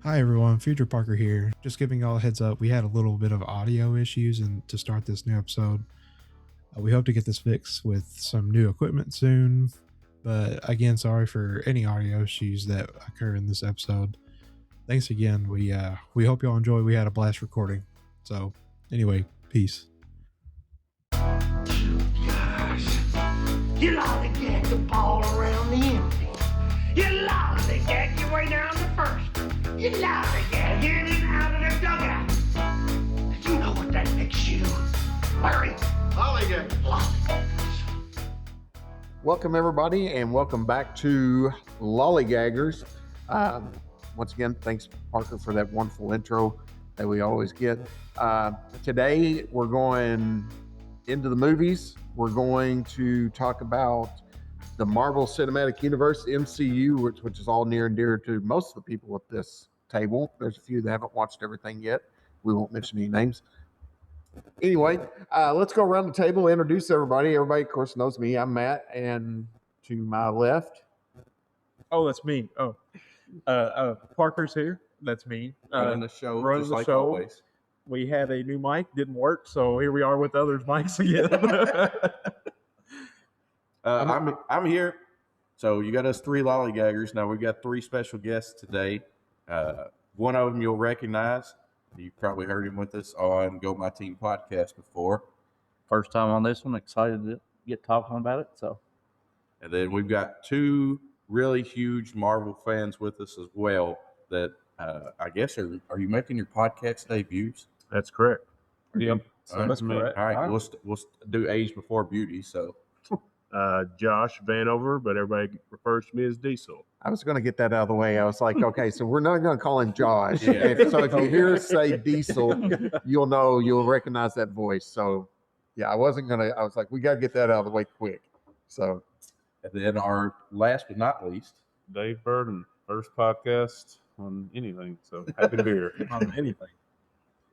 Hi everyone, Future Parker here. Just giving y'all a heads up, we had a little bit of audio issues and to start this new episode. We hope to get this fixed with some new equipment soon. But again, sorry for any audio issues that occur in this episode. Thanks again. We hope y'all enjoy. We had a blast recording. So anyway, peace. Gosh, you lollygag the ball around the empty. You lollygag your way down the first. You lollygag in and out of the dugout. Do you know what that makes you? Larry, lollygag. Welcome, everybody, and welcome back to Lollygaggers. Once again, thanks, Parker, for that wonderful intro that we always get. Today, we're going into the movies. We're going to talk about the Marvel Cinematic Universe, MCU, which is all near and dear to most of the people at this table. There's a few that haven't watched everything yet. We won't mention any names. Anyway, let's go around the table, introduce everybody. Everybody, of course, knows me. I'm Matt, and to my left. Oh, that's me. Oh, Parker's here. That's me. Running the show, running just the like show. always. We had a new mic, didn't work, so here we are with others' mics again. I'm here. So you got us three lollygaggers. Now we've got three special guests today. One of them you'll recognize. You've probably heard him with us on Go My Team podcast before. First time on this one, excited to get talking about it. So, And then we've got two really huge Marvel fans with us as well. That I guess are you making your podcast debuts? That's correct. Yep. That's correct. All right, we'll do age before beauty. So Josh Vanover, but everybody refers to me as Diesel. I was going to get that out of the way. I was like, okay, so we're not going to call him Josh. Yeah. So if you hear us say Diesel, you'll recognize that voice. So, yeah, I was like, we got to get that out of the way quick. So, and then our last but not least, Dave Burden, first podcast on anything. So happy to be here. On anything.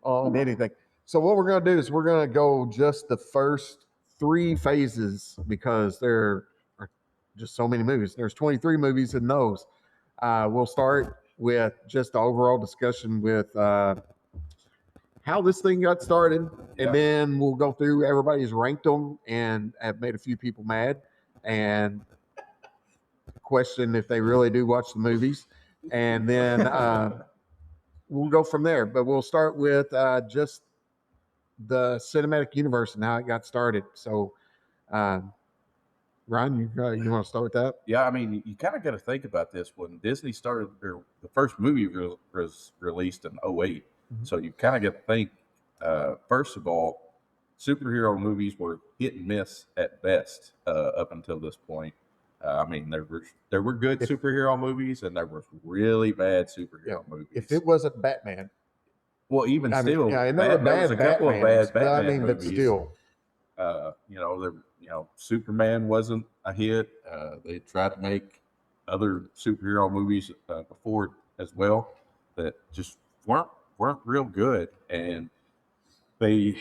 on anything. So what we're going to do is we're going to go just the first three phases because there are just so many movies. There's 23 movies in those. We'll start with just the overall discussion with how this thing got started, and then we'll go through everybody's ranked them and have made a few people mad and question if they really do watch the movies, and then we'll go from there. But we'll start with just the cinematic universe and how it got started. So, Ryan, you want to start with that? yeah, I mean, you kind of got to think about this. When Disney started, the first movie was released in 2008. Mhm. So you kind of got to think, first of all, superhero movies were hit and miss at best up until this point. I mean, there were good superhero movies and there were really bad superhero movies. If it wasn't Batman, well, even I mean, still, I know there was a couple of bad but I Batman mean, but movies. still, Superman wasn't a hit. They tried to make other superhero movies before as well that just weren't real good, and they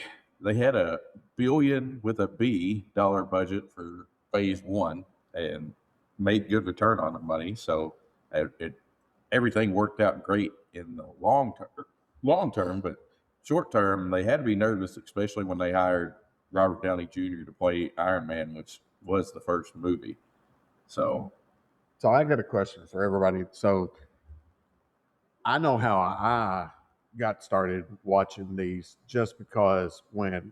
had $1 billion with a B dollar budget for phase one and made good return on the money. So everything worked out great in the long term, but short term they had to be nervous, especially when they hired Robert Downey Jr. to play Iron Man, which was the first movie. So I got a question for everybody. So I know how I got started watching these just because when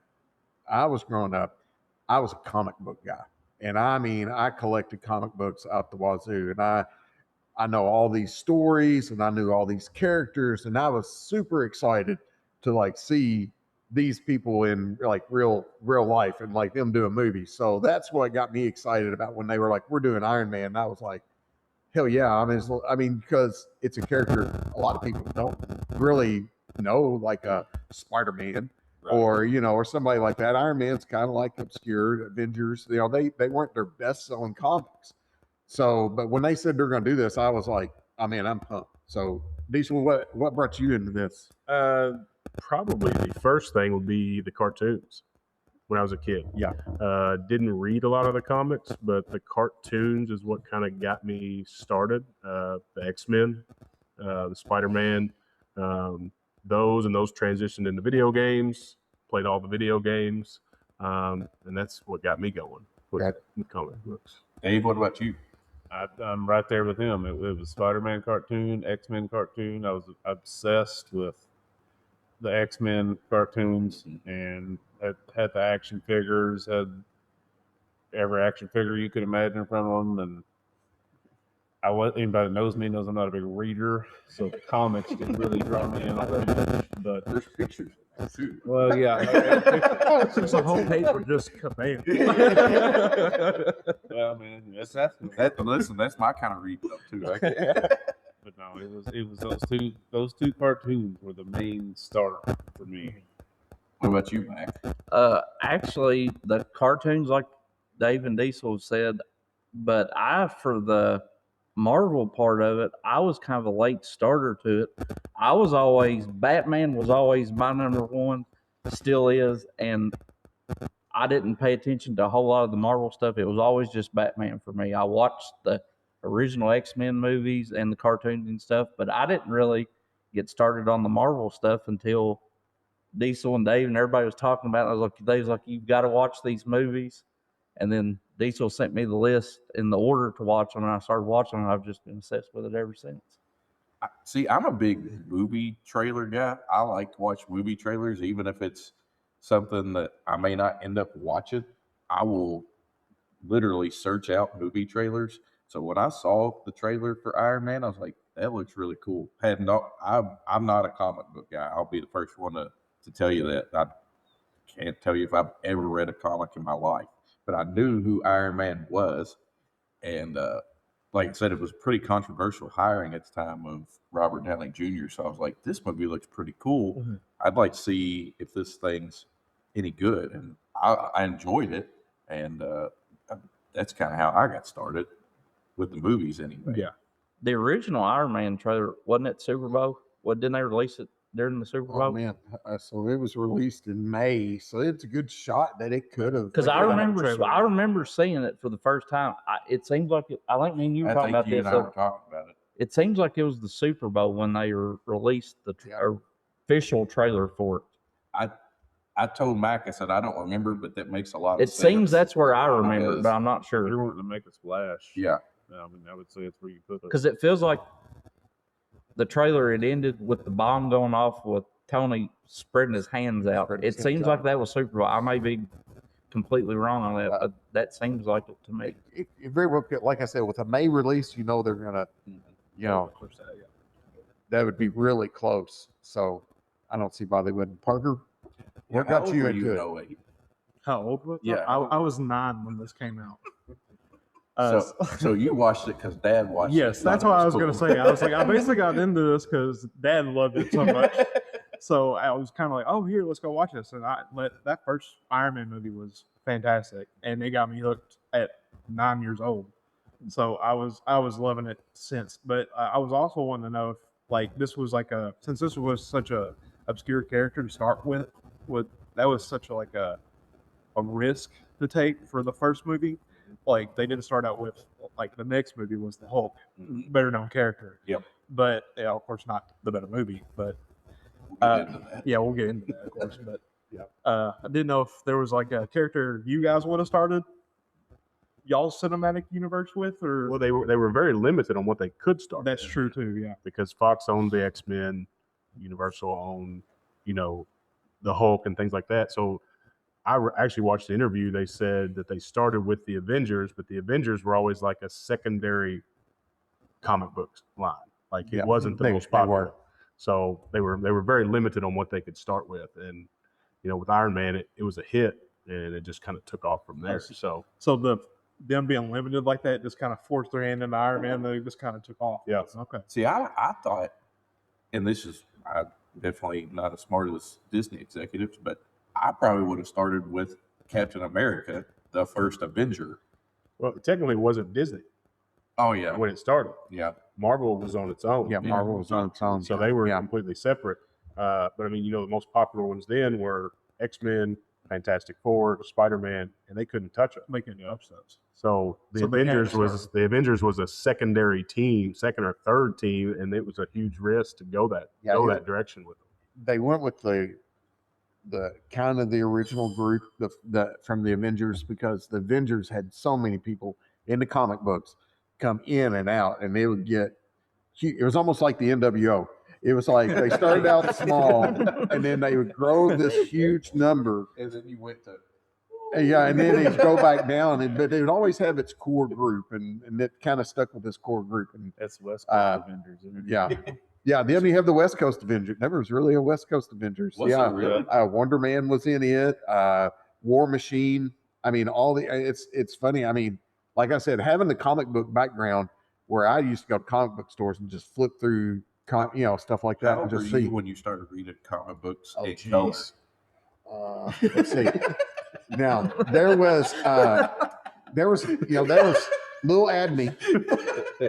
I was growing up, I was a comic book guy. And I mean, I collected comic books out the wazoo, and I know all these stories and I knew all these characters, and I was super excited to like see these people in like real life and like them do a movie. So that's what got me excited about when they were like, we're doing Iron Man. And I was like, hell yeah. I mean, because it's a character a lot of people don't really know, like a Spiderman. Right. Or, or somebody like that. Iron Man's kind of like obscure. Avengers, they weren't their best selling comics. So, but when they said they're going to do this, I was like, oh man, I'm pumped. So, Diesel, what brought you into this? Probably the first thing would be the cartoons when I was a kid. Yeah. Didn't read a lot of the comics, but the cartoons is what kind of got me started. The X-Men, the Spider-Man, those transitioned into video games. Played all the video games, and that's what got me going with comic books. Dave, what about you? I'm right there with him. It was Spider-Man cartoon, X-Men cartoon. I was obsessed with the X-Men cartoons, and had the action figures, had every action figure you could imagine in front of them. And anybody that knows me knows I'm not a big reader, so the comics didn't really draw me in that much. But There's pictures. well, yeah, There's a whole page for just Kabam. well, man, Listen, that's my kind of read though too. but no, it was those two cartoons were the main start for me. What about you, Mac? Actually, the cartoons, like Dave and Diesel said, but for the Marvel part of it, I was kind of a late starter to it. Batman was always my number one, still is, and I didn't pay attention to a whole lot of the Marvel stuff. It was always just Batman for me. I watched the original X-Men movies and the cartoons and stuff, but I didn't really get started on the Marvel stuff until Diesel and Dave and everybody was talking about it. I was like, Dave's like, you've got to watch these movies. And then Diesel sent me the list in the order to watch them, and I started watching them. I've just been obsessed with it ever since. See, I'm a big movie trailer guy. I like to watch movie trailers, even if it's something that I may not end up watching. I will literally search out movie trailers. So when I saw the trailer for Iron Man, I was like, that looks really cool. I'm not a comic book guy. I'll be the first one to tell you that. I can't tell you if I've ever read a comic in my life. But I knew who Iron Man was, and like I said, it was pretty controversial hiring at the time of Robert Downey Jr. So I was like, this movie looks pretty cool. Mm-hmm. I'd like to see if this thing's any good, and I enjoyed it, and that's kind of how I got started with the movies anyway. Yeah. The original Iron Man trailer, wasn't it Super Bowl? Didn't they release it during the Super Bowl? Oh man, so it was released in May, so it's a good shot that it could have. Because I remember seeing it for the first time. It seems like I think me and you were talking about this. I were talking about it. It seems like it was the Super Bowl when they released the official trailer for it. I told Mac, I said I don't remember, but that makes a lot of sense. It seems that's where I remember, but I'm not sure. If you're wanting to make a splash, yeah. I mean, I would say it's where you put it. Because it feels like the trailer had ended with the bomb going off with Tony spreading his hands out. It seems like that was Super Bowl. I may be completely wrong on that, but that seems like it to me. It very well could, like I said, with a May release, they're gonna, that would be really close. So I don't see why they wouldn't. Parker, what got you into it? How old was I? Yeah. I was 9 when this came out. So you watched it because Dad watched it. Yes, that's what I was going to say. I was like, I basically got into this because Dad loved it so much. So I was kind of like, oh, here, let's go watch this. And that first Iron Man movie was fantastic, and it got me hooked at 9 years old. So I was loving it since. But I was also wanting to know if this was since this was such a obscure character to start with that was such a risk to take for the first movie. Like they didn't start out with the next movie was the Hulk, better known character. Yep. But of course not the better movie. But we'll get into that, of course. But I didn't know if there was a character you guys would have started y'all's cinematic universe with, or Well, they were very limited on what they could start. That's true too. Yeah. Because Fox owned the X-Men, Universal owned, the Hulk and things like that. So I actually watched the interview. They said that they started with the Avengers, but the Avengers were always like a secondary comic books line. It wasn't the most popular. So they were very limited on what they could start with. And, with Iron Man, it was a hit, and it just kind of took off from there. So them being limited like that just kind of forced their hand into Iron Man. They just kind of took off. Yeah. Okay. See, I thought, and this is definitely not as smart as Disney executives, but I probably would have started with Captain America, the first Avenger. Well, technically it wasn't Disney. Oh, yeah. When it started. Yeah. Marvel was on its own. Yeah, Marvel was on its own. So they were completely separate. But I mean, the most popular ones then were X-Men, Fantastic Four, Spider-Man, and they couldn't touch it. Making the upsets. So the So they had to Avengers was a secondary team, second or third team, and it was a huge risk to go that direction with them. They went with the kind of the original group the from the Avengers, because the Avengers had so many people in the comic books come in and out, and they would get it was almost like the NWO. It was like they started out small, and then they would grow this huge number, And then you went to and then they'd go back down, but they would always have its core group, and it kind of stuck with this core group. And That's West Coast Avengers. Isn't it? yeah. Then you have the West Coast Avengers. There was really a West Coast Avengers. Was there really? Wonder Man was in it. War Machine. I mean, it's funny. I mean, like I said, having the comic book background, where I used to go to comic book stores and just flip through, stuff like that, How and old just were see. you when you started reading comic books? Oh, in geez. color? Let's see. Now there was little Adney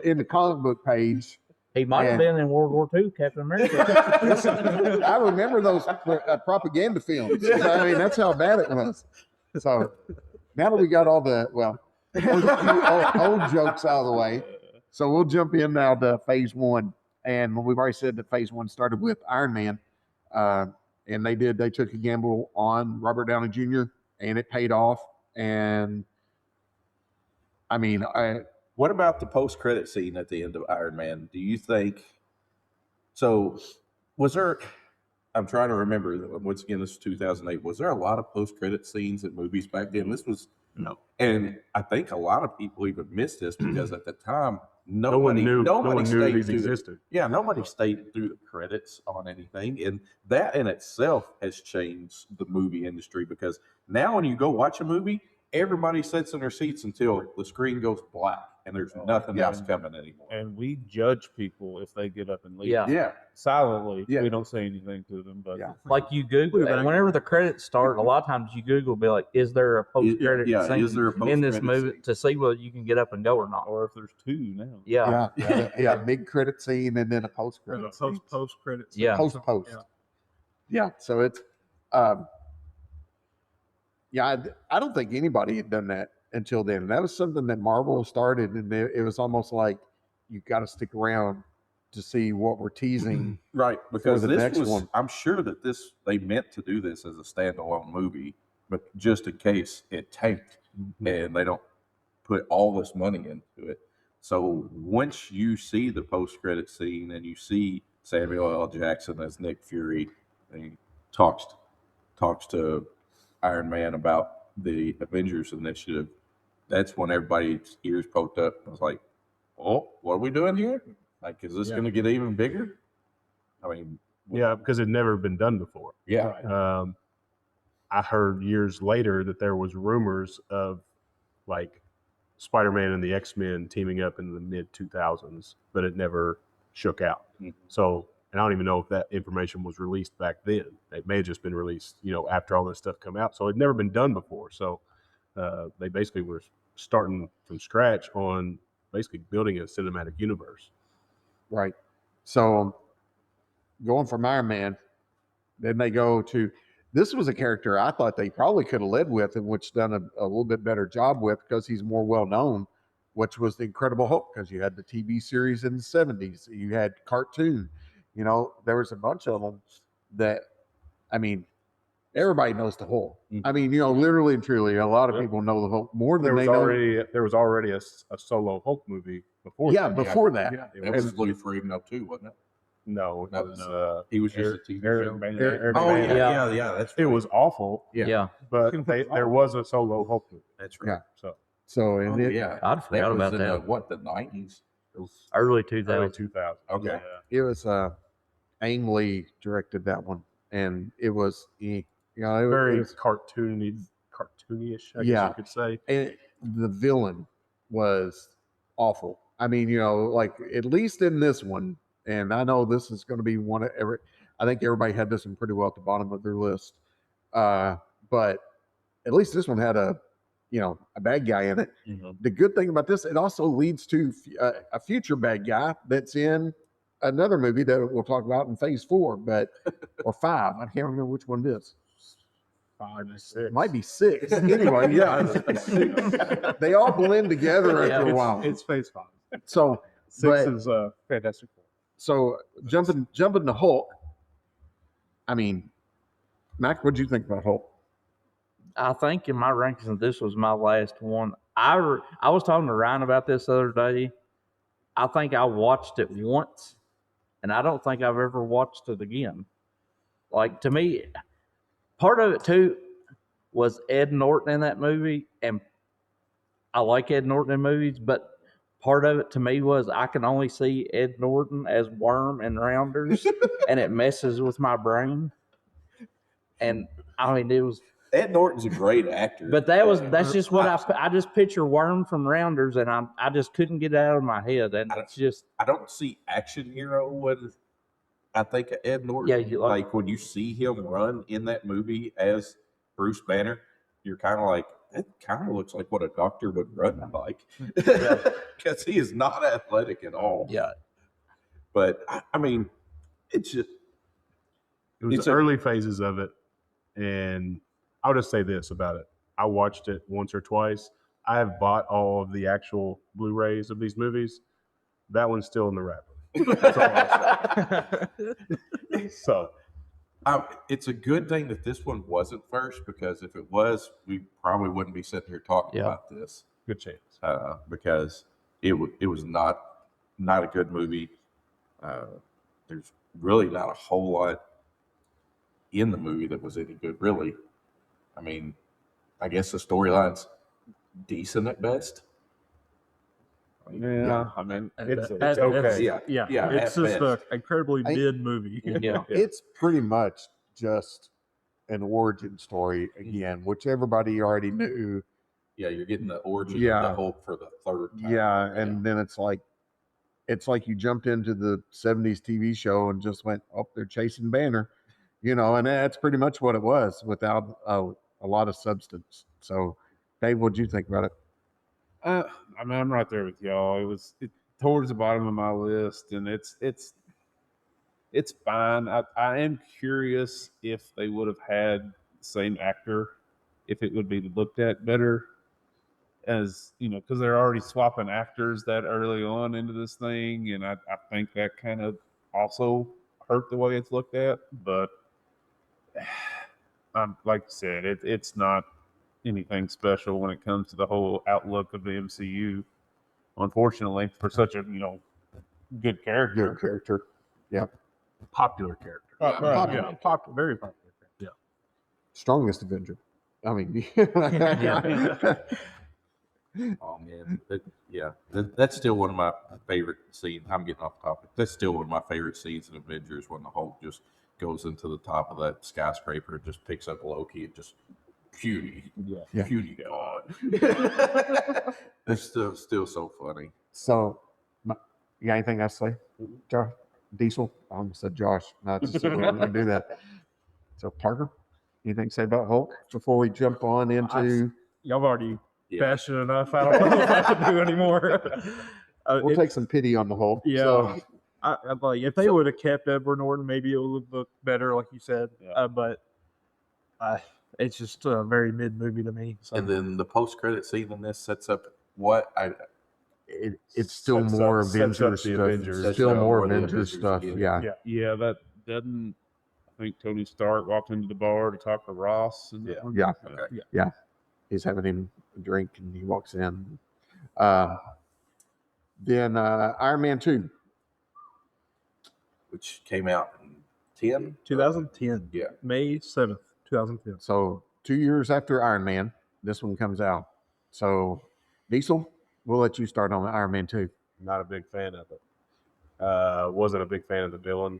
in the comic book page. He might have been in World War II, Captain America. I remember those propaganda films. I mean, that's how bad it was. So now that we got all the old jokes out of the way, so we'll jump in now to Phase 1, and we've already said that Phase 1 started with Iron Man, and they took a gamble on Robert Downey Jr. and it paid off. And I mean, What about the post-credit scene at the end of Iron Man? Do you think so? Was there? I'm trying to remember. Once again, this is 2008. Was there a lot of post-credit scenes in movies back then? This was No. and I think a lot of people even missed this because at the time, No one knew stayed these through existed. nobody stayed through the credits on anything, and that in itself has changed the movie industry, because now when you go watch a movie, everybody sits in their seats until the screen goes black and there's nothing else coming anymore. And we judge people if they get up and leave. Yeah. Silently. Yeah. We don't say anything to them, but Like you Google, and whenever the credits start, a lot of times you Google, be like, is there a post-credit scene is there a in this post-credit movie scene? to see whether you can get up and go or not? or if there's two now. Yeah. big credit scene and then a post Or the credit scene. post credits. Yeah. Post. Yeah. So it's, I don't think anybody had done that until then. And that was something that Marvel started, and it was almost like you got to stick around to see what we're teasing. Right, because the this next was, one. I'm sure that they meant to do this as a standalone movie, but just in case it tanked and they don't put all this money into it. So once you see the post-credit scene and you see Samuel L. Jackson as Nick Fury, and he talks to Iron Man about the Avengers initiative, that's when everybody's ears poked up. I was like, oh, what are we doing here? Like, is this going to get even bigger? I mean, Yeah, because it never been done before. yeah. I heard years later that there was rumors of like Spider-Man and the X-Men teaming up in the mid 2000s, but it never shook out. Mhm. So, and I don't even know if that information was released back then. It may have just been released, after all this stuff come out. So it'd never been done before. So they basically were starting from scratch on basically building a cinematic universe. Right. So going from Iron Man, then they go to, this was a character I thought they probably could have led with, and which done a little bit better job with because he's more well known, which was the Incredible Hulk, because you had the TV series in the 70s, you had cartoon, there was a bunch of them that, I mean, everybody knows the Hulk. I mean, literally and truly, a lot of people know the Hulk more than they know. There was already a solo Hulk movie before. Yeah, that. before that. Yeah, It was Lou Ferrigno too, wasn't it? No, That was, he was just a TV Eric show. Bana- Eric Oh Bana. yeah, that's It right. was awful, Yeah. but there was a solo Hulk movie. That's right. So So, and Oh, it, yeah, I'd forgot was about in that. the 90s. It was, Early early 2000s. 2000. okay. it was Ang Lee directed that one, and it was it Very was, cartoonish, I guess Yeah. you could say. and the villain was awful. I mean, like at least in this one, and I know this is going to be one of every. I think everybody had this one pretty well at the bottom of their list, but at least this one had a bad guy in it. Mhm. The good thing about this, it also leads to a future bad guy that's in another movie that we'll talk about in Phase 4, or 5. I can't remember which one it is. 5 or 6. Might be 6. Anyway, yeah. They all blend together after a while. It's Phase 5. So 6 but- is Fantastic Four. So jumping to Hulk. I mean, Mac, what'd you think about Hulk? I think in my rankings, this was my last one. I was talking to Ryan about this the other day. I think I watched it once, and I don't think I've ever watched it again. Like, to me, part of it too was Ed Norton in that movie, and I like Ed Norton in movies, but part of it to me was I can only see Ed Norton as Worm and Rounders, and it messes with my brain. And I mean, it was. Ed Norton's a great actor, But that's just what I just picture Worm from Rounders, and I just couldn't get it out of my head. And it's just I don't see action hero when I think of Ed Norton. Yeah, like when you see him run in that movie as Bruce Banner, you're kind of like, that kind of looks like what a doctor would run like, because he is not athletic at all. yeah. But I mean, it's just It was It's the a- early phases of it, and I'll just say this about it: I watched it once or twice. I have bought all of the actual Blu-rays of these movies. That one's still in the wrapper. That's all I'll say. So it's a good thing that this one wasn't first, because if it was, we probably wouldn't be sitting here talking Yeah. about this. good chance. Because it was not a good movie. There's really not a whole lot in the movie that was any good, really. I mean, I guess the storyline's decent at best. Yeah, I mean, it's It's okay. Yeah, It's at just best. an incredibly mid movie. Yeah. It's pretty much just an origin story again, which everybody already knew. Yeah, you're getting the origin Yeah. of the Hulk for the third time. Yeah, and then it's like you jumped into the 70s TV show and just went, oh, they're chasing Banner, and that's pretty much what it was without a lot of substance. So, Dave, what'd you think about it? I mean, I'm right there with y'all. It was towards the bottom of my list, and it's fine. I am curious if they would have had the same actor, if it would be looked at better, as because they're already swapping actors that early on into this thing, and I think that kind of also hurt the way it's looked at. But like you said, it's not anything special when it comes to the whole outlook of the MCU. Unfortunately, for such a good character. Good character. Popular character. Right, popular. yeah. Very popular character. Strongest Avenger. I mean, Oh man, that's still one of my favorite scenes. I'm getting off topic. That's still one of my favorite scenes in Avengers, when the Hulk just goes into the top of that skyscraper and just picks up Loki and just puny, Yeah. puny God. It's still so funny. So, you got anything else to say, Josh? Diesel? I almost said Josh. No, just I'm going to do that. So, Parker, anything to say about Hulk before we jump on into? Y'all have already Yeah. bashed it enough. I don't know if I can do anymore. We'll take some pity on the Hulk. Yeah. So, I like if they would have kept Edward Norton, maybe it would look better, like you said. Yeah. But it's just a very mid movie to me. So. And then the post-credit scene in this sets up what it's still Sets more up Avengers the stuff. Avengers. It's still Sets up more more the Avengers Avengers stuff. again. Yeah. Yeah, that doesn't. I think Tony Stark walked into the bar to talk to Ross. And that one. Yeah. Okay. He's having him a drink and he walks in. Then Iron Man 2. which came out in 2010. Yeah. May 7th, 2010. So 2 years after Iron Man, this one comes out. So Diesel, we'll let you start on Iron Man 2. Not a big fan of it. Wasn't a big fan of the villain.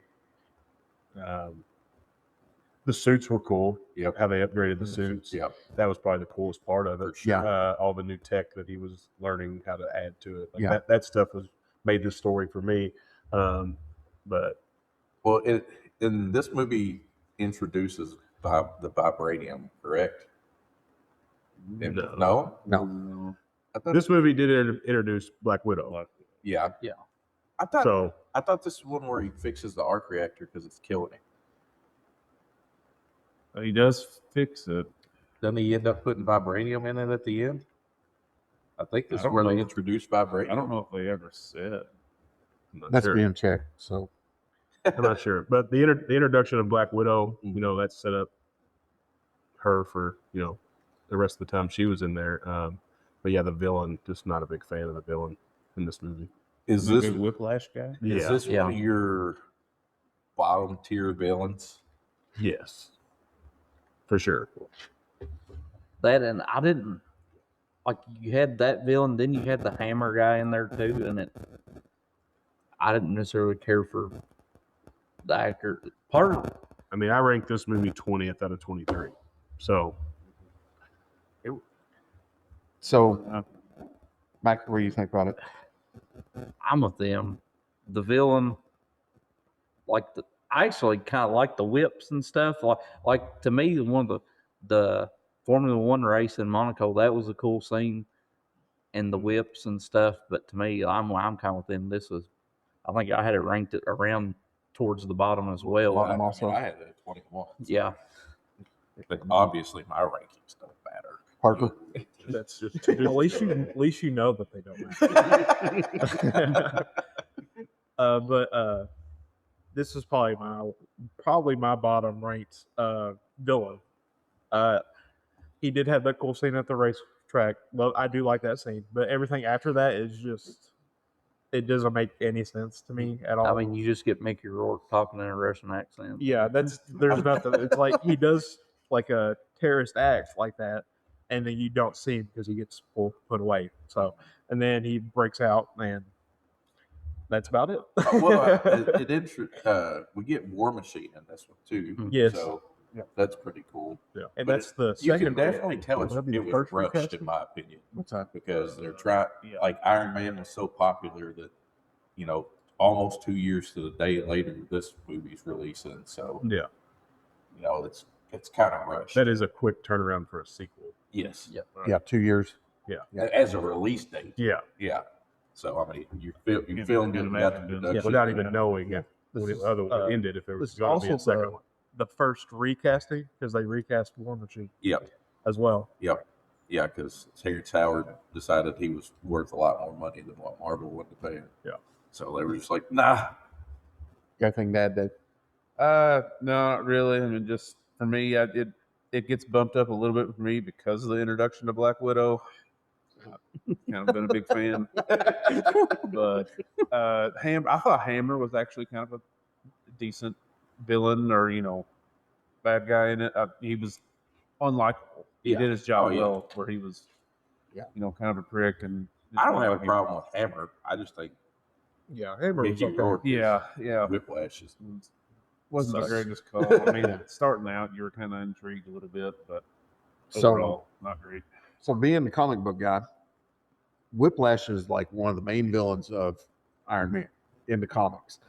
The suits were cool. Yep. How they upgraded the suits. Yep. That was probably the coolest part of it. For sure. Yeah. All the new tech that he was learning how to add to it. Like Yeah. that stuff made this story for me. But Well, in this movie introduces the vibranium, correct? No. No. I thought, this movie did introduce Black Widow. yeah. Yeah. I thought this is one where he fixes the arc reactor because it's killing him. He does fix it. Doesn't he end up putting vibranium in it at the end? I think this I is don't where they know. introduced vibranium. I don't know if they ever said. I'm not That's sure. being checked. So I'm not sure. But the introduction of Black Widow, you know, that set up her for, you know, the rest of the time she was in there. But yeah, the villain, just not a big fan of the villain in this movie. Is The this big Whiplash guy? is this one of your bottom tier villains? Yes. For sure. That, and I didn't like, you had that villain, then you had the hammer guy in there too, and I didn't necessarily care for the actor. I mean, I ranked this movie 20th out of 23. So Mike, what do you think about it? I'm with them. The villain, I actually kind of like the whips and stuff. Like to me, one of the Formula One race in Monaco, that was a cool scene, and the whips and stuff. But to me, I'm kind of with them. I think I had it ranked around towards the bottom as well. Bottom also. I had it at 21. Yeah. But obviously my rankings don't matter. Parker? That's just at least you know that they don't matter. But this is probably my bottom ranked villain. He did have that cool scene at the racetrack. Well, I do like that scene, but everything after that is just, it doesn't make any sense to me at all. I mean, you just get Mickey Rourke talking in a Russian accent. Yeah, there's nothing. It's like he does like a terrorist act like that, and then you don't see him because he gets put away. So, and then he breaks out, and that's about it. We get War Machine in this one too. Yes. So Yeah. that's pretty cool. Yeah, and But that's the You can second. definitely tell Would that be it the was first rushed, recasting? in my opinion. What's that? Because they're trying, like Iron Man was so popular that, you know, almost 2 years to the day later, this movie's releasing. So, yeah, you know, it's kind of rushed. that is a quick turnaround for a sequel. Yes. Yep. Yeah, 2 years. As a release date. Yeah, Yeah. So, I mean, you're feeling good about the production. without even knowing Yeah. when This it is, otherwise ended if it This was is going to be also a second one. the first recasting because they recast War Machine Yep. as well. Yep. Yeah, because Terrence Howard decided he was worth a lot more money than what Marvel wanted to pay him. Yeah. So they were just like, nah. Got anything to add, Dave? No, not really. I mean, just for me, it gets bumped up a little bit for me because of the introduction of Black Widow. Kind of been a big fan, but I thought Hammer was actually kind of a decent villain, or bad guy in it. He was unlikable. He Yeah. did his job Oh, yeah. well, where he was, kind of a prick. And I don't have a problem with Hammer. I just think Yeah, Hammer was Mickey okay. Rourke Yeah. Whiplash is Wasn't the Sucks. greatest call. I mean, starting out, you were kind of intrigued a little bit, but So- overall, not great. So being the comic book guy, Whiplash is like one of the main villains of Iron Man in the comics.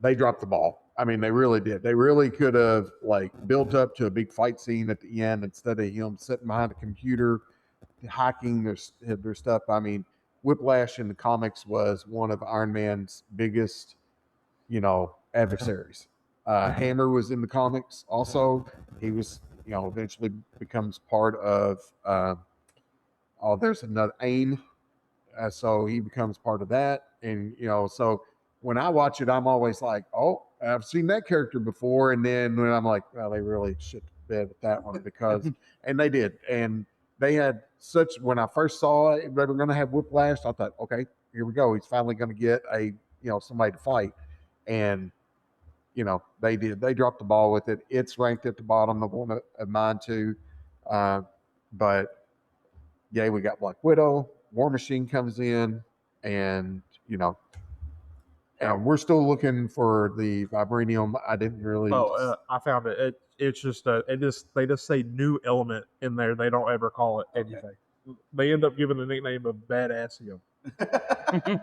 They dropped the ball. I mean, they really did. They really could have like built up to a big fight scene at the end instead of him sitting behind a computer hacking their stuff. I mean, Whiplash in the comics was one of Iron Man's biggest, adversaries. Hammer was in the comics also. He was, eventually becomes part of. There's another AIM. So he becomes part of that. And, so when I watch it, I'm always like, oh, I've seen that character before. And then when I'm like, well, they really shit the bed with that one because, and they did. And they had when I first saw it, they were going to have Whiplash. I thought, okay, here we go. He's finally going to get somebody to fight. And, they did. They dropped the ball with it. It's ranked at the bottom of one of mine too. But yeah, we got Black Widow. War Machine comes in, and and we're still looking for the vibranium. I didn't really. Oh, I found it. It's just they just say new element in there. They don't ever call it anything. They end up giving the nickname of Badassium,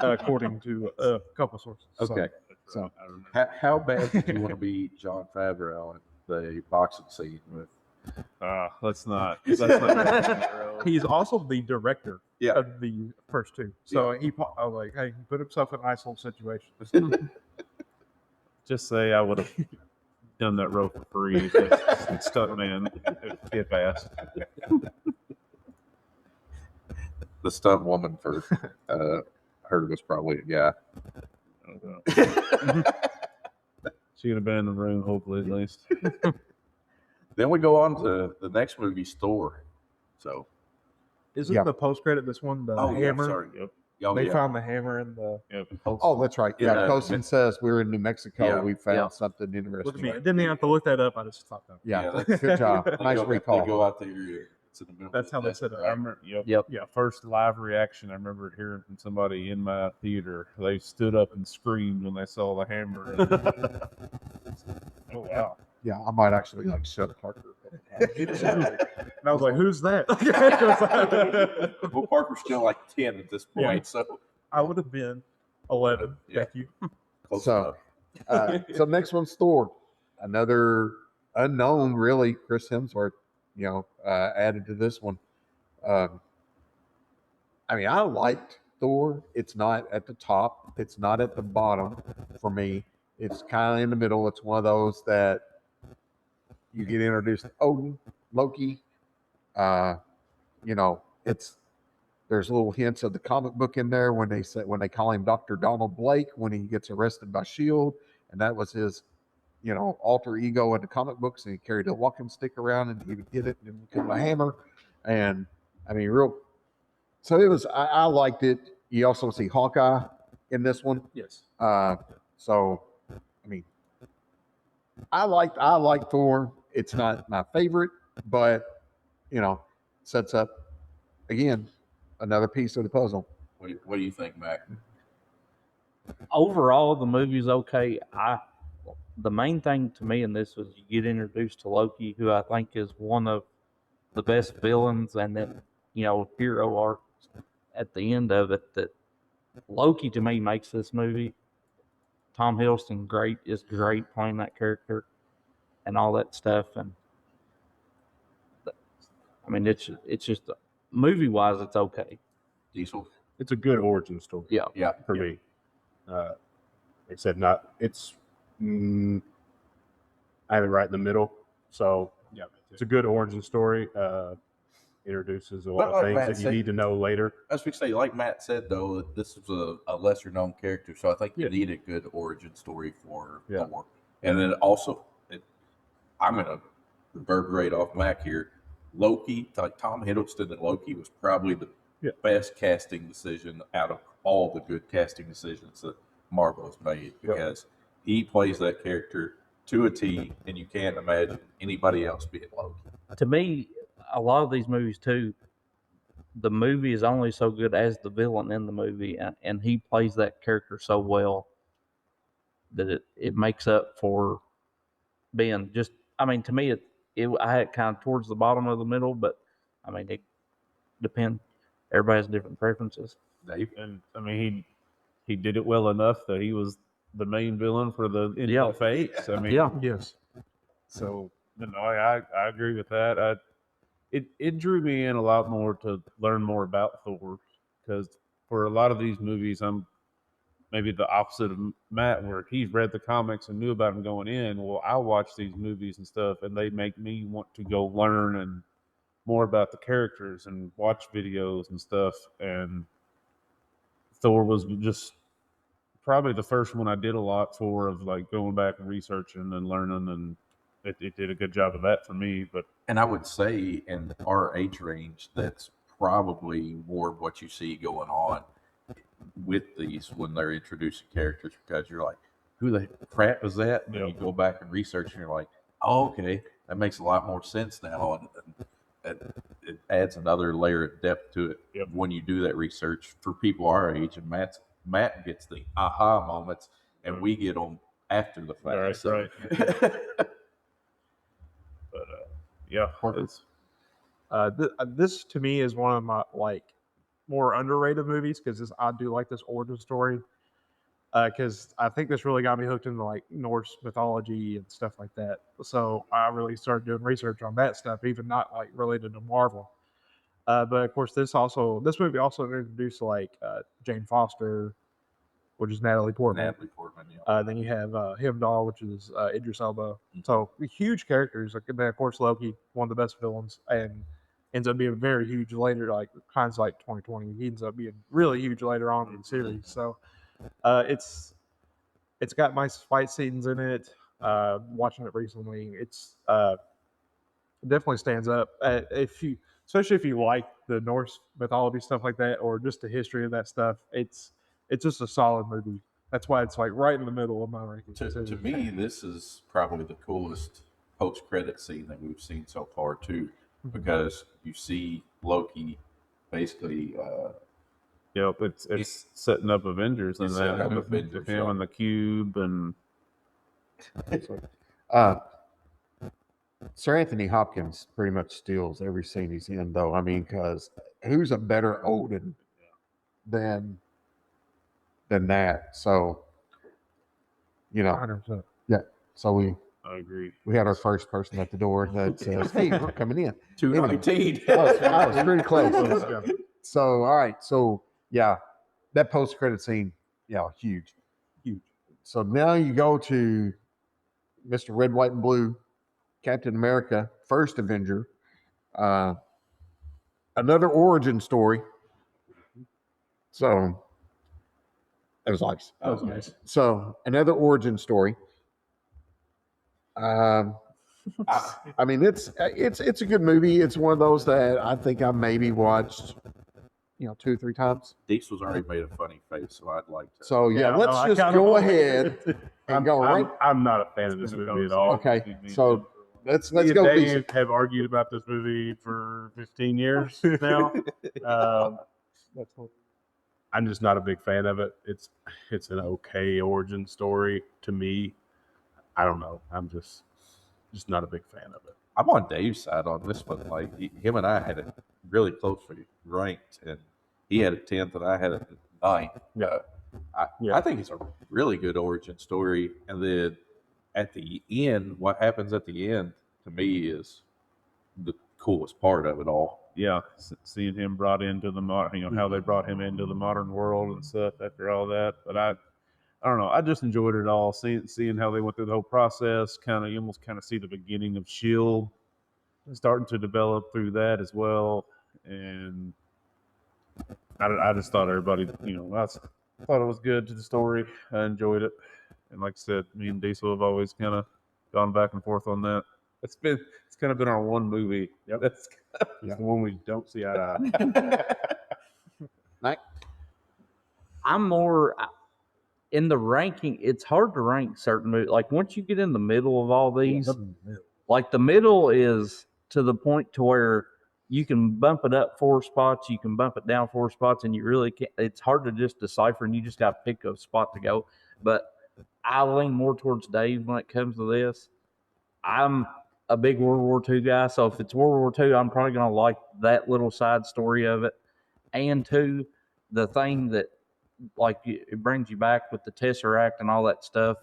according to a couple sources. Okay. So How bad do you want to be John Favreau in the boxing scene with? Let's not. he's also the director Yeah. of the first two. So I was like, hey, he put himself in a nice little situation. Just say I would have done that role for free. It's stuntman, if asked. The stunt woman for her was probably a guy. She could have been in the room, hopefully, at least. Then we go on to the next movie, Thor. So, Isn't Yeah. the post credit this one the hammer? sorry. Yep. Oh, They yeah. found the hammer in the. Oh, that's right. Yeah, Yeah. Coulson says we're in New Mexico. Yeah. We found Yeah. something Look at interesting. me. I didn't even have to look that up. I just thought that. Yeah, Yeah, good job. Nice They recall. go out there. It's in the middle. That's of how the they desert, said it. I right? remember, Yep. Yeah, first live reaction I remember hearing from somebody in my theater. They stood up and screamed when they saw the hammer. Oh wow! Yeah, I might actually like shut Parker. And I was like, "Who's that?" Well, Parker's still like 10 at this point, Yeah. so I would have been 11. Yeah. Thank you. close So- enough. So next one's Thor, another unknown, really. Chris Hemsworth, added to this one. I mean, I liked Thor. It's not at the top. It's not at the bottom for me. It's kind of in the middle. It's one of those that you get introduced to Odin, Loki. It's there's little hints of the comic book in there when they call him Dr. Donald Blake when he gets arrested by Shield, and that was his alter ego in the comic books, and he carried a walking stick around and he would hit it and become a hammer. And I mean, so it was. I liked it. You also see Hawkeye in this one. Yes. So I mean, I like Thor. It's not my favorite, but sets up again another piece of the puzzle. What do you think, Mac? Overall, the movie's okay. The main thing to me in this was you get introduced to Loki, who I think is one of the best villains, and then hero arcs at the end of it. That Loki to me makes this movie. Tom Hiddleston is great playing that character, and all that stuff. And I mean, it's just movie wise, it's okay. Diesel? It's a good origin story. Yeah. Yeah. For me. Like I said, I have it right in the middle. So Yeah. it's a good origin story. Introduces a lot But of like things Matt that you said- need to know later. As we say, like Matt said, though, this was a lesser known character, so I think you need a good origin story for Yeah. Thor. And then also, I'm going to reverberate off Mac here. Loki, like Tom Hiddleston and Loki, was probably the best casting decision out of all the good casting decisions that Marvel has made, because he plays that character to a T, and you can't imagine anybody else being Loki. To me, a lot of these movies too, the movie is only so good as the villain in the movie, and he plays that character so well that it makes up for being just. I mean, to me, I had it kind of towards the bottom of the middle, but I mean, it depends. Everybody has different preferences. Dave? And I mean, he did it well enough that he was the main villain for the Infinite Fates. I mean, Yes. So no, I agree with that. It drew me in a lot more to learn more about Thor, because for a lot of these movies, I'm maybe the opposite of Matt, where he's read the comics and knew about them going in. Well, I watch these movies and stuff, and they make me want to go learn and more about the characters and watch videos and stuff. And Thor was just probably the first one I did a lot for, of like going back and researching and learning, and it did a good job of that for me. But And I would say in our age range, that's probably more of what you see going on with these when they're introducing characters, because you're like, who the crap was that? And then you go back and research, and you're like, oh, okay, that makes a lot more sense now. And it adds another layer of depth to it when you do that research for people our age. And Matt gets the aha moments, and we get them after the fact. Right, so. right. But it's, This to me is one of my more underrated movies, because I do like this origin story. Because I think this really got me hooked into Norse mythology and stuff like that. So I really started doing research on that stuff, even not related to Marvel. But of course, this movie also introduced Jane Foster, which is Natalie Portman. Natalie Portman. Yeah. Then you have Heimdall, which is Idris Elba. So huge characters. Like, and then of course Loki, one of the best villains, and ends up being very huge later. Like hindsight 2020, he ends up being really huge later on in the series. So it's got nice fight scenes in it. Watching it recently, it's definitely stands up. Especially if you like the Norse mythology stuff like that, or just the history of that stuff, it's just a solid movie. That's why it's like right in the middle of my rankings. To me, this is probably the coolest post-credit scene that we've seen so far too, because you see Loki basically. Yep, it's setting up Avengers and It's that setting up with Avengers, him yeah. and the cube and Sir Anthony Hopkins pretty much steals every scene he's in, though. I mean, because who's a better Odin than that? So, 100%. yeah. So I agree. we had our first person at the door that says, "Hey, we're coming in." 219. I was pretty close. So, all right. So, yeah, that post-credit scene, huge. So now you go to Mr. Red, White, and Blue, Captain America, First Avenger, another origin story. So that was nice. That was nice. So another origin story. I mean, it's a good movie. It's one of those that I think I maybe watched, 2 or 3 times. Diesel's already made a funny face, so I'd like to. So Yeah, let's no, I just kinda go like ahead and go right. I'm not a fan of this movie at all. Okay, so let's Me and go. Dave Diesel. have argued about this movie for 15 years now. I'm just not a big fan of it. It's an okay origin story to me. I don't know. I'm just not a big fan of it. I'm on Dave's side on this one. Like him and I had it really closely ranked, and he had a 10th, and I had a 9th. I think it's a really good origin story, and then at the end, what happens at the end to me is the coolest part of it all. Yeah, seeing him brought into the modern, how they brought him into the modern world and stuff after all that. But I don't know. I just enjoyed it all. Seeing how they went through the whole process. You almost see the beginning of Shield starting to develop through that as well. And I just thought everybody, I thought it was good to the story. I enjoyed it. And like I said, me and Diesel have always kind of gone back and forth on that. It's kind of been our one movie. Yep. That's It's the one we don't see eye to eye. I'm more in the ranking. It's hard to rank certain movies. Like once you get in the middle of all these, like the middle is to the point to where you can bump it up 4 spots, you can bump it down 4 spots, and you really can't. It's hard to just decipher, and you just got to pick a spot to go. But I lean more towards Dave when it comes to this. I'm a big World War II guy, so if it's World War II, I'm probably going to like that little side story of it. And 2, the thing that it brings you back with the Tesseract and all that stuff,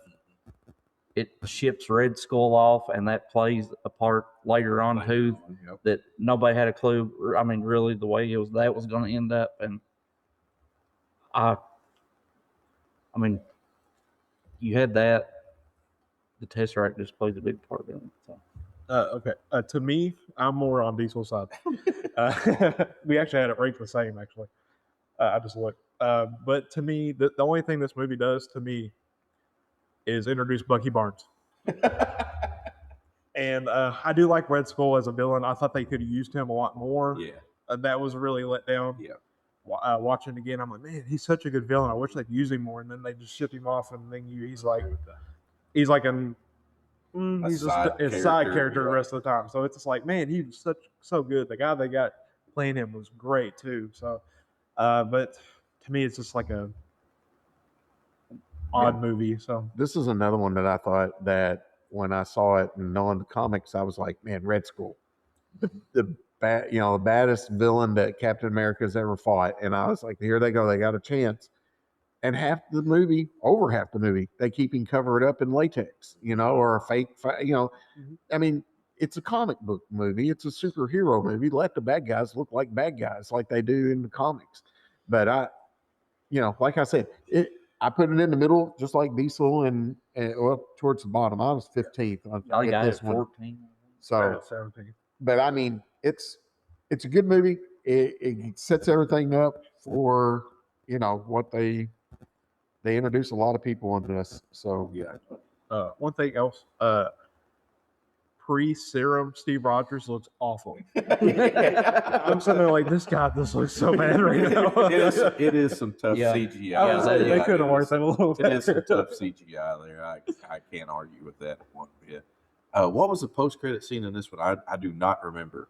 it ships Red Skull off, and that plays a part later on too. Yep. That nobody had a clue. I mean, really, the way that was going to end up, and I mean, you had that. The Tesseract just plays a big part in it. So. Okay. To me, I'm more on Diesel's side. We actually had it ranked the same, actually. I just looked. But to me, the only thing this movie does to me is introduce Bucky Barnes. And I do like Red Skull as a villain. I thought they could have used him a lot more. Yeah. That was really let down. Yeah. Watching again, I'm like, man, he's such a good villain. I wish they'd use him more. And then they just shipped him off, and then he's like a side character the rest of the time. So it's just like, man, he was so good. The guy they got playing him was great too. So, but to me, it's just like a odd movie. So This is another one that I thought that when I saw it and knowing the comics, I was like, man, Red Skull, the baddest villain that Captain America's ever fought. And I was like, here they go, they got a chance. And over half the movie, they keep him covered up in latex, or a fake, I mean, it's a comic book movie. It's a superhero movie. Let the bad guys look like bad guys like they do in the comics. But like I said, I put it in the middle, just like Diesel, and up towards the bottom. I was 15th. I with got this it one. 14. So, 17. but I mean, it's a good movie. It sets everything up for what they introduce a lot of people in this. So Yeah. One thing else, pre-serum Steve Rogers looks awful. I'm sitting there like, this looks so bad right now. It is some tough Yeah. CGI. Yeah, they could have worked that a little It is some better. tough CGI there. I can't argue with that one bit. What was the post-credit scene in this one? I do not remember.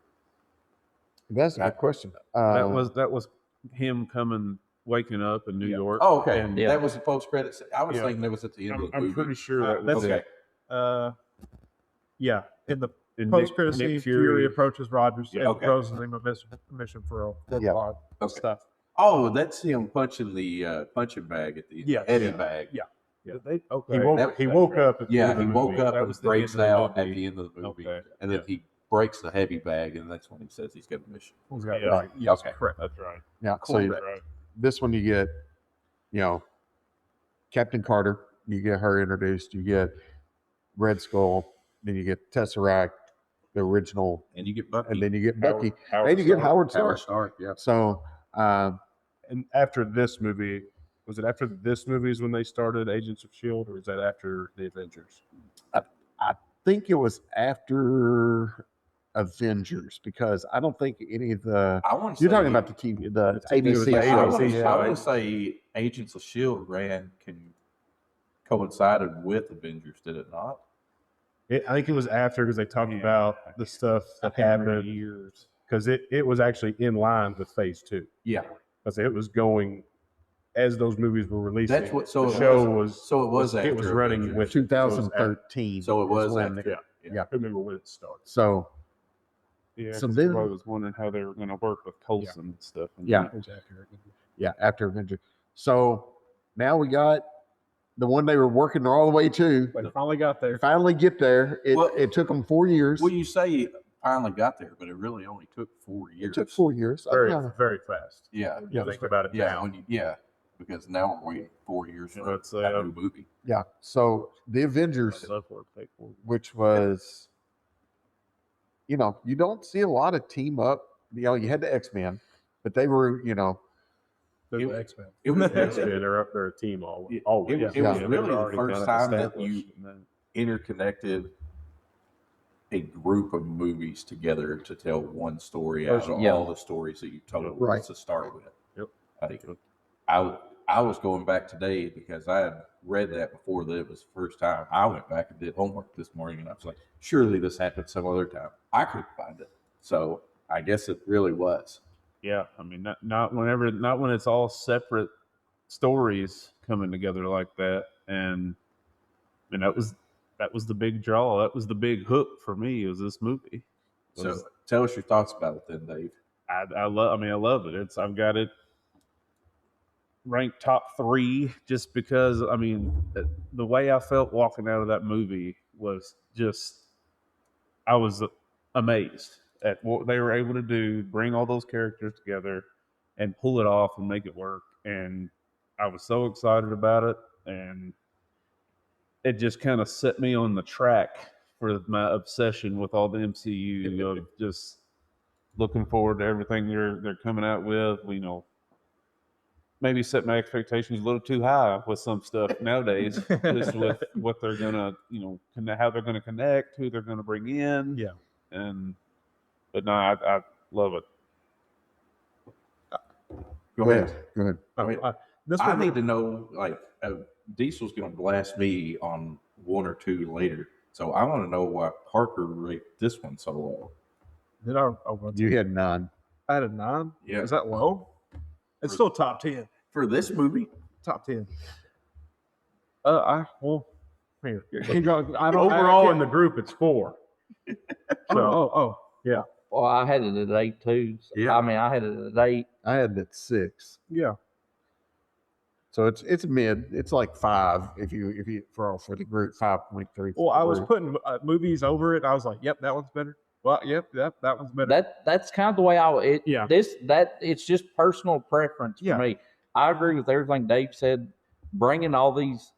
that's a good question. that was him waking up in New York. Oh, okay. And Yeah. That was the post-credit scene. I was Yeah. thinking that was at the end of the I'm movie. pretty sure that was Okay. it. Yeah, in the And post-credit scene, Fury approaches Rogers Yeah, and okay. proposes him a mission for a Yeah. lot of Okay. stuff. Oh, that's him punching the punching bag at the Yes. Eddie Yeah. bag. Yeah. Did they? Okay. He woke up. At the Yeah, end he of the woke movie. up That and was the breaks end of the out at movie. the end of the movie. Okay. And then he breaks the heavy bag, and that's when he says he's got a mission. Yeah. Right. Yes, Okay. correct. That's right. Yeah. Cool. So That's right. this one you get, Captain Carter. You get her introduced. You get Red Skull. Then you get Tesseract, the original, And you get Bucky. and then you get Bucky. Howard Then you get Stark. Howard Howard Stark. Stark, yeah. So And after this movie, was it after this movie is when they started Agents of S.H.I.E.L.D., or was that after the Avengers? I think it was after Avengers, because I don't think any of the I want to you're say, talking about the TV, the ABC the show. ABC show. I want to say Agents of S.H.I.E.L.D. coincided with Avengers, did it not? I think it was after, because they talked Yeah. about the stuff that happened, years. because it was actually in line with Phase 2. Yeah. Because it was going as those movies were releasing. That's what. So the it show was. was. So it was. it was after running Avengers. with 2013. So it is was when after. yeah. I remember when it started. So Yeah. So 'cause then- I was wondering how they were going to work with Coulson and stuff. And Yeah. yeah, after Avengers. So now we got the one they were working all the way to. They finally got there. Finally get there. Well- It took them 4 years. Well, you say finally got there, but it really only took 4 years. It took 4 years. Very, Yeah. very fast. Yeah. When you think about it Yeah. now. When you, because now we're waiting 4 years for Let's say, that new movie. Yeah. So the Avengers, I'd love for it to take 4 years. which was, you don't see a lot of team up. You had the X-Men, but they were, They're It- the X-Men. It was. X-Men are up there, a team always. It was, Yeah. it was They really were the already first kind of time that you established, and then- interconnected a group of movies together to tell one story out of Yeah. all the stories that you told Right. to start with. Yep. I think I was going back today because I had read that before that it was the first time. I went back and did homework this morning, and I was like, surely this happened some other time. I couldn't find it, so I guess it really was. Yeah, I mean, not when it's all separate stories coming together like that, and that was the big draw. That was the big hook for me. Was this movie? So tell us your thoughts about it, then, Dave. I love it. I've got it ranked top 3 just because the way I felt walking out of that movie was just, I was amazed at what they were able to do, bring all those characters together and pull it off and make it work. And I was so excited about it, and it just kind of set me on the track for my obsession with all the MCU of just looking forward to everything they're coming out with. Maybe set my expectations a little too high with some stuff nowadays, just with what they're gonna, how they're gonna connect, who they're gonna bring in. Yeah. But no, I love it. Go ahead. This I one, need to know, Diesel's going to blast me on 1 or 2 later, so I want to know why Parker rated this one so low. did I? Oh, You had 9. I had a 9. Yeah. Is that low? It's still top 10. For this movie, Top 10. Here. Keep going. I don't. Overall, in the group, it's 4. Oh. Well, I had it at 8 too. Yeah. I had it at 8. I had it at 6. Yeah. So it's mid. It's like 5 if you for the group 5.3. Well, I was putting movies over it. I was like, "Yep, that one's better." Well, yep, that one's better. That's kind of the way Yeah. it's just personal preference for Yeah. me. I agree with everything Dave said. bringing all these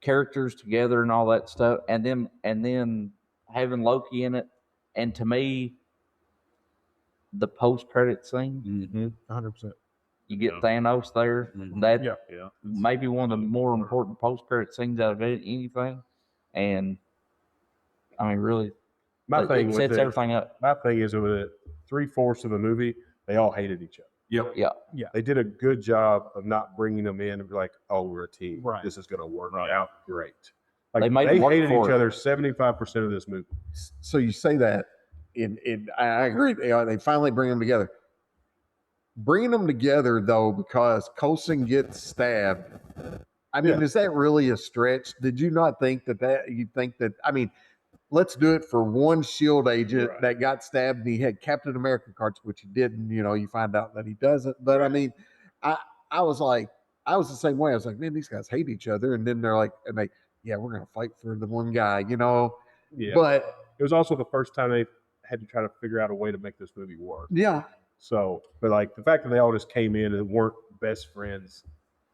characters together and all that stuff, and then having Loki in it, and to me, the post-credit scene, 100%. you get Yeah. Thanos there. That Yeah. Yeah. maybe one of the more important post-credit scenes out of anything, and I mean, really, My it thing with sets it, everything up. my thing is with it, 3/4 of the movie, they all hated each other. Yep. Yeah, They did a good job of not bringing them in and be like, "Oh, we're a team. Right. This is going to work Right. out great." Like They made it work hated for each it. other 75% of this movie. So you say that, I agree. They finally bring them together. Bringing them together though, because Coulson gets stabbed. I mean, is that really a stretch? Did you not think that you think that? I mean, let's do it for one Shield agent that got stabbed and he had Captain America cards, which he didn't. You find out that he doesn't. But I mean, I was like, I was the same way. I was like, man, these guys hate each other, and then they're like, yeah, we're gonna fight for the one guy, Yeah. But It was also the first time they had to try to figure out a way to make this movie work. yeah, So, but like the fact that they all just came in and weren't best friends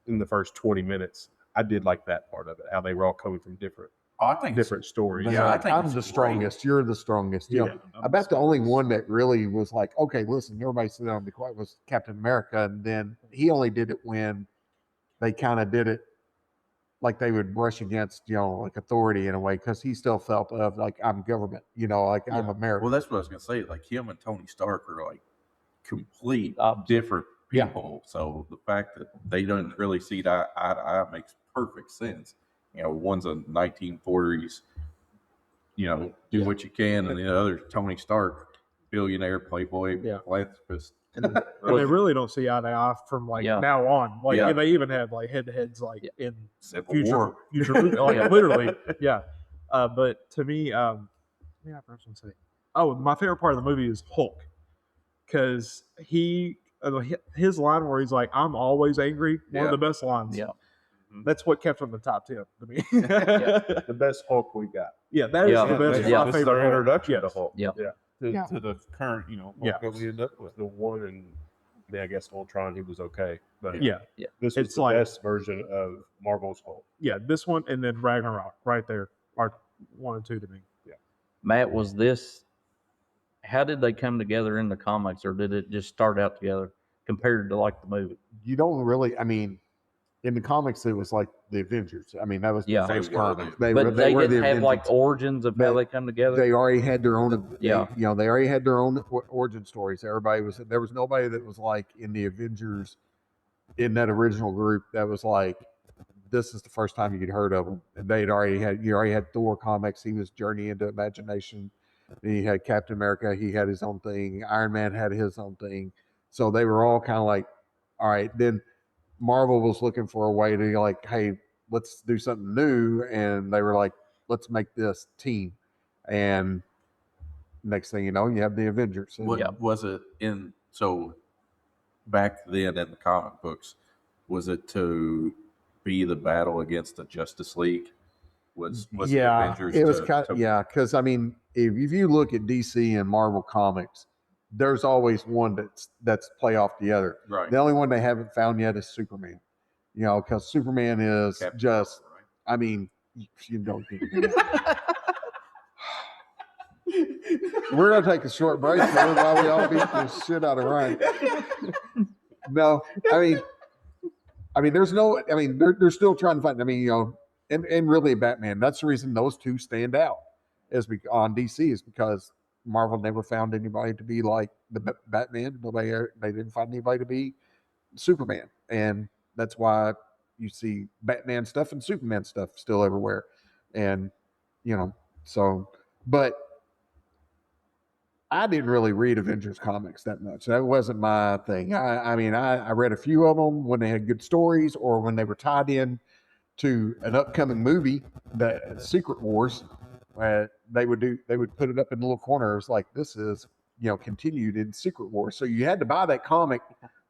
in the first 20 minutes, I did like that part of it. How they were all coming from different Oh, I think different stories. Yeah, I like, think I'm it's the great. strongest. You're the strongest. Yeah. About the only one that really was like, okay, listen, everybody sit down and be quiet was Captain America. And then he only did it when they kind of did it like they would brush against, like authority in a way, because he still felt of like, I'm government, like I'm America. Well, that's what I was gonna say. Like him and Tony Stark are like complete different Yeah. people. So the fact that they don't really see eye to eye makes perfect sense. One's a 1940s, do what you can, and the other Tony Stark, billionaire, playboy, philanthropist. And they really don't see eye to eye from now on. Like Yeah. they even have like head to heads in Civil future War. movie, like literally, yeah. But to me, I first want to say, my favorite part of the movie is Hulk, because his line where he's like, "I'm always angry," one of the best lines. Yeah. That's what kept him in the top 10 to me. The best Hulk we got. Yeah, that is Yeah. the best. Yeah. My This is favorite our Hulk. introduction Yes. to Hulk. Yeah. To the current, Hulk that we end up with. The one and I guess Ultron, he was okay, but Yeah. this was It's the like- best version of Marvel's Hulk. Yeah, this one and then Ragnarok right there are 1 and 2 to me. Matt, was this? How did they come together in the comics, or did it just start out together compared to like the movie? You don't really, I mean, in the comics, it was like the Avengers. I mean, that was the Yeah. first They were comics. the- But they were didn't the have like Avengers. origins of how they come together. They already had their own. Yeah. They already had their own origin stories. There was nobody that was like in the Avengers, in that original group that was like, this is the first time you'd heard of them. And you already had Thor comics. He was Journey into Imagination. Then you had Captain America. He had his own thing. Iron Man had his own thing. So they were all kind of like, all right. Then Marvel was looking for a way to like, hey, let's do something new. And they were like, let's make this team. And next thing you know, you have the Avengers. And What was it in? So back then in the comic books, was it to be the battle against the Justice League? Was the Avengers? it was kind of, because I mean, if you look at DC and Marvel comics, there's always one that's play off the other. Right. The only one they haven't found yet is Superman. Because Superman is Captain just, Marvel, I mean, you don't get it. We're gonna take a short break here while we all beat the shit out of Ryan. No, I mean, there's no. I mean, they're still trying to find. I mean, and really Batman. That's the reason those two stand out on DC is because Marvel never found anybody to be like the Batman. They didn't find anybody to be Superman, and that's why you see Batman stuff and Superman stuff still everywhere, and so. But I didn't really read Avengers comics that much. That wasn't my thing. I mean, I read a few of them when they had good stories or when they were tied in to an upcoming movie, that Secret Wars. They would put it up in the little corner. It was like, this is continued in Secret Wars. So you had to buy that comic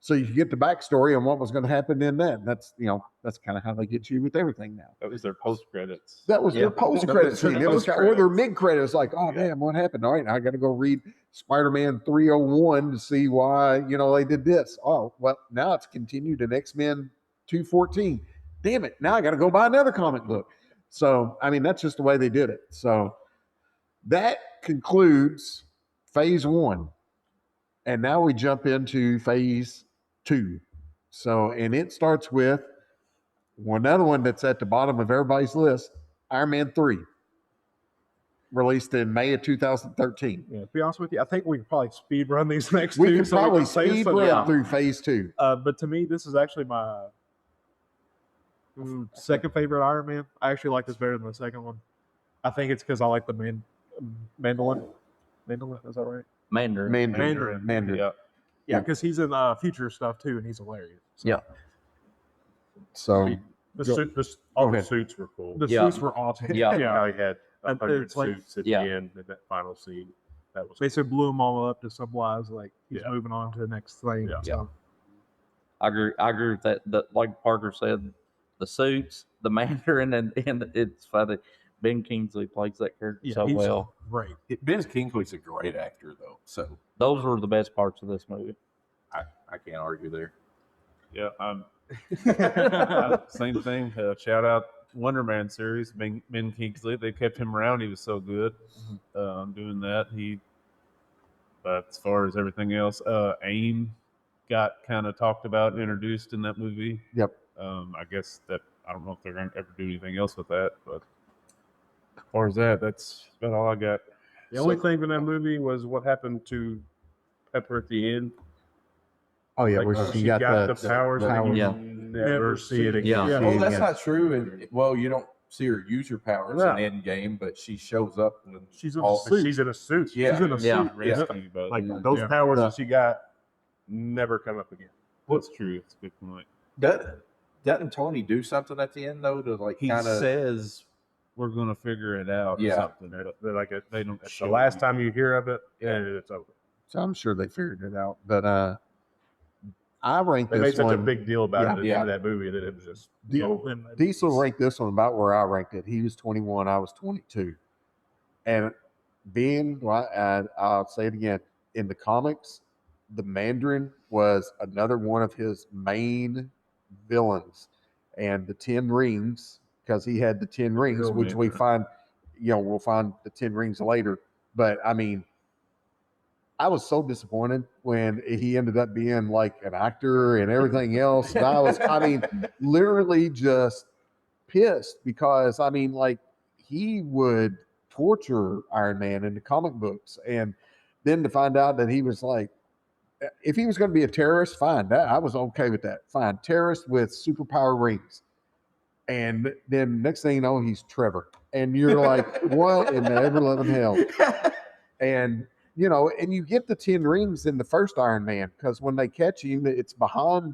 so you could get the backstory on what was going to happen in that. That's kind of how they get you with everything now. That was their post credits. That was their post credit scene. It was or their mid credits. Like, oh Yeah. damn, what happened? All right, now I got to go read Spider-Man 301 to see why they did this. Oh well, now it's continued in X-Men 214. damn it, now I got to go buy another comic book. So, I mean, that's just the way they did it. So that concludes phase 1. And now we jump into phase 2. So, and it starts with another one that's at the bottom of everybody's list, Iron Man 3, released in May of 2013. Yeah, to be honest with you, I think we could probably speed run these next We two. can so probably can save speed some run time. through phase 2. But to me, this is actually my second favorite Iron Man. I actually like this better than the second one. I think it's because I like the Mandolin. Mandolin, is that right? Mandarin. Mandarin. Yeah. Yeah, because he's in future stuff too, and he's hilarious. So. Yeah. So All Go the ahead. suits were cool. The Yeah. suits were awesome. Yeah. How he had And 100 it's like- suits at Yeah. the end in that final scene. That was They said blew them all up to symbolize like he's Yeah. moving on to the next thing. Yeah. So. I agree with that. Like Parker said, the suits, the Mandarin, and it's funny. Ben Kingsley plays that character Yeah, so he's well. great. Ben Kingsley's a great actor, though. So Those were the best parts of this movie. I can't argue there. Yeah, same thing. Shout out Wonder Man series, Ben Kingsley. They kept him around. He was so good doing that. But as far as everything else, AIM got kind of talked about and introduced in that movie. Yep. I guess that I don't know if they're going to ever do anything else with that, but as far as that's about all I got. The only thing in that movie was what happened to Pepper at the end. Oh yeah, Like, where she got the powers. the and you Yeah. never see it again. Yeah. Oh, that's Yeah. not true. And well, you don't see her use her powers No. in Endgame, but she shows up when She's in all- a suit. She's in a suit. Yeah. She's in a Yeah. suit. Race Yeah. thing, but Like those powers Yeah. that she got never come up again. that's true. It's a good point. Doesn't Tony do something at the end though to like He kind of says we're going to figure it out. Yeah. Or something. They're like They don't. that's show the last you. time you hear of it, and it's over. So I'm sure they figured it out. But I ranked They made this such a one. big deal about it at the Yeah. end of that movie that it was just Di- over. Diesel ranked this one about where I ranked it. He was 21, I was 22. And I'll say it again, in the comics, the Mandarin was another one of his main villains. And the 10 rings, because he had the 10 rings, Real which we Mandarin. find, we'll find the 10 rings later. But I mean, I was so disappointed when he ended up being like an actor and everything else. And I mean, literally just pissed because I mean, like he would torture Iron Man in the comic books, and then to find out that he was like, if he was going to be a terrorist, fine, I was okay with that. Fine, terrorist with superpower rings, and then next thing you know, he's Trevor, and you're like, what in the ever loving hell? And and you get the 10 rings in the first Iron Man because when they catch him, it's behind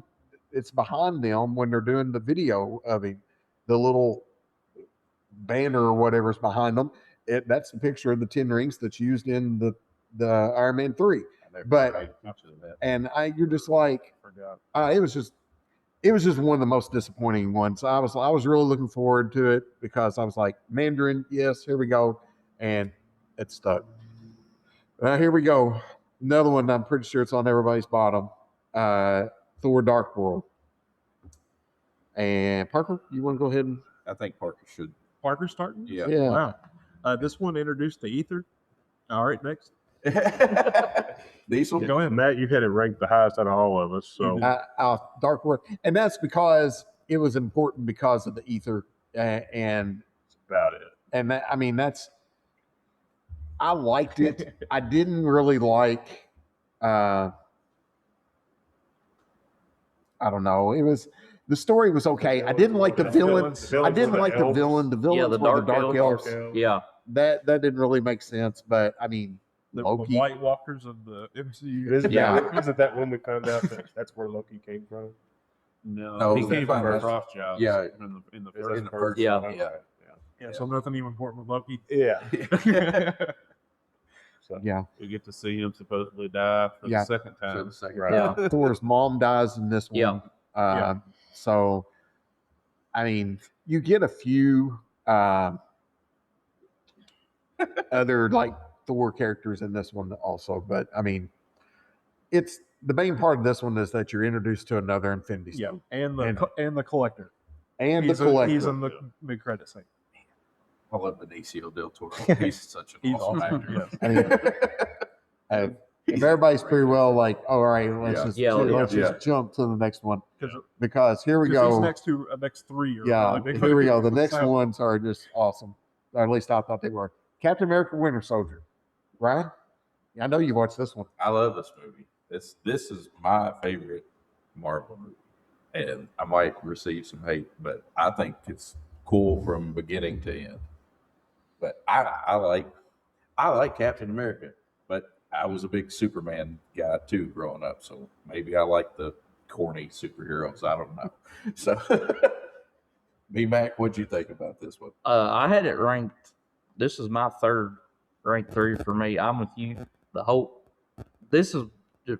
them when they're doing the video of him, the little banner or whatever's behind them. That's the picture of the 10 rings that's used in the Iron Man 3. But you're just like, it was just one of the most disappointing ones. I was really looking forward to it because I was like, Mandarin, yes, here we go, and it stuck. Here we go. Another one I'm pretty sure it's on everybody's bottom. Thor Dark World. And Parker, you want to go ahead and I think Parker should. Parker starting? Yeah. Wow. This one introduced the ether. All right, next. Diesel. Go ahead, Matt. You had it ranked the highest out of all of us. So Dark World. And that's because it was important because of the ether and that's about it. And that, I mean, I liked it. I didn't really like, I don't know. The story was okay. I didn't like the villain. I didn't like the villain. The villain the were the Dark Dark Elves. Elves. Yeah. That didn't really make sense. But I mean, The Loki. White Walkers of the MCU. Isn't Yeah. that when we found out that's where Loki came from? No, he No, came from first. Rothschild. Yeah. in the Is first. that the first Yeah. one? Yeah. Okay, Yeah, so nothing even important with Loki. yeah. Yeah. We get to see him supposedly die for Yeah. the second For time. the second Right. Yeah. Thor's mom dies in this one. Yeah. So, I mean, you get a few other like Thor characters in this one also, but I mean, the main part of this one is that you're introduced to another Infinity Yeah, Stone. and the collector. and He's the collector. he's in the mid-credit scene. I love Benicio del Toro. He's such an awesome actor. I mean, if everybody's pretty well like, all right, let's just jump to the next one because here we go. These next three are Yeah, really big here we go. The movies. next ones are just awesome. Or at least I thought they were. Captain America: Winter Soldier. Ryan, I know you watched this one. I love this movie. This is my favorite Marvel movie, and I might receive some hate, but I think it's cool from beginning to end. But I like Captain America, but I was a big Superman guy too growing up, so maybe I like the corny superheroes. I don't know. So, B-Mac, what'd you think about this one? I had it ranked. This is my third ranked 3 for me. I'm with you. This is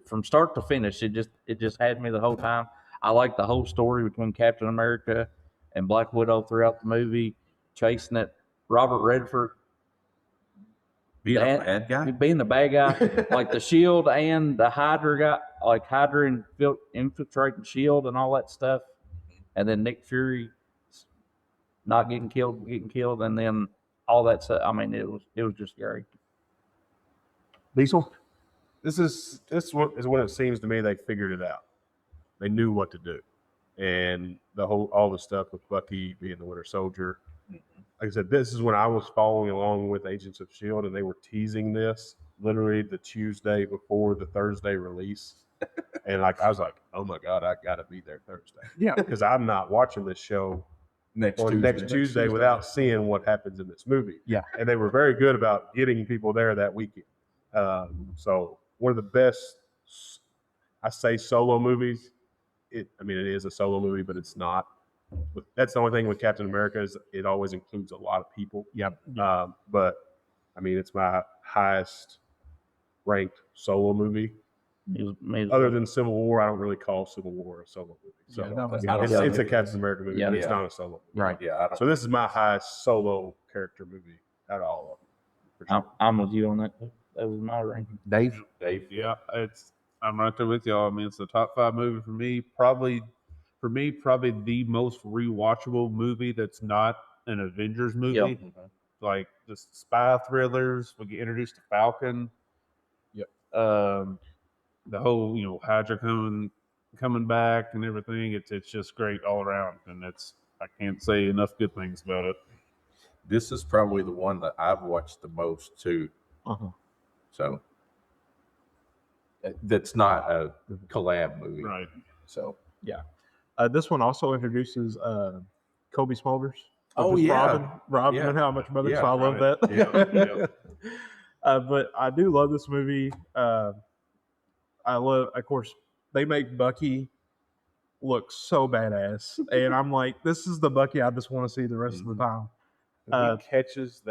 from start to finish. It just had me the whole time. I like the whole story between Captain America and Black Widow throughout the movie, chasing it. Robert Redford Being a bad guy? being the bad guy, like the Shield and the Hydra guy, like Hydra infiltrating Shield and all that stuff, and then Nick Fury not getting killed, and then all that stuff. I mean, it was just great. Diesel. This is when it seems to me they figured it out. They knew what to do, and all the stuff with Bucky being the Winter Soldier. Like I said, this is when I was following along with Agents of S.H.I.E.L.D., and they were teasing this literally the Tuesday before the Thursday release. And I was like, oh my God, I got to be there Thursday. Yeah. Because I'm not watching this show Next Tuesday without seeing what happens in this movie. Yeah. And they were very good about getting people there that weekend. So one of the best, I say, solo movies. It is a solo movie, but it's not. That's the only thing with Captain America is it always includes a lot of people. Yeah. But I mean, it's my highest ranked solo movie. Other than Civil War, I don't really call Civil War a solo movie. So it's a Captain America movie, but it's not a solo movie. Right. Yeah. So this is my highest solo character movie out of all of them. I'm with you on that. That was my ranking. Dave. Yeah, I'm right there with y'all. I mean, it's the top 5 movie for me. Probably the most rewatchable movie that's not an Avengers movie. Yep. Like the spy thrillers, we get introduced to Falcon. Yep. The whole Hydra coming back and everything. It's just great all around, and I can't say enough good things about it. This is probably the one that I've watched the most too. So that's not a collab movie, Right. So This one also introduces Kobe Smulders. Oh, yeah. Robin Yeah. and How I Met Your Mother. Yeah, So I love right. that. Yeah. But I do love this movie. I love, of course, they make Bucky look so badass, and I'm like, this is the Bucky I just want to see the rest of the time. He catches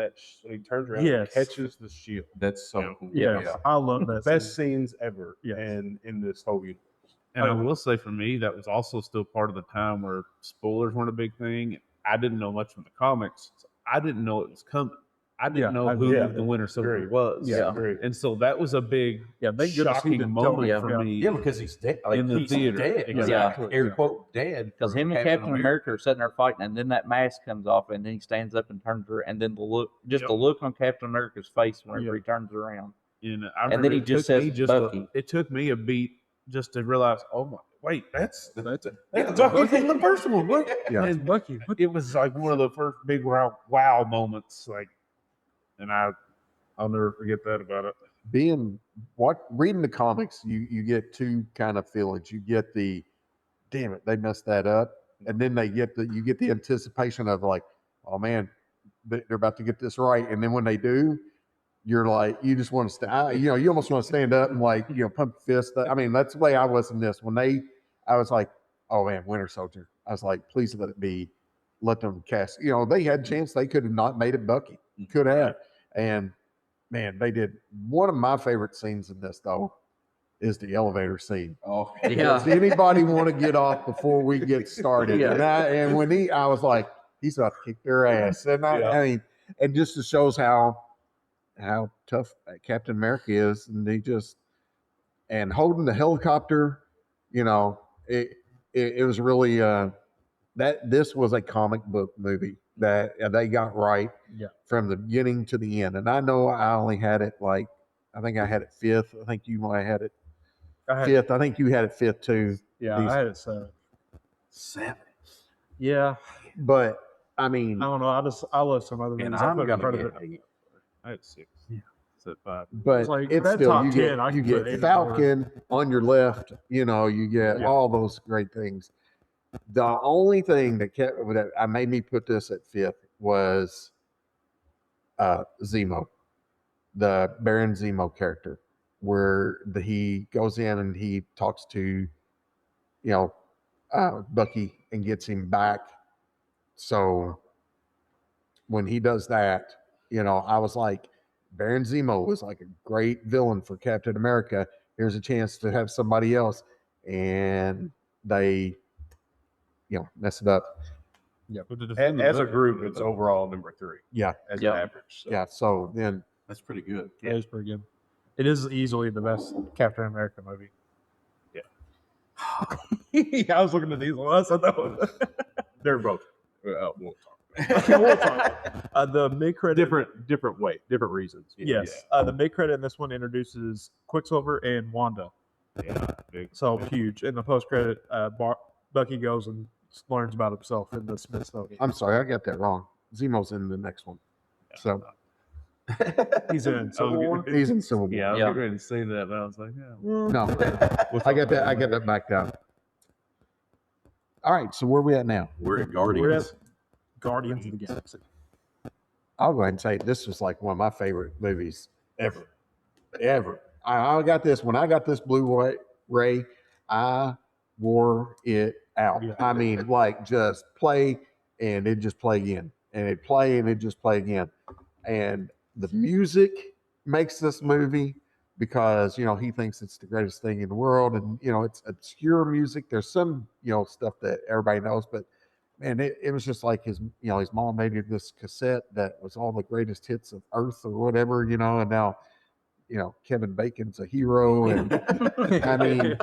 he turns around and catches the shield. that's so cool. Yes, I love that. Best scene. scenes ever Yes. and in this whole universe. And I will say for me, that was also still part of the time where spoilers weren't a big thing. I didn't know much from the comics. So I didn't know it was coming. I didn't know who the Winter Soldier Agreed. was. Yeah. Great. And so that was a big Yeah, they get to see shocking the moment Tony. for me. Yeah, because he's dead. Like, In the he's theater. dead. Exactly. Air quote dead. Because him and Captain America are sitting there fighting, and then that mask comes off, and then he stands up and turns around, and then the look on Captain America's face whenever he turns around. And And then he just says Bucky. it took me a beat just to realize, oh my, wait, that's That's Bucky from the first one. What? Yeah. And Bucky. It was like one of the first big wow moments. Like, and I'll never forget that about it. Reading the comics, you get two kind of feelings. You get the, damn it, they messed that up, and then you get the anticipation of like, oh man, they're about to get this right, and then when they do, you're like, you just want to you almost want to stand up and like, pump your fist. I mean, that's the way I was in this. I was like, oh man, Winter Soldier. I was like, please let them cast. They had a chance. They could have not made it Bucky. Could have. And man, they did. One of my favorite scenes in this, though, is the elevator scene. Oh, Yeah. Does anybody want to get off before we get started? Yeah. And when I was like, he's about to kick their ass. And I mean, and just shows how tough Captain America is, and holding the helicopter, it was really this was a comic book movie that they got right from the beginning to the end. And I know I only had it like, I think I had it fifth. I think you might have had it fifth. I think you had it fifth too. Yeah, I had it 7. 7. Yeah, But I mean, I don't know. I love some other And movies. I I'm put in gonna front of get it. 8. I had 6. Yeah. It's at 5. but It's like, it's that still top you 10, I get can put you 8 get Falcon on your left. You know, you get Yeah. all those great things. The only thing that I made me put this at fifth was Zemo, the Baron Zemo character, where he goes in and he talks to, Bucky and gets him back. So when he does that, I was like, Baron Zemo was like a great villain for Captain America. Here's a chance to have somebody else, and they, mess it up. Yeah, But the as definitive- a group, it's overall number 3 Yeah, as Yeah. an average. So. yeah. So then, That's pretty good. It is pretty good. It is easily the best Captain America movie. Yeah, I was looking at these ones. I know. They're both. We'll talk. We'll talk. The mid credit, Different way, different reasons. yes. The mid credit in this one introduces Quicksilver and Wanda, Yeah, big. so huge. In the post credit, Bucky goes and learns about himself in the Smithsonian. I'm sorry, I got that wrong. Zemo's in the next one. So He's in Civil War. he's in Civil War. Yeah, I was Yeah. getting ready to say that, but I was like, yeah. No, I got that. I got that backed up. All right, so where we at now? We're at We're Guardians. at Guardians of the Galaxy. I'll go ahead and say this was like one of my favorite movies ever. I got this when I got this Blu-ray. I wore it out. Yeah. I mean, like just play and it just play again, and it play and it just play again, and the music makes this movie because he thinks it's the greatest thing in the world, and it's obscure music. There's some stuff that everybody knows, but man, it was just like his mom made him this cassette that was all the greatest hits of Earth or whatever, and now Kevin Bacon's a hero, and I mean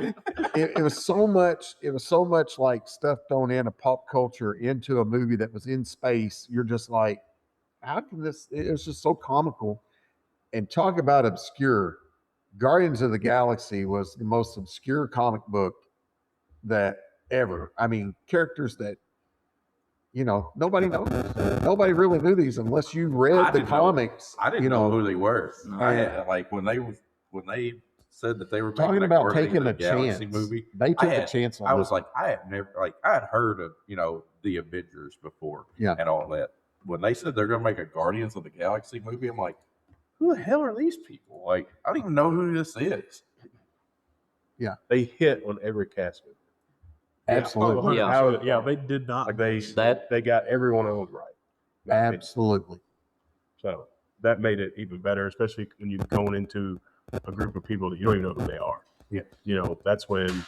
it was so much like stuff thrown in a pop culture into a movie that was in space. You're just like, how can this? It was just so comical. And talk about obscure. Guardians of the Galaxy was the most obscure comic book that ever. I mean, characters that nobody knows. Nobody really knew these unless you read I the didn't know. comics. I didn't know who they were. I had, like when they said that they were Talking making about Guardians taking of a the Galaxy chance. movie. They took a had- chance on I this was like, I had never I had heard of the Avengers before, Yeah. and all that. When they said they're going to make a Guardians of the Galaxy movie, I'm like, who the hell are these people? Like, I don't even know who this is. They hit on every cast member. Absolutely. Yeah. They did not. Like they That- they got everyone else right. in my opinion. Absolutely. So that made it even better, especially when you're going into a group of people that you don't even know who they are. Yeah. That's when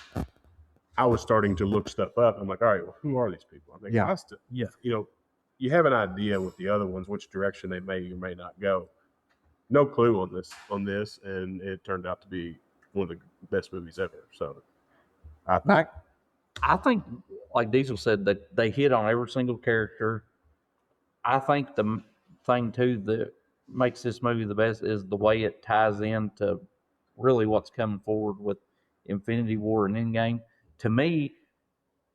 I was starting to look stuff up. I'm like, all right, well, who are these people? I'm thinking, Yeah. you have an idea with the other ones, which direction they may or may not go. No clue on this, and it turned out to be one of the best movies ever. So I think, like Diesel said, that they hit on every single character. I think the thing too that makes this movie the best is the way it ties into really what's coming forward with Infinity War and Endgame. To me,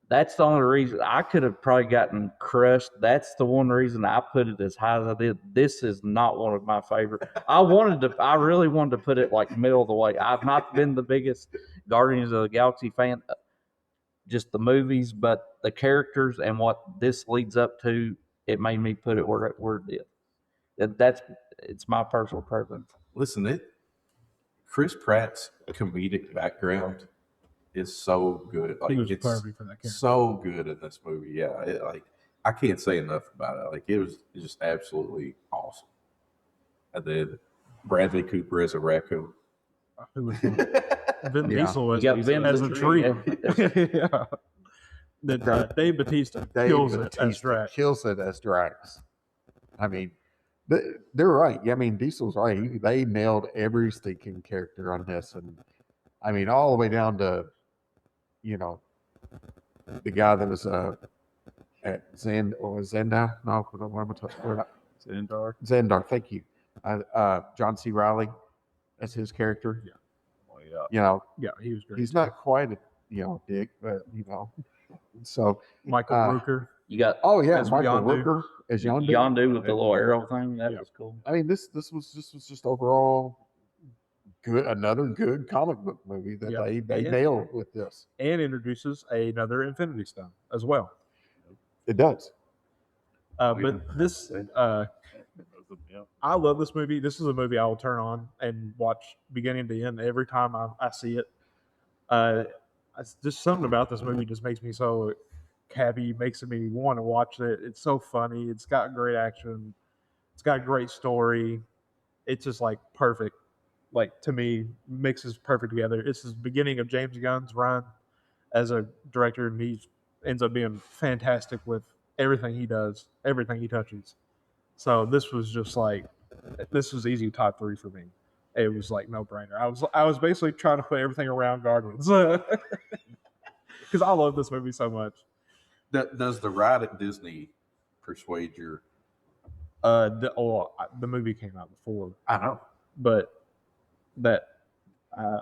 that's the only reason I could have probably gotten crushed. That's the one reason I put it as high as I did. This is not one of my favorite. I really wanted to put it like middle of the way. I've not been the biggest Guardians of the Galaxy fan, just the movies, but the characters and what this leads up to, it made me put it where it did. It's my personal preference. Listen, Chris Pratt's comedic background is so good. Like, He was it's perfect for that character. so good in this movie. Yeah, I can't say enough about it. Like, it was just absolutely awesome. And then Bradley Cooper as a raccoon. Who was Vin Yeah. Diesel You got Vin as a tree. Yeah. Dave Bautista Dave kills it as Bautista Drax. kills it as Drax. I mean, they're right. Yeah, I mean, Diesel's right. They nailed every stinking character on this, and I mean, all the way down to the guy that was Zendar? No, what am I talking? Zendar. Zendar. Thank you. John C. Riley, that's his character. Yeah. Oh, yeah. You know, Yeah, he was great. he's not quite a dick, but So Michael Rooker. You got oh yeah, As Michael Yondu. Rooker as Yondu. Yondu with the little arrow thing. That was cool. I mean, this was just overall good. Another good comic book movie that Yep. they nailed with this. And introduces another Infinity Stone as well. It does. But this, Yeah. I love this movie. This is a movie I will turn on and watch beginning to end every time I see it. It's just something about this movie just makes me so happy, makes me want to watch it. It's so funny. It's got great action. It's got a great story. It's just like perfect. Like to me, mixes perfect together. It's the beginning of James Gunn's run as a director, and he ends up being fantastic with everything he does, everything he touches. So this was just like, this was easy top 3 for me. It was like no brainer. I was basically trying to put everything around Guardians because I love this movie so much. Does the ride at Disney persuade your? The movie came out before, I know. but that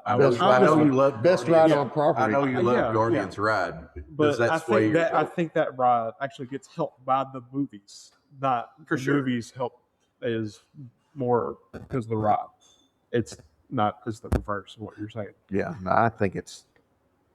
I know you love best Guardians. ride on property. I know you love Yeah, Guardians ride. but Does that I sway think your that I vote? think that ride actually gets helped by the movies, not For the sure. movies help is more because of the ride. It's not as the reverse of what you're saying. Yeah, no, I think it's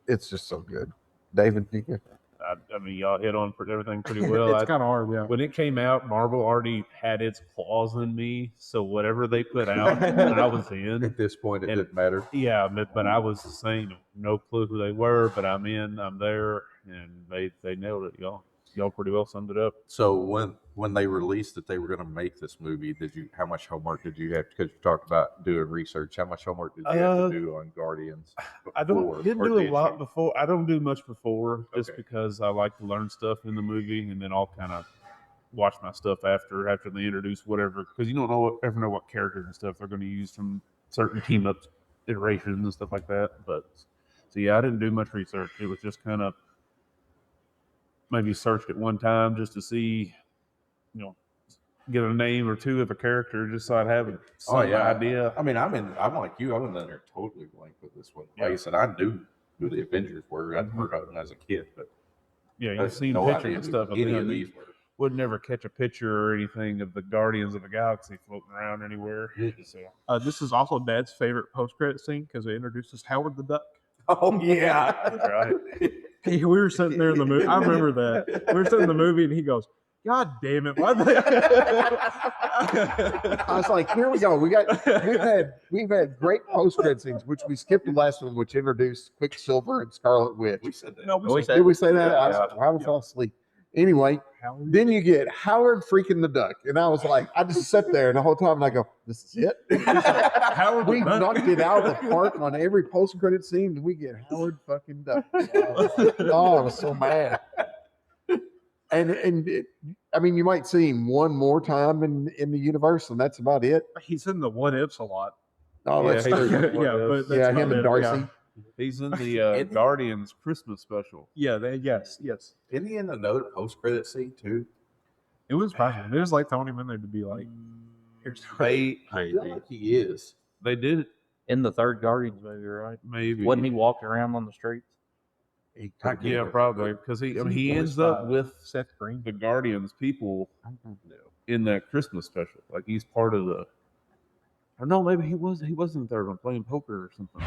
just so good. David, I mean, y'all hit on everything pretty well. It's kind of hard, yeah. When it came out, Marvel already had its claws in me, so whatever they put out, I was in. At this point, it And- didn't matter. Yeah, but I was saying no clue who they were, but I'm in, I'm there, and they nailed it, y'all. Y'all pretty well summed it up. So when they released that they were going to make this movie, how much homework did you have? Because you talked about doing research. How much homework did you have to do on Guardians? I before, didn't or do a did lot you? before. I don't do much before, just Okay. because I like to learn stuff in the movie, and then I'll kind of watch my stuff after they introduce whatever, because you don't ever know what characters and stuff they're going to use from certain team up iterations and stuff like that. But so yeah, I didn't do much research. It was just kind of maybe searched at one time just to see, get a name or two of a character, just so I'd have some idea. I mean, I'm like you. I'm in there totally blank with this one. Like Yeah. I said, I knew who the Avengers were. I'd heard of them as a kid, but Yeah, I you've seen no pictures idea and who stuff of any them. of these were. Would never catch a picture or anything of the Guardians of the Galaxy floating around anywhere. So This is also Dad's favorite post-credit scene because it introduces Howard the Duck. Oh yeah, right. We were sitting there in the movie. I remember that. We were sitting in the movie, and he goes, "God damn it! Why I was like, here we go. We've had great post-credit scenes, which we skipped the last one, which introduced Quicksilver and Scarlet Witch. we said that. No, we said Did we say that? Yeah. I was fell asleep. Anyway, then you get Howard freaking the Duck, and I was like, I just sat there, and the whole time I go, "This is it." Howard We the Duck. knocked it out of the park on every post-credit scene, and we get Howard fucking Duck. Oh, I was so mad. I mean, you might see him one more time in the universe, and that's about it. He's in the What Ifs a lot. Oh, that's Yeah, true. Yeah, but that's Yeah, about him and it. Darcy. He's in the Guardians Christmas special. Yeah, yes. Isn't he in another post-credit scene too? It was possible. They just like throwing him in there to be like, here's They I feel like he is. they did it In the third Guardians movie, right? maybe. Wasn't he walking around on the streets? Yeah, probably because he ends up with Seth Green. the Guardians people in that Christmas special. Like he's part of the. Or no, maybe he wasn't the third one playing poker or something.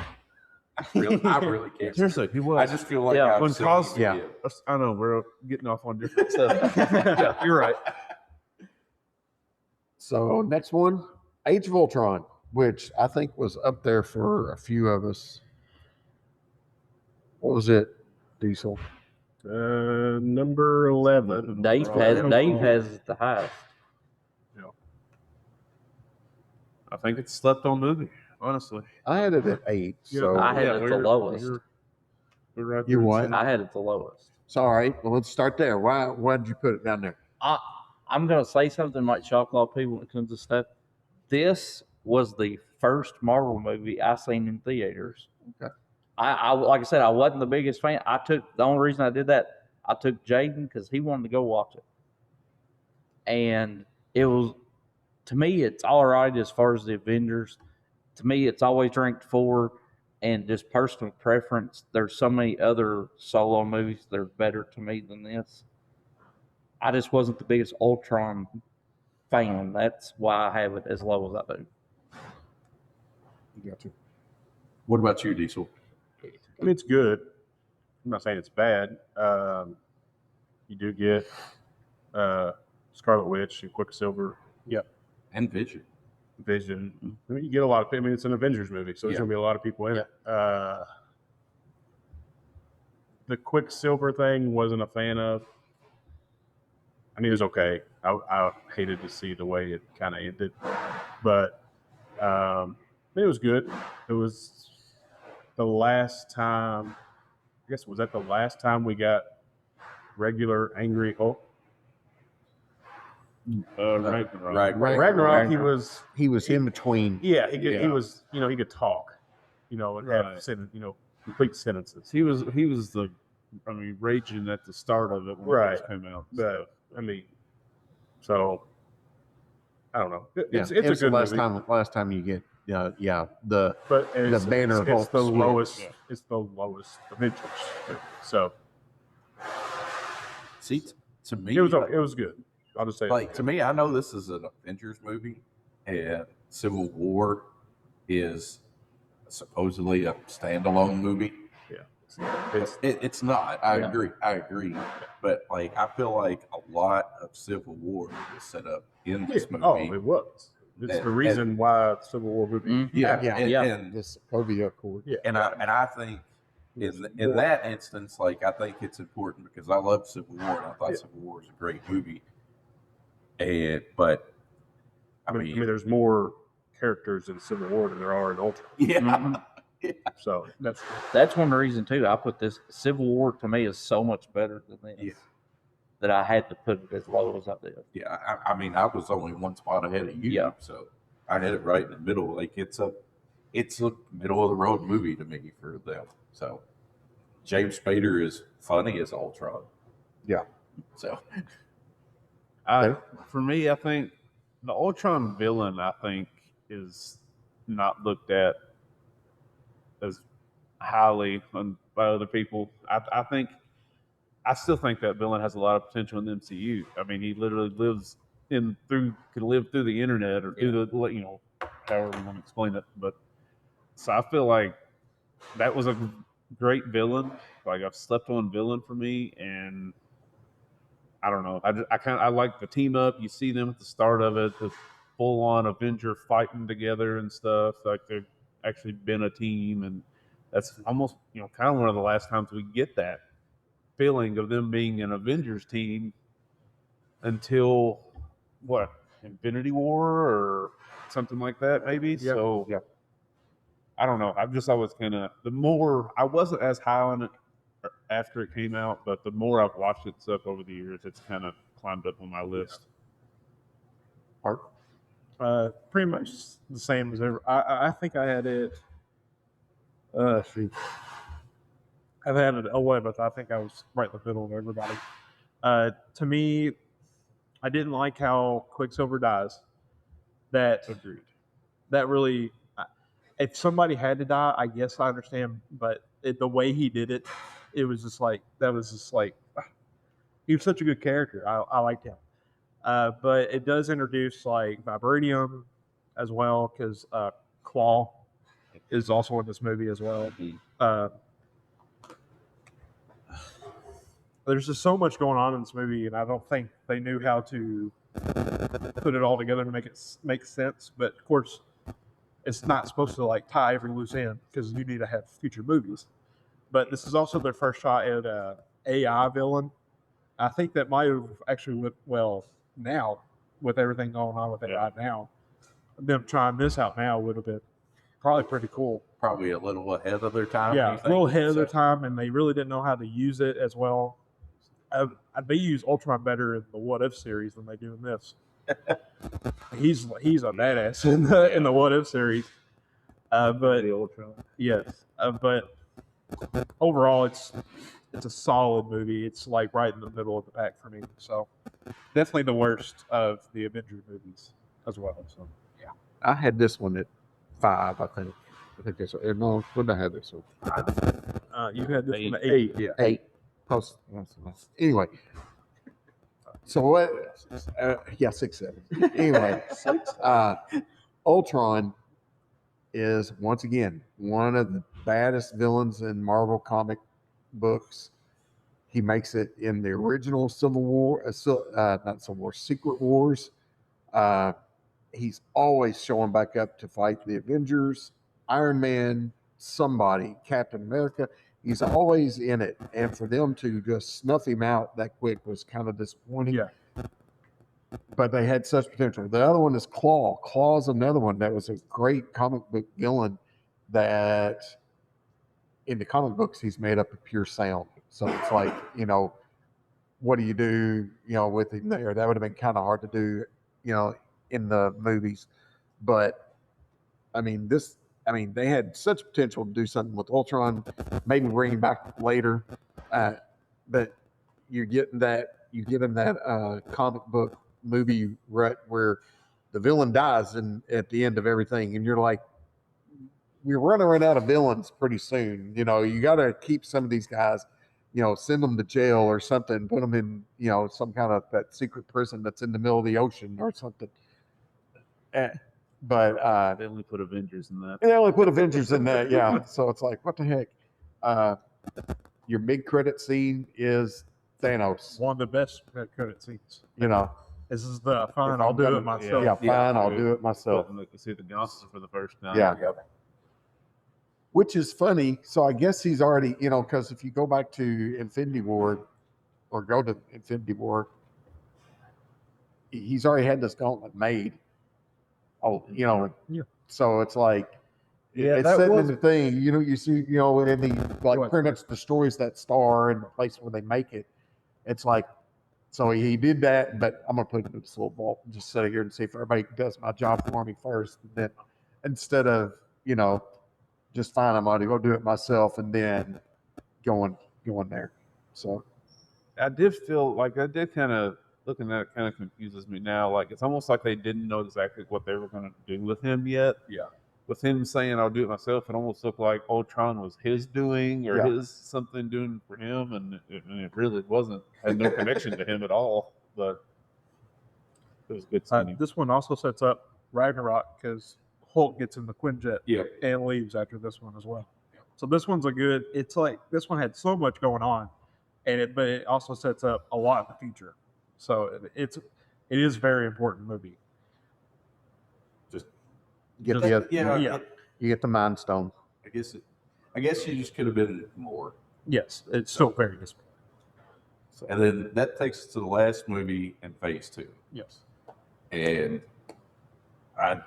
I really can't. Seriously, he was. I just feel like Yeah. I've When seen Cos- him. Yeah. I know we're getting off on different stuff. Yeah, you're right. So next one, Age of Ultron, which I think was up there for a few of us. What was it, Diesel? Number 11. Dave has the highest. I think it's slept on movie. Honestly, I had it at 8. So I had it the lowest. We're right You there. what? I had it the lowest. it's all right. Well, let's start there. Why did you put it down there? I'm gonna say something might shock a lot of people when it comes to stuff. This was the first Marvel movie I seen in theaters. Okay. I like I said, I wasn't the biggest fan. The only reason I did that, I took Jaden because he wanted to go watch it. And it was, to me, it's all right as far as the Avengers. To me, it's always ranked 4. And just personal preference, there's so many other solo movies that are better to me than this. I just wasn't the biggest Ultron fan. That's why I have it as low as I do. Gotcha. What about you, Diesel? I mean, it's good. I'm not saying it's bad. You do get Scarlet Witch and Quicksilver. Yep. And Vision. Vision. I mean, you get a lot of. I mean, it's an Avengers movie, so there's gonna be a lot of people in it. The Quicksilver thing wasn't a fan of. I mean, it was okay. I hated to see the way it kind of ended, but it was good. It was the last time. I guess was that the last time we got regular angry Hulk? Ragnarok. He was in between. Yeah, he was. He could talk. And have complete sentences. He was raging at the start of it when it first came out. But I mean, so I don't know. It's a the good movie. last time you get But the banner it's Hulk the split. lowest. Yeah. It's the lowest Avengers. So See, to me, it was good. I'll just say to me, I know this is an Avengers movie, and Civil War is supposedly a standalone movie. Yeah, it's not. I agree. But I feel like a lot of Civil War was set up in this movie. Oh, it was. It's the reason why Civil War movie. And this Sokovia Accord. Yeah, and I think in that instance, I think it's important because I love Civil War and I thought Civil War was a great movie. But I mean, there's more characters in Civil War than there are in Ultron. Yeah. Mhm. So That's one reason too. I put this Civil War to me is so much better than this. Yeah. That I had to put it as low as I did. Yeah, I mean, I was only one spot ahead of you, Yeah. so I had it right in the middle. It's a middle of the road movie to me for them. So James Spader is funny as Ultron. Yeah. So For me, I think the Ultron villain, is not looked at as highly by other people. I still think that villain has a lot of potential in the MCU. I mean, he literally could live through the internet or through the, however you want to explain it. But so I feel like that was a great villain, a slept on villain for me. And I don't know. I like the team up. You see them at the start of it, the full on Avenger fighting together and stuff. They've actually been a team, and that's almost kind of one of the last times we get that feeling of them being an Avengers team until Infinity War or something like that, maybe. Yeah. So I don't know. I was I wasn't as high on it after it came out, but the more I've watched it stuff over the years, it's kind of climbed up on my list. Pretty much the same as ever. I think I had it. I've had it 11th. I think I was right in the middle of everybody. To me, I didn't like how Quicksilver dies. Agreed. That really, if somebody had to die, I guess I understand. But the way he did it, it was just he was such a good character. I liked him. But it does introduce Vibranium as well, because Claw is also in this movie as well. There's just so much going on in this movie, and I don't think they knew how to put it all together to make it make sense. But of course, it's not supposed to tie every loose end because you need to have future movies. But this is also their first shot at a AI villain. I think that might have actually went well now with everything going on with AI now. Them trying this out now would have been probably pretty cool. probably a little ahead of their time. Yeah, you a think? little ahead of their So- time, and they really didn't know how to use it as well. They use Ultron better in the What If series than they do in this. he's a badass in the What If series. But The Ultron. yes, but overall, it's it's a solid movie. It's like right in the middle of the pack for me. So definitely the worst of the Avengers movies as well. So yeah. I had this one at 5, I think. I think that's no. When did I have this one? You had this one at 8. Yeah. 8. Post. Anyway. So what? Yeah, 6, 7. Anyway, Ultron is once again one of the baddest villains in Marvel comic books. He makes it in the original Civil War, not Civil War, Secret Wars. He's always showing back up to fight the Avengers, Iron Man, somebody, Captain America. He's always in it. And for them to just snuff him out that quick was kind of disappointing. Yeah. But they had such potential. The other one is Claw. Claw's another one that was a great comic book villain that in the comic books he's made up of pure sound. So it's like, what do you do, with him there? That would have been kind of hard to do, in the movies. But they had such potential to do something with Ultron, maybe bring him back later. But you're getting that comic book movie rut where the villain dies at the end of everything, and you're like, we're running out of villains pretty soon. You got to keep some of these guys, send them to jail or something, put them in, some kind of that secret prison that's in the middle of the ocean or something. But They only put Avengers in that. they only put Avengers in that, yeah. So it's like, what the heck? Your mid-credit scene is Thanos. One of the best credit scenes. You know, This is the fine. I'll do it myself. yeah, fine, I'll do it myself. Look, see the Johnson for the first time. Yeah. Which is funny. So I guess he's already, because if you go back to Infinity War or go to Infinity War, he's already had this gauntlet made. Oh, Yeah. So it's like, Yeah, it's that setting was- in the thing, you see, and he like pretty much destroys that star in the place where they make it. It's like, so he did that, but I'm gonna put it in this little vault and just sit here and see if everybody does my job for me first. And then instead of, just fine, I'm gonna go do it myself and then going there. So I did feel like I did kind of looking at it kind of confuses me now. Like it's almost like they didn't know exactly what they were going to do with him yet. Yeah. With him saying I'll do it myself, it almost looked like Ultron was his doing or Yeah. his something doing for him, and it really wasn't. Had no connection to him at all. But it was good seeing. This one also sets up Ragnarok because Hulk gets in the Quinjet Yeah. and leaves after this one as well. So this one's it's like this one had so much going on, but it also sets up a lot in the future. So it is a very important movie. get Just- the yeah. you get the Mind Stone. I guess you just could have been more. Yes, it's still very disappointing. And then that takes us to the last movie in Phase 2. Yes. And I'm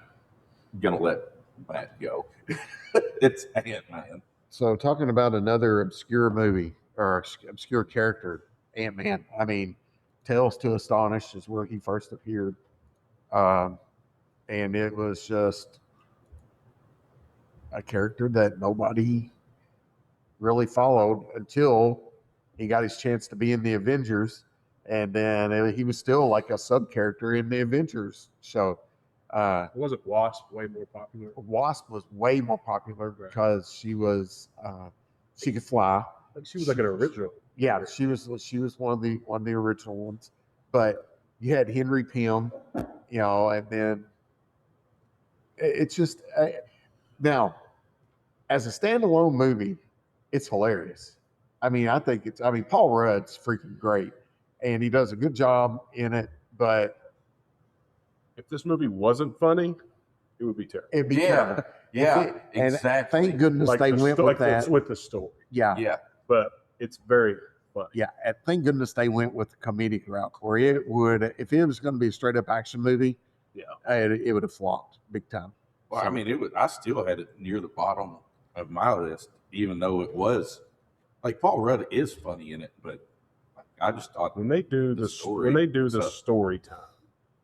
gonna let that go. It's Ant-Man. So talking about another obscure movie or obscure character, Ant-Man. I mean, Tales to Astonish is where he first appeared. And it was just a character that nobody really followed until he got his chance to be in the Avengers. And then he was still like a sub character in the Avengers show. Wasn't Wasp way more popular? Wasp was way more popular because she was she could fly. She was like an original. Yeah, she was one of the original ones. But you had Henry Pym, and then it's just now as a standalone movie, it's hilarious. I mean, Paul Rudd's freaking great, and he does a good job in it. But If this movie wasn't funny, it would be terrible. it'd be Yeah, terrible. yeah, And exactly. thank goodness they the went sto- with the- that. with the story. Yeah, Yeah, But it's very funny. yeah. And thank goodness they went with the comedic route. Where it would, if it was going to be a straight up action movie, Yeah. it would have flopped big time. well, I mean, I still had it near the bottom of my list, even though it was like Paul Rudd is funny in it, but I just thought When they do The the story when they do the stuff. story time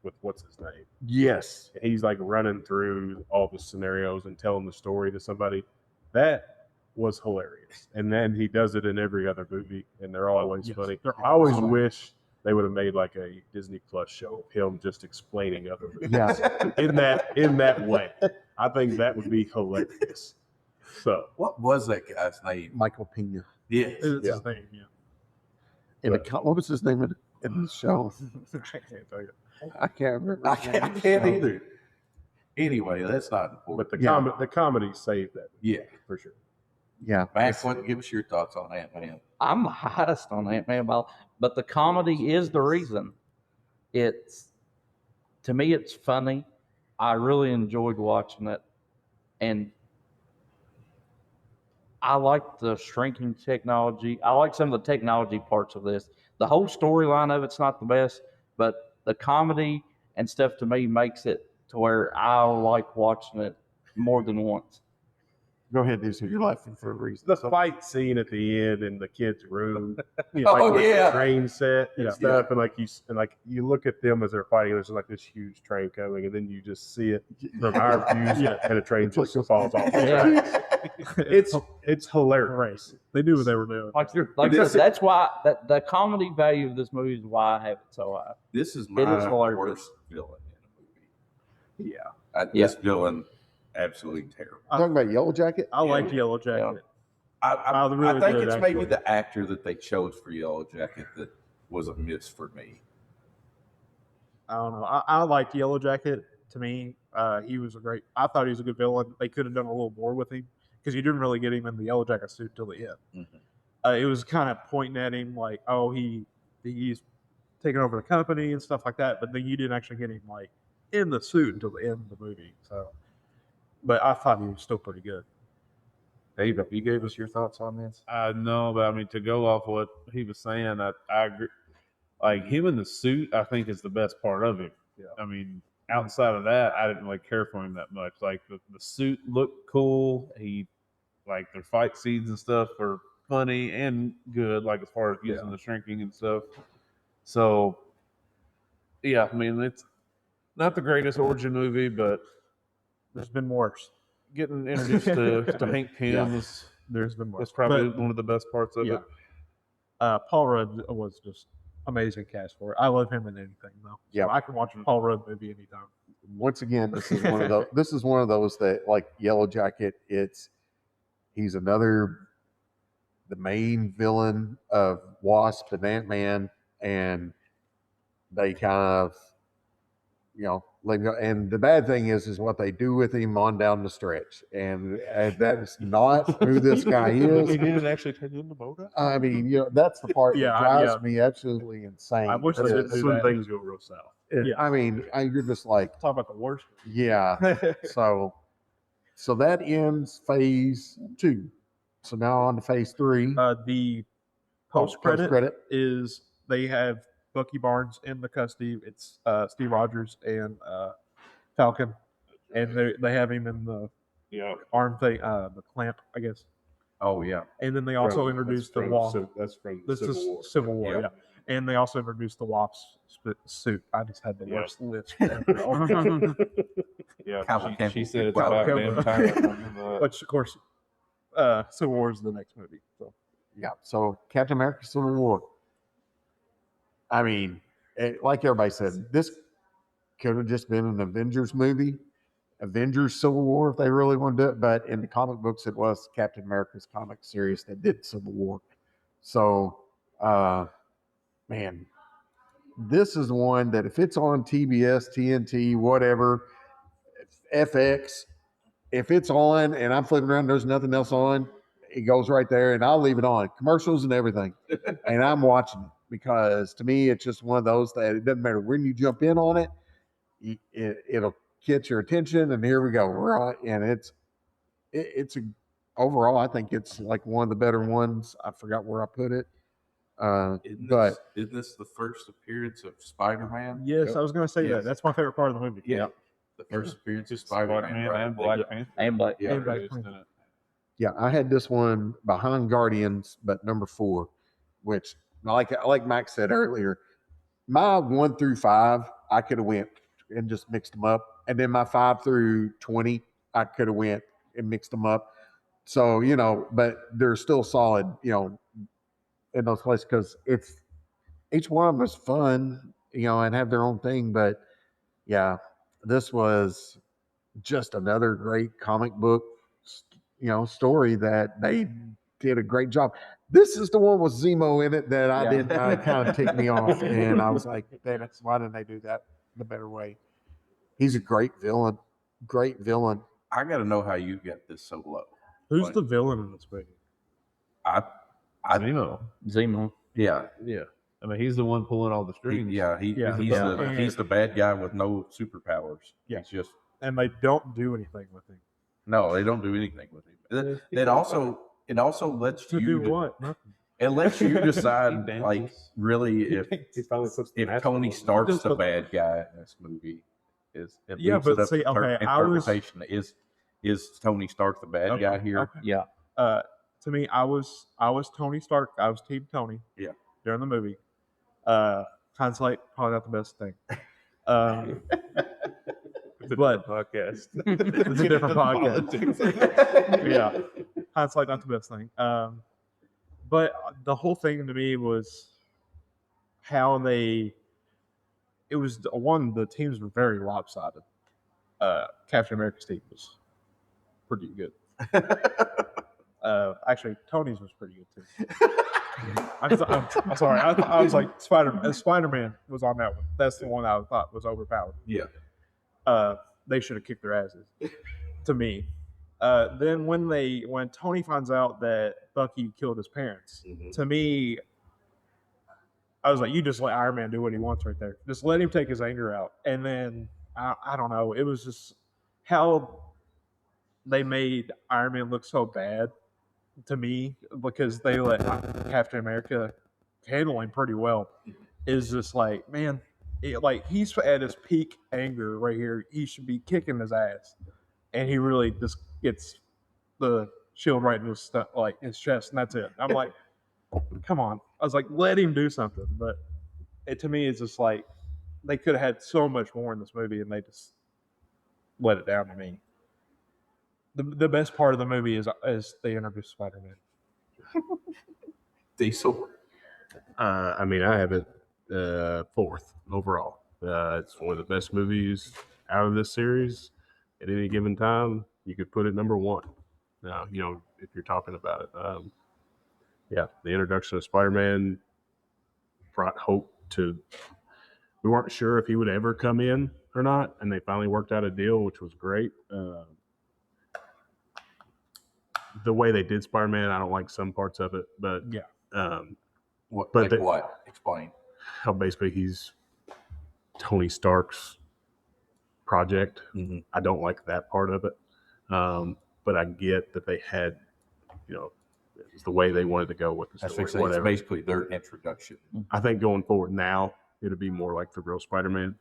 with what's his name, Yes, he's like running through all the scenarios and telling the story to somebody. That was hilarious, and then he does it in every other movie, and they're always Yes, funny. they're I always funny. wish they would have made like a Disney Plus show of him just explaining other movies Yeah. in that way. I think that would be hilarious. So What was that guy's name? Michael Pena. Yes. It's his name, yeah. And what was his name in the show? I can't tell you. I can't remember. I his name. can't either. Anyway, that's not important. but Yeah. the comedy saved that Yeah. for sure. Yeah. Max, give us your thoughts on Ant-Man. I'm the highest on Ant-Man, but the comedy is the reason. To me, it's funny. I really enjoyed watching it, and I like the shrinking technology. I like some of the technology parts of this. The whole storyline of it's not the best, but the comedy and stuff to me makes it to where I like watching it more than once. Go ahead, dude. So you're laughing for a reason. The fight scene at the end in the kids' room, with yeah. the train set and Yeah. stuff, and you look at them as they're fighting. There's like this huge train coming, and then you just see it from our views, and a train just falls off. Yeah. It's hilarious. They knew what they were doing. Like I said, that's why the comedy value of this movie is why I have it so high. This is It my is hilarious. worst villain in a movie. Yeah, This villain, absolutely terrible. Talking about Yellow Jacket. I liked Yellow Jacket. I really think did, it's maybe actually. the actor that they chose for Yellow Jacket that was a miss for me. I don't know. I liked Yellow Jacket. To me, he was I thought he was a good villain. They could have done a little more with him because you didn't really get him in the Yellow Jacket suit till the end. Mhm. It was kind of pointing at him like, oh, he's taking over the company and stuff like that. But then you didn't actually get him like in the suit until the end of the movie. So, but I thought he was still pretty good. Dave, you gave us your thoughts on this? No, but I mean, to go off what he was saying, I agree. Like him in the suit, I think is the best part of him. Yeah. I mean, outside of that, I didn't really care for him that much. Like the suit looked cool. Like their fight scenes and stuff are funny and good. Like as far as using the shrinking and stuff. So, yeah, I mean, it's not the greatest origin movie, but There's been worse. getting introduced to Hank Pym There's been worse. was probably But, one of the best parts of it. Paul Rudd was just amazing cast for it. I love him in anything though. Yeah. So I can watch a Paul Rudd movie anytime. Once again, this is one of those. This is one of those that, like Yellow Jacket, he's the main villain of Wasp and Ant-Man, and they kind of, let him go. And the bad thing is what they do with him on down the stretch, and that is not who this guy is. He didn't actually turn into Boga. I mean, that's the part Yeah, that drives yeah. me absolutely insane. I wish they because didn't That's do when that. things go real south. Yeah. I mean, you're just like, Talk about the worst. yeah. So that ends phase 2. So now on to phase 3. The post credit Post-credit. is they have Bucky Barnes in the custody. It's Steve Rogers and Falcon, and they have him in the arm thing, the clamp, I guess. Oh, yeah. And then they also introduced the Wasp. That's from This Civil is War. Civil War, Yeah. yeah. And they also introduced the Wasp suit. I just had the Yeah. worst list. Yeah, Calvin Campbell. she said it's Wow. about Campbell. damn time. Which, of course, Civil War is the next movie. So Yeah. So Captain America Civil War. I mean, like everybody said, this could have just been an Avengers movie, Avengers Civil War if they really wanted to do it. But in the comic books, it was Captain America's comic series that did Civil War. So, man, this is one that if it's on TBS, TNT, whatever, FX, if it's on and I'm flipping around, there's nothing else on, it goes right there, and I'll leave it on, commercials and everything, and I'm watching it because to me, it's just one of those that it doesn't matter when you jump in on it, it'll get your attention, and here we go. We're on, and it's overall, I think it's like one of the better ones. I forgot where I put it, but Isn't this the first appearance of Spider-Man? yes, I was going to say Yes. that. That's my favorite part of the movie. Yeah. The first appearance of Spider-Man, Spider-Man right? and Black Panther. And Black. Yeah. And Black Introduced Panther. in it. yeah, I had this one behind Guardians, but number 4, which like Max said earlier, my 1 through 5, I could have went and just mixed them up. And then my 5 through 20, I could have went and mixed them up. So, you know, but they're still solid, you know, in those places because it's each one of them is fun, you know, and have their own thing. But yeah, this was just another great comic book, you know, story that they did a great job. This is the one with Zemo in it that I Yeah. did kind of tick me off, and I was like, "Damn it, why didn't they do that the better way?" He's a great villain, great villain. I got to know how you get this so low. Who's Like, the villain in this movie? I Zemo. Zemo. yeah. Yeah. I mean, he's the one pulling all the strings. Yeah. He's the bad guy with no superpowers. Yeah. He's just And they don't do anything with him. no, they don't do anything with him. It also lets To you do what? Nothing. It lets you decide, He like, dances. really, if He finally puts the if mask Tony on. Stark's the bad guy in this movie, it Yeah, leaves it but up see, to okay, I was- interpretation. Is Tony Stark the bad guy here? Okay. Yeah. To me, I was Tony Stark. I was Team Tony. Yeah. During the movie, hindsight probably not the best thing. But Podcast. it's a different podcast. Yeah, hindsight not the best thing. But the whole thing to me was how they. It was the teams were very lopsided. Captain America's team was pretty good. Actually, Tony's was pretty good too. I'm sorry. I was like Spider-Man was on that one. That's the one I thought was overpowered. Yeah. They should have kicked their asses. To me. Then when Tony finds out that Bucky killed his parents, to me, I was like, you just let Iron Man do what he wants right there. Just let him take his anger out. And then I don't know. It was just how they made Iron Man look so bad to me because they let Captain America handle him pretty well. Is just like, man, like he's at his peak anger right here. He should be kicking his ass, and he really just gets the shield right in his his chest, and that's it. I'm like, come on. I was like, let him do something, but to me, it's just like they could have had so much more in this movie, and they just let it down to me. The best part of the movie is they introduce Spider-Man. Diesel. I mean, I have it fourth overall. It's one of the best movies out of this series. At any given time, you could put it number one. You know, if you're talking about it. Yeah, the introduction of Spider-Man brought hope to. We weren't sure if he would ever come in or not, and they finally worked out a deal, which was great. The way they did Spider-Man, I don't like some parts of it, but Yeah. What? But Like what? Explain. how basically he's Tony Stark's project. Mm-hmm. I don't like that part of it, but I get that they had, you know, it's the way they wanted to go with the That's story. it's Whatever. basically their introduction. I think going forward now, it'll be more like the real Spider-Man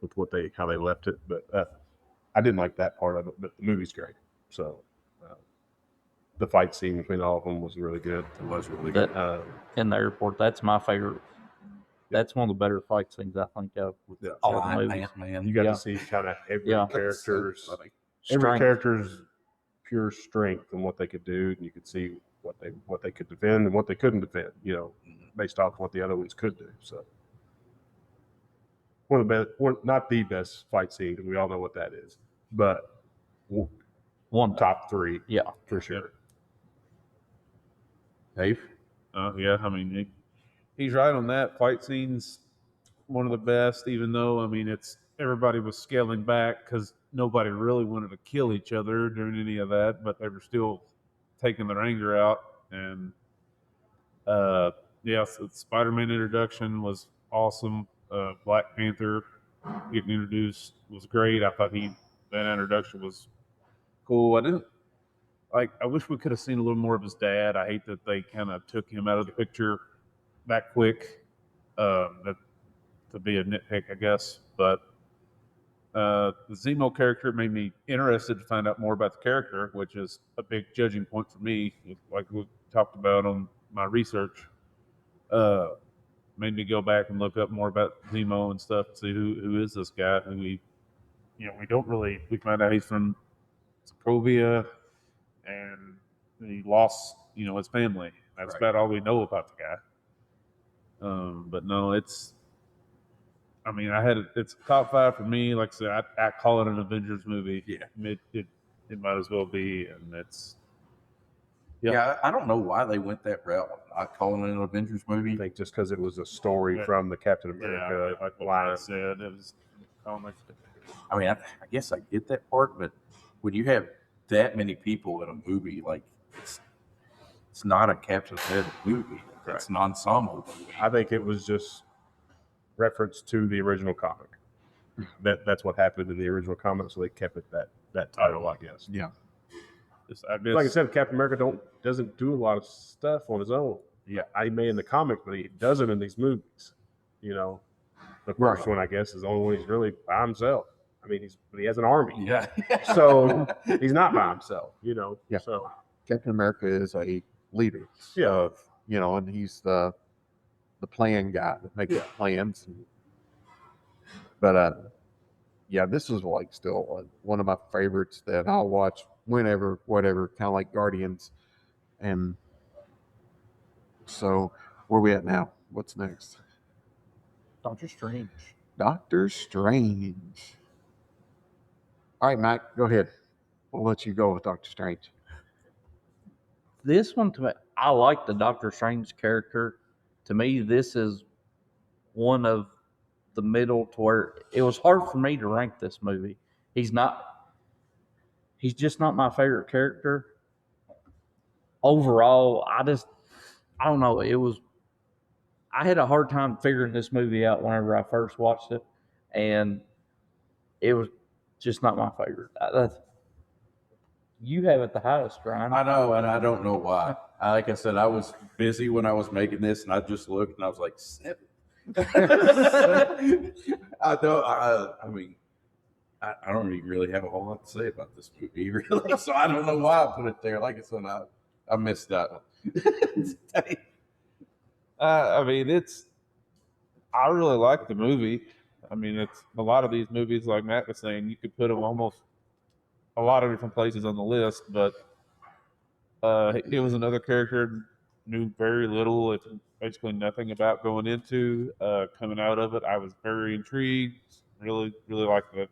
with how they left it. But I didn't like that part of it. But the movie's great. So the fight scene between all of them was really good. It was really good. In the airport, that's my favorite. That's one of the better fight scenes I think of. all the movies. Ant-Man. You got Yeah. to see kind of every Yeah. character's Funny. every Strength. character's pure strength and what they could do, and you could see what they could defend and what they couldn't defend. You know, based off what the other ones could do. So one of the best, not the best fight scene because we all know what that is, but One top three, Yeah. for sure. Dave. Yeah, I mean, he's right on that. Fight scenes, one of the best. Even though, I mean, it's everybody was scaling back because nobody really wanted to kill each other during any of that, but they were still taking their anger out. And yeah, so the Spider-Man introduction was awesome. Black Panther getting introduced was great. I thought that introduction was cool. I wish we could have seen a little more of his dad. I hate that they kind of took him out of the picture that quick. That to be a nitpick, I guess. But the Zemo character made me interested to find out more about the character, which is a big judging point for me. Like we talked about on my research, made me go back and look up more about Zemo and stuff to see who is this guy. And we find out he's from Sokovia. And he lost, his family. That's Right. about all we know about the guy. But no, it's top 5 for me. Like I said, I call it an Avengers movie. Yeah. It might as well be, and it's Yeah, I don't know why they went that route. I call it an Avengers movie. I think just because it was a story Yeah. from the Captain yeah, America like what line. Matt said, it was comic. I mean, I guess I get that part, but when you have that many people in a movie, like it's not a Captain America movie. It's an ensemble movie. I think it was just reference to the original comic. That's what happened in the original comic, so they kept it that title, I guess. Yeah. I guess, Like I said, Captain America doesn't do a lot of stuff on his own. Yeah. I may in the comic, but he does it in these movies. The Right. first one, I guess, is the only one he's really by himself. I mean, he has an army, Yeah. so he's not by himself. Yeah. So Captain America is a leader Yeah. of, and he's the plan guy that makes plans. But yeah, this is like still one of my favorites that I'll watch whenever, whatever, kind of like Guardians. And so where we at now? What's next? Doctor Strange. Doctor Strange. All right, Mac, go ahead. We'll let you go with Doctor Strange. This one, to me, I like the Doctor Strange character. To me, this is one of the middle to where it was hard for me to rank this movie. He's just not my favorite character. Overall, I don't know. I had a hard time figuring this movie out whenever I first watched it, and it was just not my favorite. You have it the highest, Ryan. I know, and I don't know why. Like I said, I was busy when I was making this, and I just looked and I was like, 7. I don't. I mean, I don't even really have a whole lot to say about this movie, really. So I don't know why I put it there. Like I said, I missed that one. I really like the movie. I mean, it's a lot of these movies, like Matt was saying, you could put them almost a lot of different places on the list, but it was another character knew very little, if basically nothing about going into. Coming out of it, I was very intrigued. Really, really liked the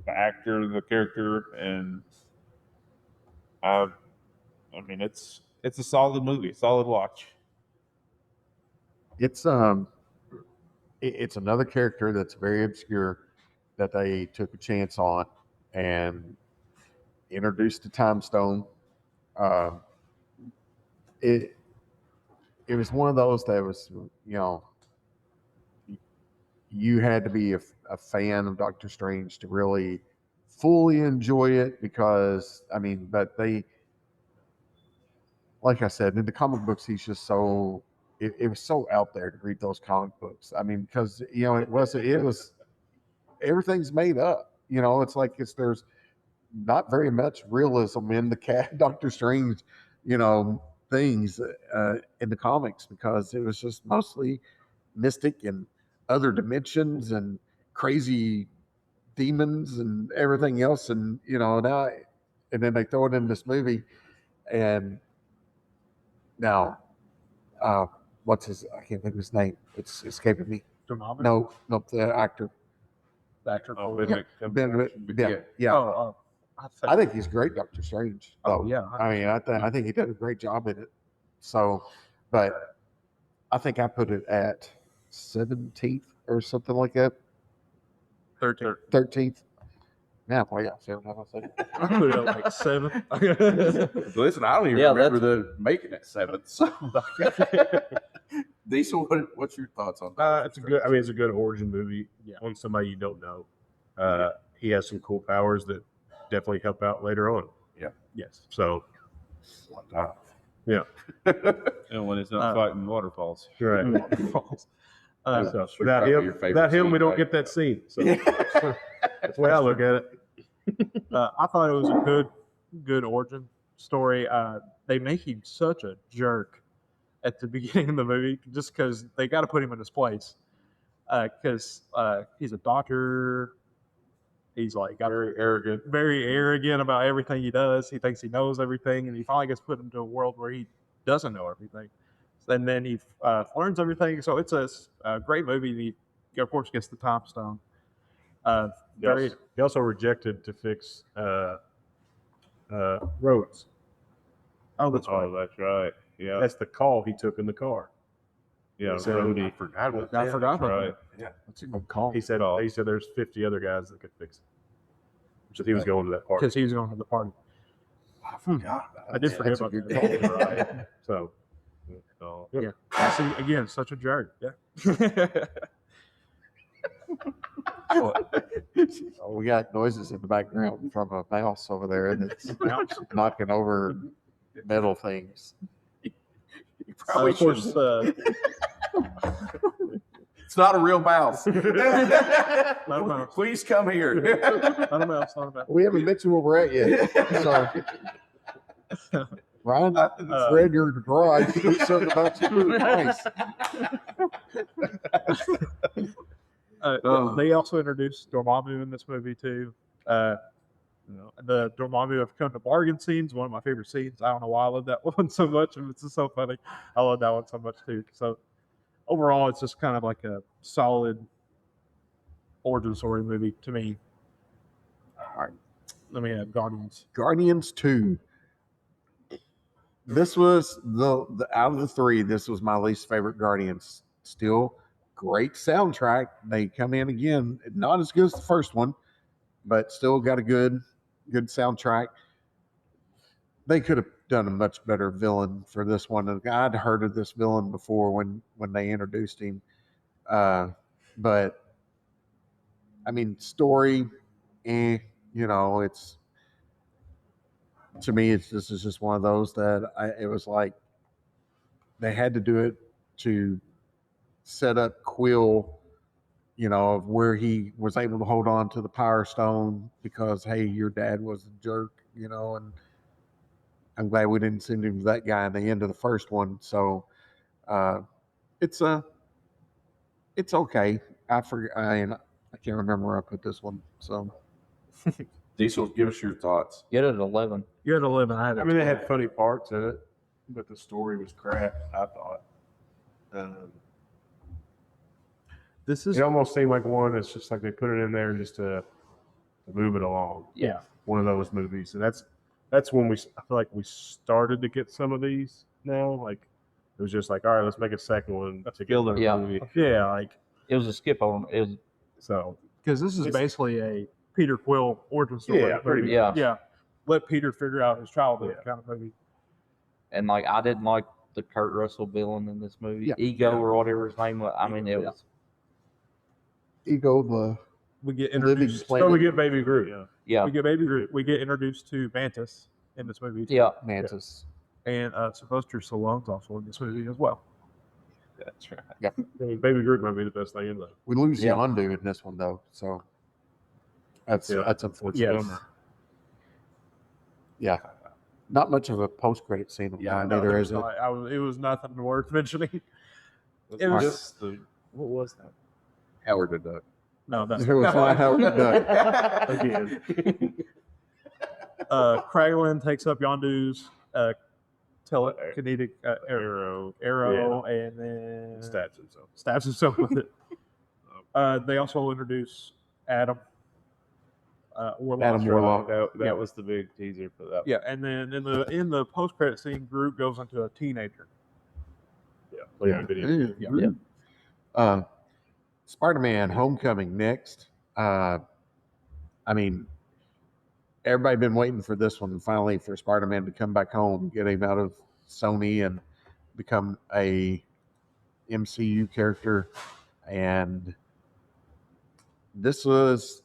actor, the character, and I mean, it's a solid movie, solid watch. It's it's another character that's very obscure that they took a chance on and introduced the Time Stone. It was one of those that was, you had to be a fan of Doctor Strange to really fully enjoy it, because but like I said, in the comic books, he's just so, it was so out there to read those comic books. Because it was everything's made up. It's like there's not very much realism in the Doctor Strange, things in the comics, because it was just mostly mystic and other dimensions and crazy demons and everything else. And now, and then they throw it in this movie, and now what's his, I can't think of his name, it's escaping me. No, the actor. Actor. Oh, yeah. I think he's great, Doctor Strange. Oh, yeah. I think he did a great job in it. So, but I think I put it at 17th or something like that. 13th. Yeah, well, yeah. 7, how about that? I put it at like 7. Listen, I don't even remember making it 7. So. Diesel, what's your thoughts on that? It's a good. It's a good origin movie on somebody you don't know. He has some cool powers that definitely help out later on. Yeah. Yes. So. Yeah. And when it's not fighting waterfalls. Right. So, without him, we don't get that scene. So that's the way I look at it. I thought it was a good origin story. They make him such a jerk at the beginning of the movie, just because they got to put him in his place. Because he's a doctor, He's like Very arrogant. very arrogant about everything he does. He thinks he knows everything, and he finally gets put into a world where he doesn't know everything. And then he learns everything. So it's a great movie. He, of course, gets the Time Stone. He also rejected to fix roads. Oh, that's right. Oh, that's right. Yeah. That's the call he took in the car. Yeah. So Rhodey. I forgot about I that. forgot about Right. Yeah, that's a good call. He said there's 50 other guys that could fix it. So he was going to that party. Because he was going to the party. I forgot about I did that. forget That's a about good that. call. Right. So So, Yeah. See, again, such a jerk. Yeah. Oh, we got noises in the background from a mouse over there that's knocking over metal things. Of course, It's not a real mouse. not a mouse. Please come here. Not a mouse. Not a mouse. We haven't mentioned where we're at yet. So, Ryan, Fred, you're in the garage. Do something about your place. They also introduced Dormammu in this movie too. The Dormammu have come to bargain scenes. One of my favorite scenes. I don't know why I love that one so much. It's just so funny. I love that one so much too. So overall, it's just kind of like a solid origin story movie to me. All right. Let me have Guardians. Guardians 2. This was the out of the three, this was my least favorite Guardians. Still great soundtrack. They come in again, not as good as the first one, but still got a good soundtrack. They could have done a much better villain for this one. I'd heard of this villain before when they introduced him. But I mean, story, it's, to me, this is just one of those that it was like they had to do it to set up Quill, of where he was able to hold on to the Power Stone because, hey, your dad was a jerk, and I'm glad we didn't send him to that guy in the end of the first one. So it's okay. I can't remember where I put this one. So Diesel, give us your thoughts. Get it at 11. You had 11. I had. I mean, it had funny parts in it, but the story was crap, I thought. This is It almost seemed like one that's just like they put it in there just to move it along. yeah. One of those movies. And that's when I feel like we started to get some of these now. Like, it was just like, all right, let's make a second one. a filler Yeah. movie. Yeah, like, It was a skip on. It was so. Because this is It's- basically a Peter Quill origin story. Yeah, pretty movie. much. Yeah. Let Peter figure out his childhood Yeah. kind of movie. and like I didn't like the Kurt Russell villain in this movie, Yeah. Ego or whatever his name was. I mean, it was Ego, We get Living introduced. Planet. So we get Baby Groot. Yeah. yeah, We get Baby Groot. We get introduced to Mantis in this movie. yeah. Mantis. And Sylvester Stallone's also in this movie as well. That's right. I mean, Baby Groot might be the best thing in there. We lose Yeah. Yondu in this one though, so that's unfortunate. Yes. Yeah, not much of a post-credit scene. Yeah, Neither it is it. it was nothing worth mentioning. It Was was- this the, what was that? Howard the Duck. No, that's It was not Howard the Duck. Again. Kraglin takes up Yondu's telekinetic arrow, and then Stabs himself. stabs himself with it. They also introduce Adam. Warlock. Adam Warlock. That was the big teaser for that. Yeah, and then in the post credit scene, Groot goes into a teenager. Yeah. Play the video. Yeah. Spider-Man: Homecoming next. I mean, everybody been waiting for this one finally for Spider-Man to come back home, get him out of Sony and become a MCU character. And this was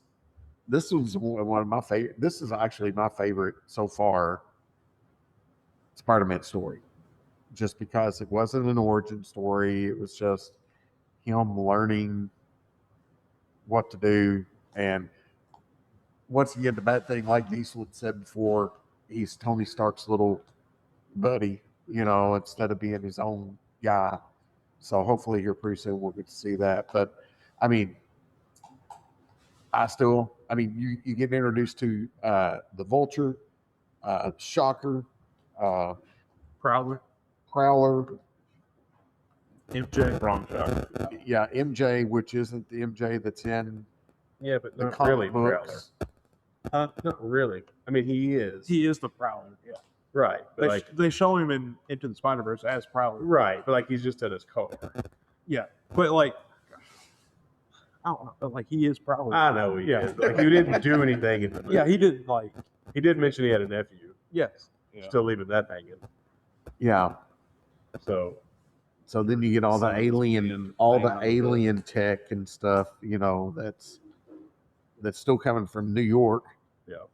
one of my favorite. This is actually my favorite so far Spider-Man story, just because it wasn't an origin story. It was just him learning what to do. And once again, the bad thing, like Diesel had said before, he's Tony Stark's little buddy, instead of being his own guy. So hopefully here pretty soon we'll get to see that. But I mean, I mean, you get introduced to the Vulture, Shocker, Prowler, Prowler, MJ. Wrong shot. yeah, MJ, which isn't the MJ that's in Yeah, but the not comic really Prowler. books. Not really. I mean, he is. He is the Prowler. Yeah. Right. But They show him in Into the Spider-Verse as Prowler. right. But like he's just at his car. Yeah, but like, I don't know, but like he is Prowler. I know he Yeah. is. But like, he didn't do anything in the movie. Yeah, he didn't like. He did mention he had a nephew. Yes. Yeah. Still leaving that hanging. Yeah. So So then you get all the Sounds alien, being all the banged on the alien tech and stuff. That's still coming from New York.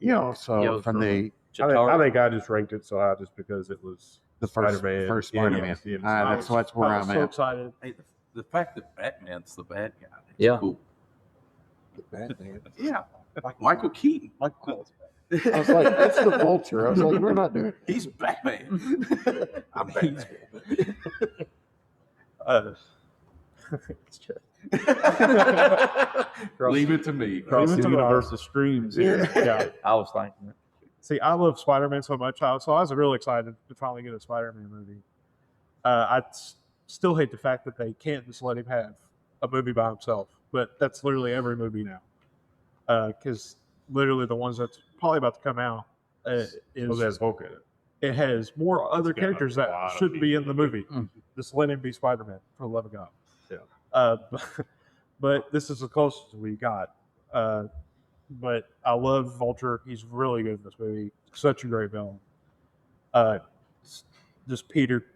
yeah. So Yeah, from from the Chitauri. I think I just ranked it so high just because it was first Spider-Man. first Yeah, Spider-Man. yeah, That's where I I'm was so at. excited. Hey, the fact that Batman's the bad guy. That's Yeah. Cool. Batman. Yeah. Like Michael Keaton. I was like, that's the Vulture. I was like, we're not doing it. He's Batman. I'm Batman. It's just, Leave it to me. Across Even the to universe of streams here. yeah. I was thinking it. See, I love Spider-Man so much, so I was really excited to finally get a Spider-Man movie. Still hate the fact that they can't just let him have a movie by himself, but that's literally every movie now. Because literally the ones that's probably about to come out is has Hulk in it. it has more other got characters a that lot of shouldn't be in the movie. Mm. Just let him be Spider-Man, for the love of God. Yeah. But this is the closest we got. But I love Vulture. He's really good in this movie. Such a great villain. Just Peter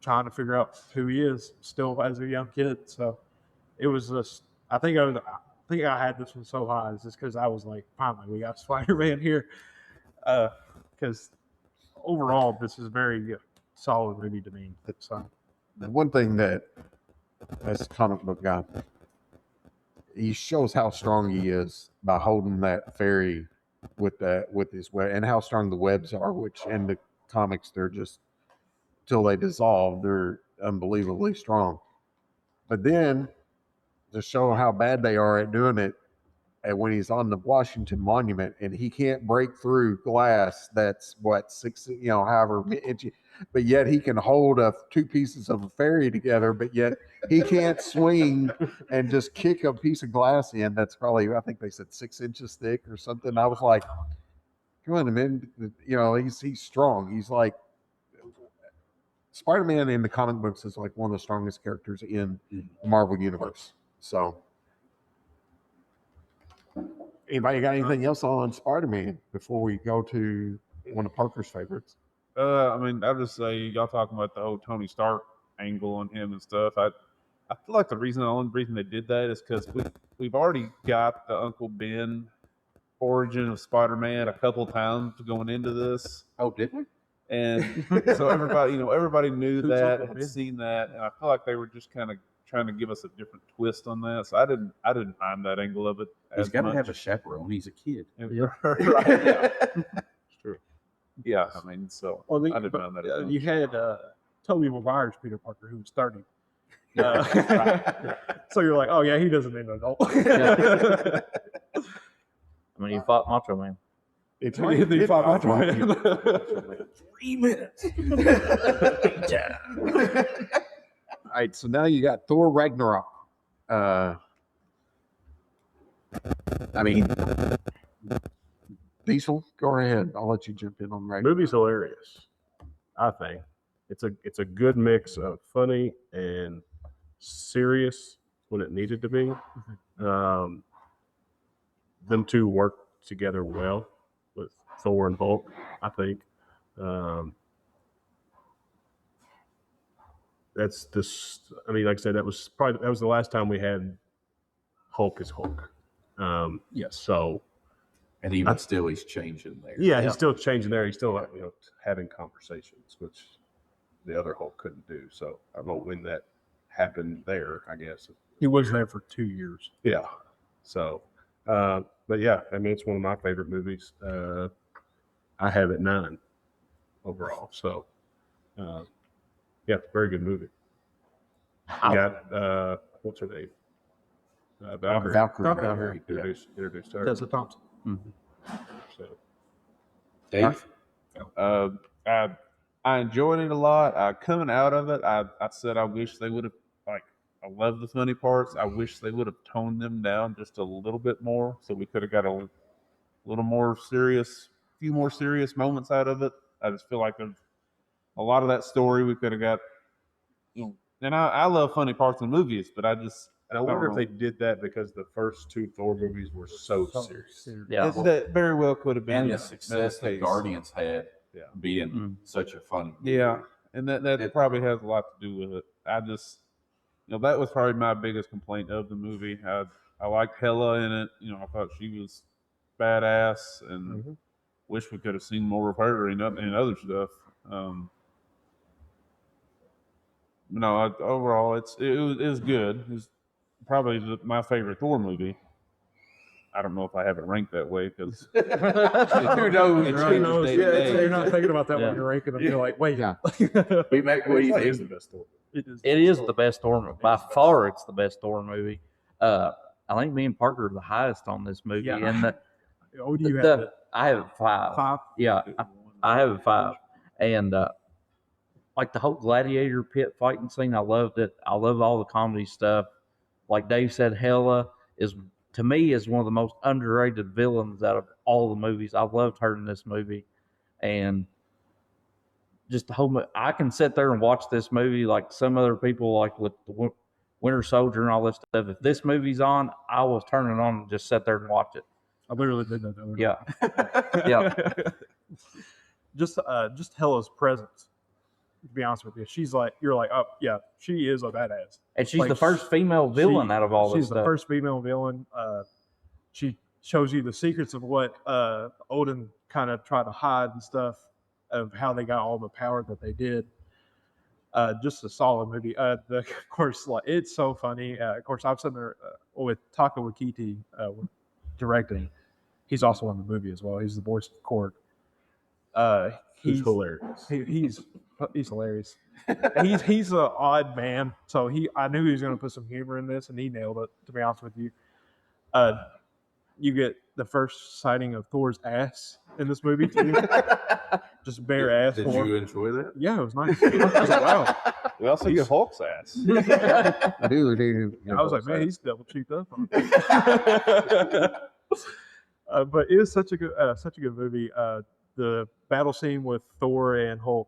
trying to figure out who he is still as a young kid. So it was just. I think I had this one so high is just because I was like, finally, we got Spider-Man here. Because overall, this is a very solid movie to me. So The one thing that, as a comic book guy, he shows how strong he is by holding that fairy with his web, and how strong the webs are. Which in the comics, they're just till they dissolve, they're unbelievably strong. But then to show how bad they are at doing it, and when he's on the Washington Monument and he can't break through glass that's what 6, however inches, but yet he can hold two pieces of a fairy together, but yet he can't swing and just kick a piece of glass in that's probably, I think they said 6 inches thick or something. I was like, come on, man, he's strong. He's like, Spider-Man in the comic books is like one of the strongest characters in the Marvel Universe. So, anybody got anything else on Spider-Man before we go to one of Parker's favorites? I mean, I'll just say y'all talking about the whole Tony Stark angle on him and stuff. I feel like the only reason they did that is because we've already got the Uncle Ben origin of Spider-Man a couple times going into this, Oh, did we? and so everybody knew Who's that, Uncle had Ben? seen that, and I feel like they were just kind of trying to give us a different twist on that. So I didn't mind that angle of it. He's got to much. have a chaperone. He's a kid. Right, yeah. It's true. Yeah, I mean, so Well, I didn't mind that. as much. you had Tobey Maguire's Peter Parker, who was 30. So you're like, oh yeah, he doesn't need an adult. I mean, he fought Macho Man. It's He fought Macho Man. 3 minutes. All right, so now you got Thor Ragnarok. I mean, Diesel, go ahead. I'll let you jump in on Ragnarok. Movie's hilarious. I think it's a good mix of funny and serious when it needed to be. Them two work together well with Thor and Hulk, I think. That's this. I mean, like I said, that was the last time we had Hulk as Hulk. Yes. So And even still, he's changing there. yeah, he's still changing there. He's still having conversations, which the other Hulk couldn't do. So I don't know when that happened there. I guess. He was there for 2 years. Yeah. So, but yeah, I mean, it's one of my favorite movies. I have it 9 overall. So, yeah, very good movie. I got what's her name? Valkyrie. Valkyrie. Introduced her. Tessa Thompson. So, Dave? I enjoyed it a lot. Coming out of it, I said I wish they would have, like, I love the funny parts. I wish they would have toned them down just a little bit more, so we could have got a little more serious, few more serious moments out of it. I just feel like there's a lot of that story we could have got. And I love funny parts in movies, but I wonder if they did that because the first two Thor movies were so serious. Yeah. that very well could have been And the success that Guardians had being such a fun movie. Yeah, and that probably has a lot to do with it. I just, that was probably my biggest complaint of the movie. I liked Hela in it. I thought she was badass, and wish we could have seen more of her in other stuff. Overall, it was good. It was probably my favorite Thor movie. I don't know if I have it ranked that way because Who knows? Who knows? Yeah, you're not thinking about that when you're ranking them. You're like, wait. Yeah. What do you think Is the best Thor. It is the best Thor movie. By far, it's the best Thor movie. I think me and Parker are the highest on this movie. Yeah. And Oh, do you have it? I have it 5. 5? Yeah, I have it 5. And like the whole gladiator pit fighting scene, I loved it. I love all the comedy stuff. Like Dave said, Hela to me is one of the most underrated villains out of all the movies. I loved her in this movie, and just the whole. I can sit there and watch this movie like some other people, like with the Winter Soldier and all this stuff. If this movie's on, I will turn it on and just sit there and watch it. I literally did that. Yeah. Just Hela's presence. To be honest with you, she's like, you're like, oh yeah, she is a badass. And she's Like, the first female villain out of all this She's stuff. the first female villain. She shows you the secrets of what Odin kind of tried to hide and stuff, of how they got all the power that they did. Just a solid movie. Of course, like, it's so funny. Of course, I'm sitting there with Taika Waititi directing. He's also in the movie as well. He's the voice of Korg. He's hilarious. He's hilarious. he's an odd man, so I knew he was going to put some humor in this, and he nailed it. To be honest with you, you get the first sighting of Thor's ass in this movie too. Just bare ass. Did you enjoy that? Yeah, it was nice. I was like, wow. we also get Hulk's ass. Dude. I was like, man, he's double cheeked up. But it was such a good movie. The battle scene with Thor and Hulk,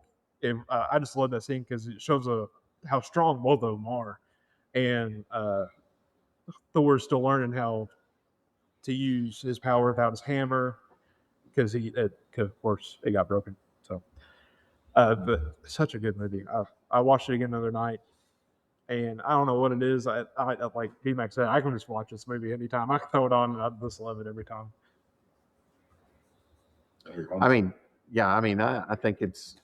I just love that scene because it shows how strong both of them are, and Thor's still learning how to use his power without his hammer because of course it got broken. So, but such a good movie. I watched it again the other night, and I don't know what it is. I like D-Max said, I can just watch this movie anytime. I can throw it on, and I just love it every time. I think it's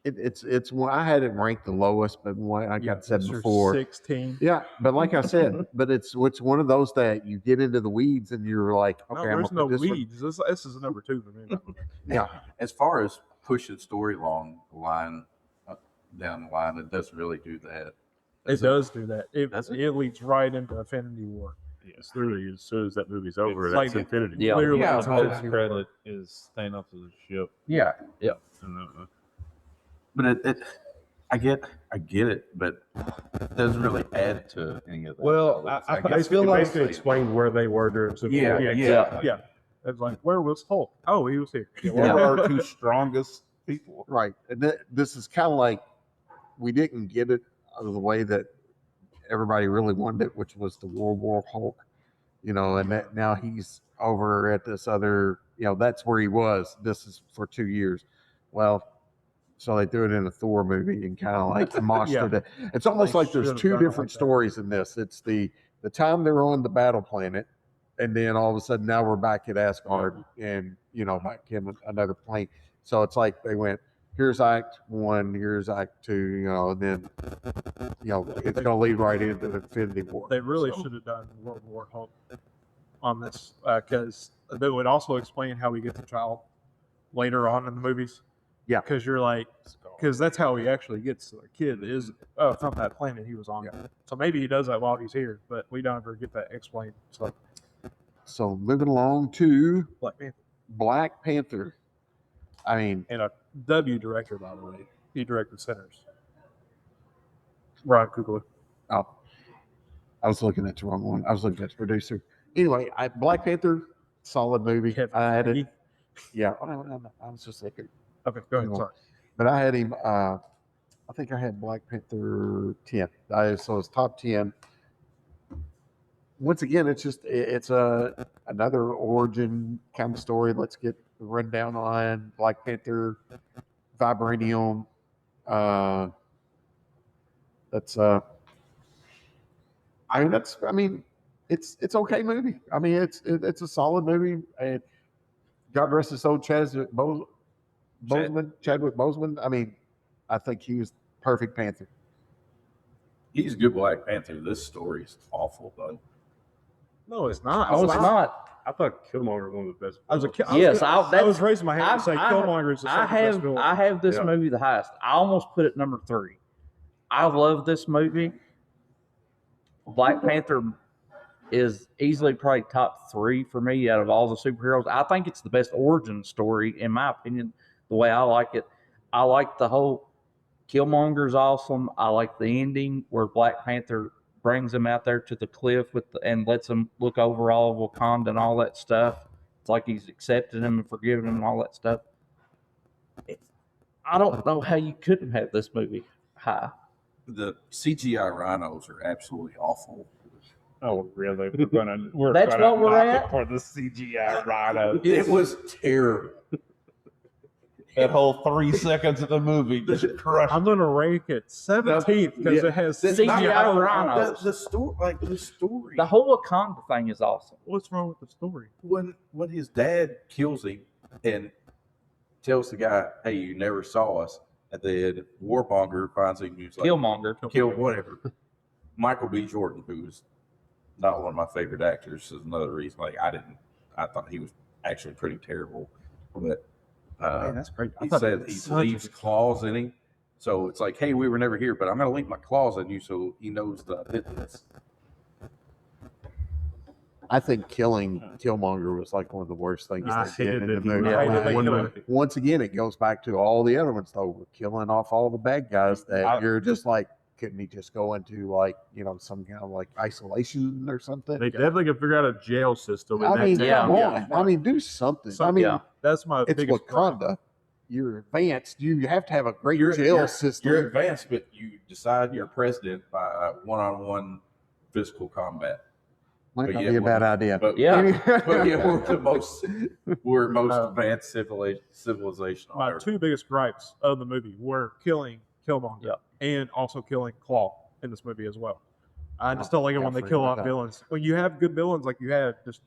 I had it ranked the lowest, but like I said before, 16. Yeah, but like I said, it's one of those that you get into the weeds and you're like, okay, No, there's no this one. weeds. This is number 2 for me. Yeah, As far as pushing story along the line, down the line, it doesn't really do that. It does do that. Does it? It leads right into Infinity War. Yes, literally, as soon as that movie's over, It's that's like- Infinity. Yeah. Literally, Yeah, it's but- Infinity War. Credit is Thanos' ship. yeah. But I get it, but it doesn't really add to any of that. Well, I feel like basically explained where they were during Civil War. Yeah. It's like, where was Hulk? Oh, he was here. One of our 2 strongest people. Right. And this is kind of like we didn't get it out of the way that everybody really wanted it, which was the World War Hulk, and that now he's over at this other, that's where he was. This is for 2 years. Well, so they threw it in a Thor movie and kind of like demonstrated it. It's almost They like there's should've 2 done it different like that. stories in this. It's the time they're on the battle planet, and then all of a sudden now we're back at Asgard and back in another plane. So it's like they went, here's Act 1, here's Act 2, and then it's gonna lead right into the Infinity War. They really So- should have done World War Hulk on this because they would also explain how we get the child later on in the movies. Yeah. because you're like, because that's how he actually gets to the kid is from that planet he was on. Yeah. So maybe he does that while he's here, but we don't ever get that explained. So moving along to Black Panther. Black Panther. I mean, And a W director, by the way. He directed Sinners. Ryan Coogler. oh, I was looking at the wrong one. I was looking at the producer. Anyway, Black Panther, solid movie. Kevin I had it. Feige. Yeah, I was just looking. Okay, go ahead. Hang on. Sorry. But I had him. I think I had Black Panther 10. So it's top 10. Once again, it's another origin kind of story. Let's get the rundown on Black Panther, vibranium. It's okay movie. I mean, it's a solid movie. And God rest his soul, Chadwick Boseman. I mean, I think he was perfect Panther. He's a good Black Panther. This story is awful, though. No, it's not. No, it's not. I thought Killmonger was one of the best. I was a kid. Yes, I was raising my hand to say Killmonger is the second best villain. I have this movie the highest. I almost put it number 3. I love this movie. Black Panther is easily probably top 3 for me out of all the superheroes. I think it's the best origin story, in my opinion, the way I like it. I like the whole Killmonger's awesome. I like the ending where Black Panther brings him out there to the cliff and lets him look over all of Wakanda and all that stuff. It's like he's accepted him and forgiven him and all that stuff. I don't know how you couldn't have this movie high. The CGI rhinos are absolutely awful. Oh, really? That's what we're at? For the CGI rhino. It was terrible. That whole 3 seconds of the movie just crushed. I'm going to rank it 17th because it has CGI rhinos. The story. The whole Wakanda thing is awesome. What's wrong with the story? When his dad kills him and tells the guy, "Hey, you never saw us," and then Warmonger finds him, who's like, Killmonger. kill whatever. Michael B. Jordan, who's not one of my favorite actors, is another reason. Like I thought he was actually pretty terrible, but Man, that's great. he said he leaves claws in him, so it's like, hey, we were never here, but I'm going to leave my claws in you, so he knows that I did this. I think killing Killmonger was like one of the worst things I they did in hated the it. movie. Yeah, I hated Like, that movie. once again, it goes back to all the other ones though. We're killing off all the bad guys that you're just like, couldn't he just go into like, some kind of like isolation or something? They definitely could figure out a jail system. I mean, Yeah. come on. I mean, do something. I mean, That's my it's biggest Wakanda. problem. You're advanced. You have to have a great jail You're system. advanced, but you decide you're president by one-on-one physical combat. Might But not yeah, be a bad idea. But Yeah. but yeah, we're most advanced civilization on My Earth. 2 biggest gripes of the movie were killing Killmonger and also killing Claw in this movie as well. I just don't like it when they kill off villains. When you have good villains like you had, just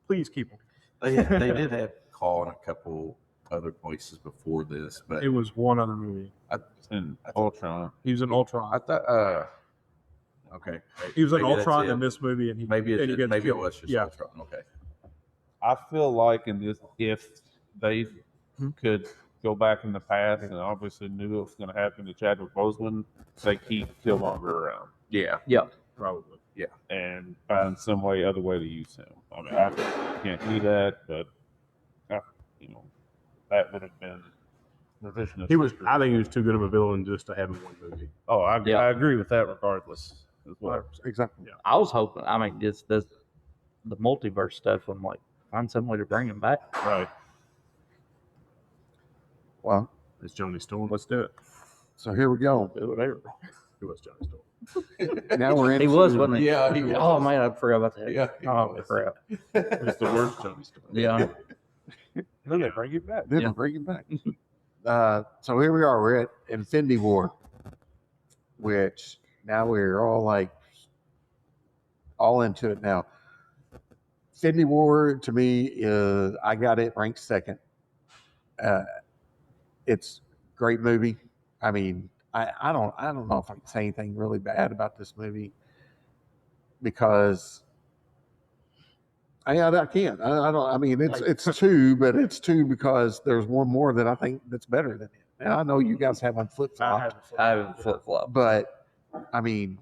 please keep them. They did have Claw in a couple other places before this, but It was one other movie. in Ultron. He was in Ultron. I thought okay. He was in Maybe that's Ultron it. in this movie, and he Maybe and he gets it killed. was just Yeah. Ultron. Okay. I feel like in this, if they could go back in the past and obviously knew it was going to happen to Chadwick Boseman, they keep Killmonger around. Yeah. Probably. Yeah. And find some other way to use him. I mean, I can't do that, but that would have been revisionist. I think he was too good of a villain just to have in one movie. Oh, I Yeah. agree with that regardless as well. Exactly. I was hoping. I mean, it's the multiverse stuff. I'm like, find some way to bring him back. Right. Well, It's Johnny Storm. Let's do it. so here we go. Whatever. It was Johnny Storm. Now we're in. He was, wasn't he? Yeah, he was. Oh man, I forgot about that. Yeah, he Oh was. crap. It's the worst Johnny Storm. Yeah. Look at bring it back. Then Yeah. bring it back. So here we are. We're at Infinity War, which now we're all into it now. Infinity War to me is I got it ranked second. It's a great movie. I mean, I don't know if I can say anything really bad about this movie because I can't. I don't. I mean, it's two, but it's two because there's one more that I think that's better than it. And I know you guys have on flip flop, I have a flip flop. but I mean,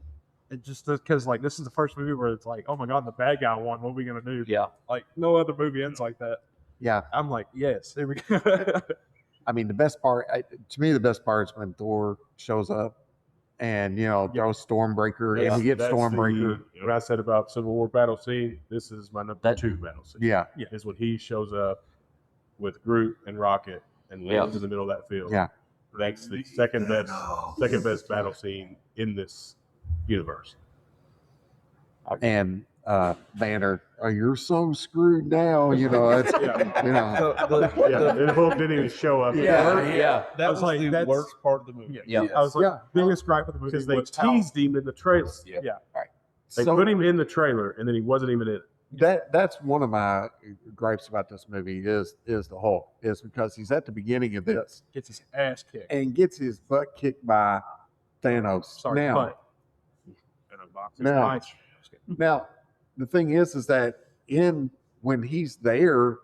It just because like this is the first movie where it's like, oh my god, the bad guy won. What are we gonna do? Yeah. Like no other movie ends like that. yeah. I'm like, yes, here we go. I mean, the best part to me, the best part is when Thor shows up and throws Stormbreaker, and we get That's Stormbreaker. What I said about Civil War battle scene, this is my number 2 battle scene. Yeah, Is when he shows up with Groot and Rocket and lands in the middle of that field. Yeah. That's the second best battle scene in this universe. and Banner, oh, you're so screwed now. It's And Hulk didn't even show up. That I was was like, the that's- worst part of the movie. Yeah. I was like, Yeah. biggest gripe of the movie Because they was how- teased him in the trailer. Yeah. They So- put him in the trailer, and then he wasn't even in it. That's one of my gripes about this movie is the Hulk, is because he's at the beginning of this gets his ass kicked. and gets his butt kicked by Thanos. Sorry, now, but In a box. Now- nice. now the thing is that when he's there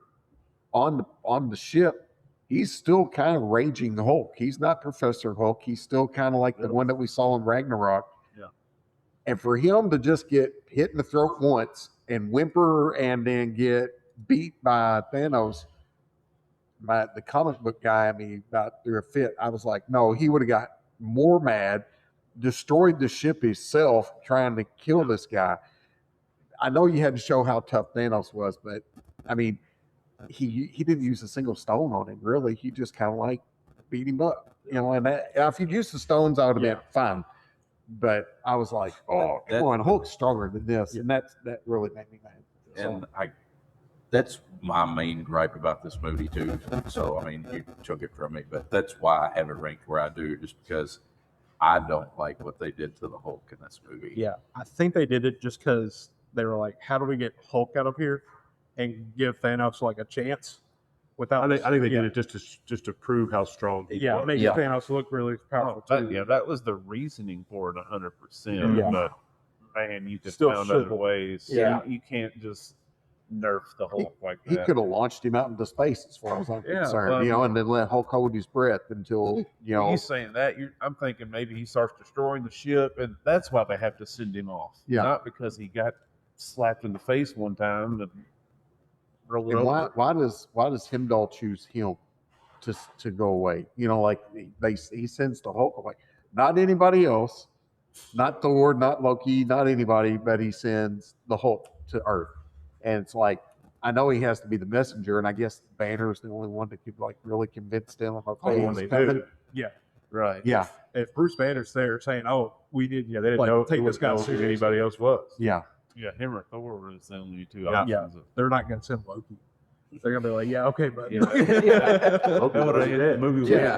on the ship, he's still kind of raging Hulk. He's not Professor Hulk. He's still kind of like the one that we saw in Ragnarok. Yeah. And for him to just get hit in the throat once and whimper and then get beat by Thanos, the comic book guy, about threw a fit. I was like, no, he would have got more mad, destroyed the ship himself trying to kill this guy. I know you had to show how tough Thanos was, but he didn't use a single stone on him, really. He just kind of like beat him up, and that, if he'd used the stones, I would have been fine. But I was like, oh, come on, Hulk's stronger than this. And that really made me mad. And that's my main gripe about this movie too. So you took it from me, but that's why I have it ranked where I do, just because I don't like what they did to the Hulk in this movie. Yeah, I think they did it just because they were like, how do we get Hulk out of here and give Thanos like a chance without? I think they did it just to prove how strong he was. make Thanos look really powerful too. That was the reasoning for it 100%. Yeah. But man, you could Still found should've. other ways. Yeah. You can't just nerf the Hulk like He that. could have launched him out into space, as far as I'm Yeah, concerned, and then let Hulk hold his breath until You saying that, I'm thinking maybe he starts destroying the ship, and that's why they have to send him off. Yeah. Not because he got slapped in the face one time and rolled And over. why does Heimdall choose him to go away? Like he sends the Hulk away, not anybody else, not Thor, not Loki, not anybody, but he sends the Hulk to Earth. And it's like, I know he has to be the messenger, and I guess Banner is the only one that could like really convince them of Only okay, one he's they coming. do. Yeah, Right. Yeah, if Bruce Banner's there saying, "Oh, we did," Yeah, they didn't like, know take this guy who seriously. anybody else was. yeah. Yeah, him or Thor was the only two Yeah. options. They're not going to send Loki. They're going to be like, "Yeah, okay, but Yeah. Loki That would have was the movie. Yeah.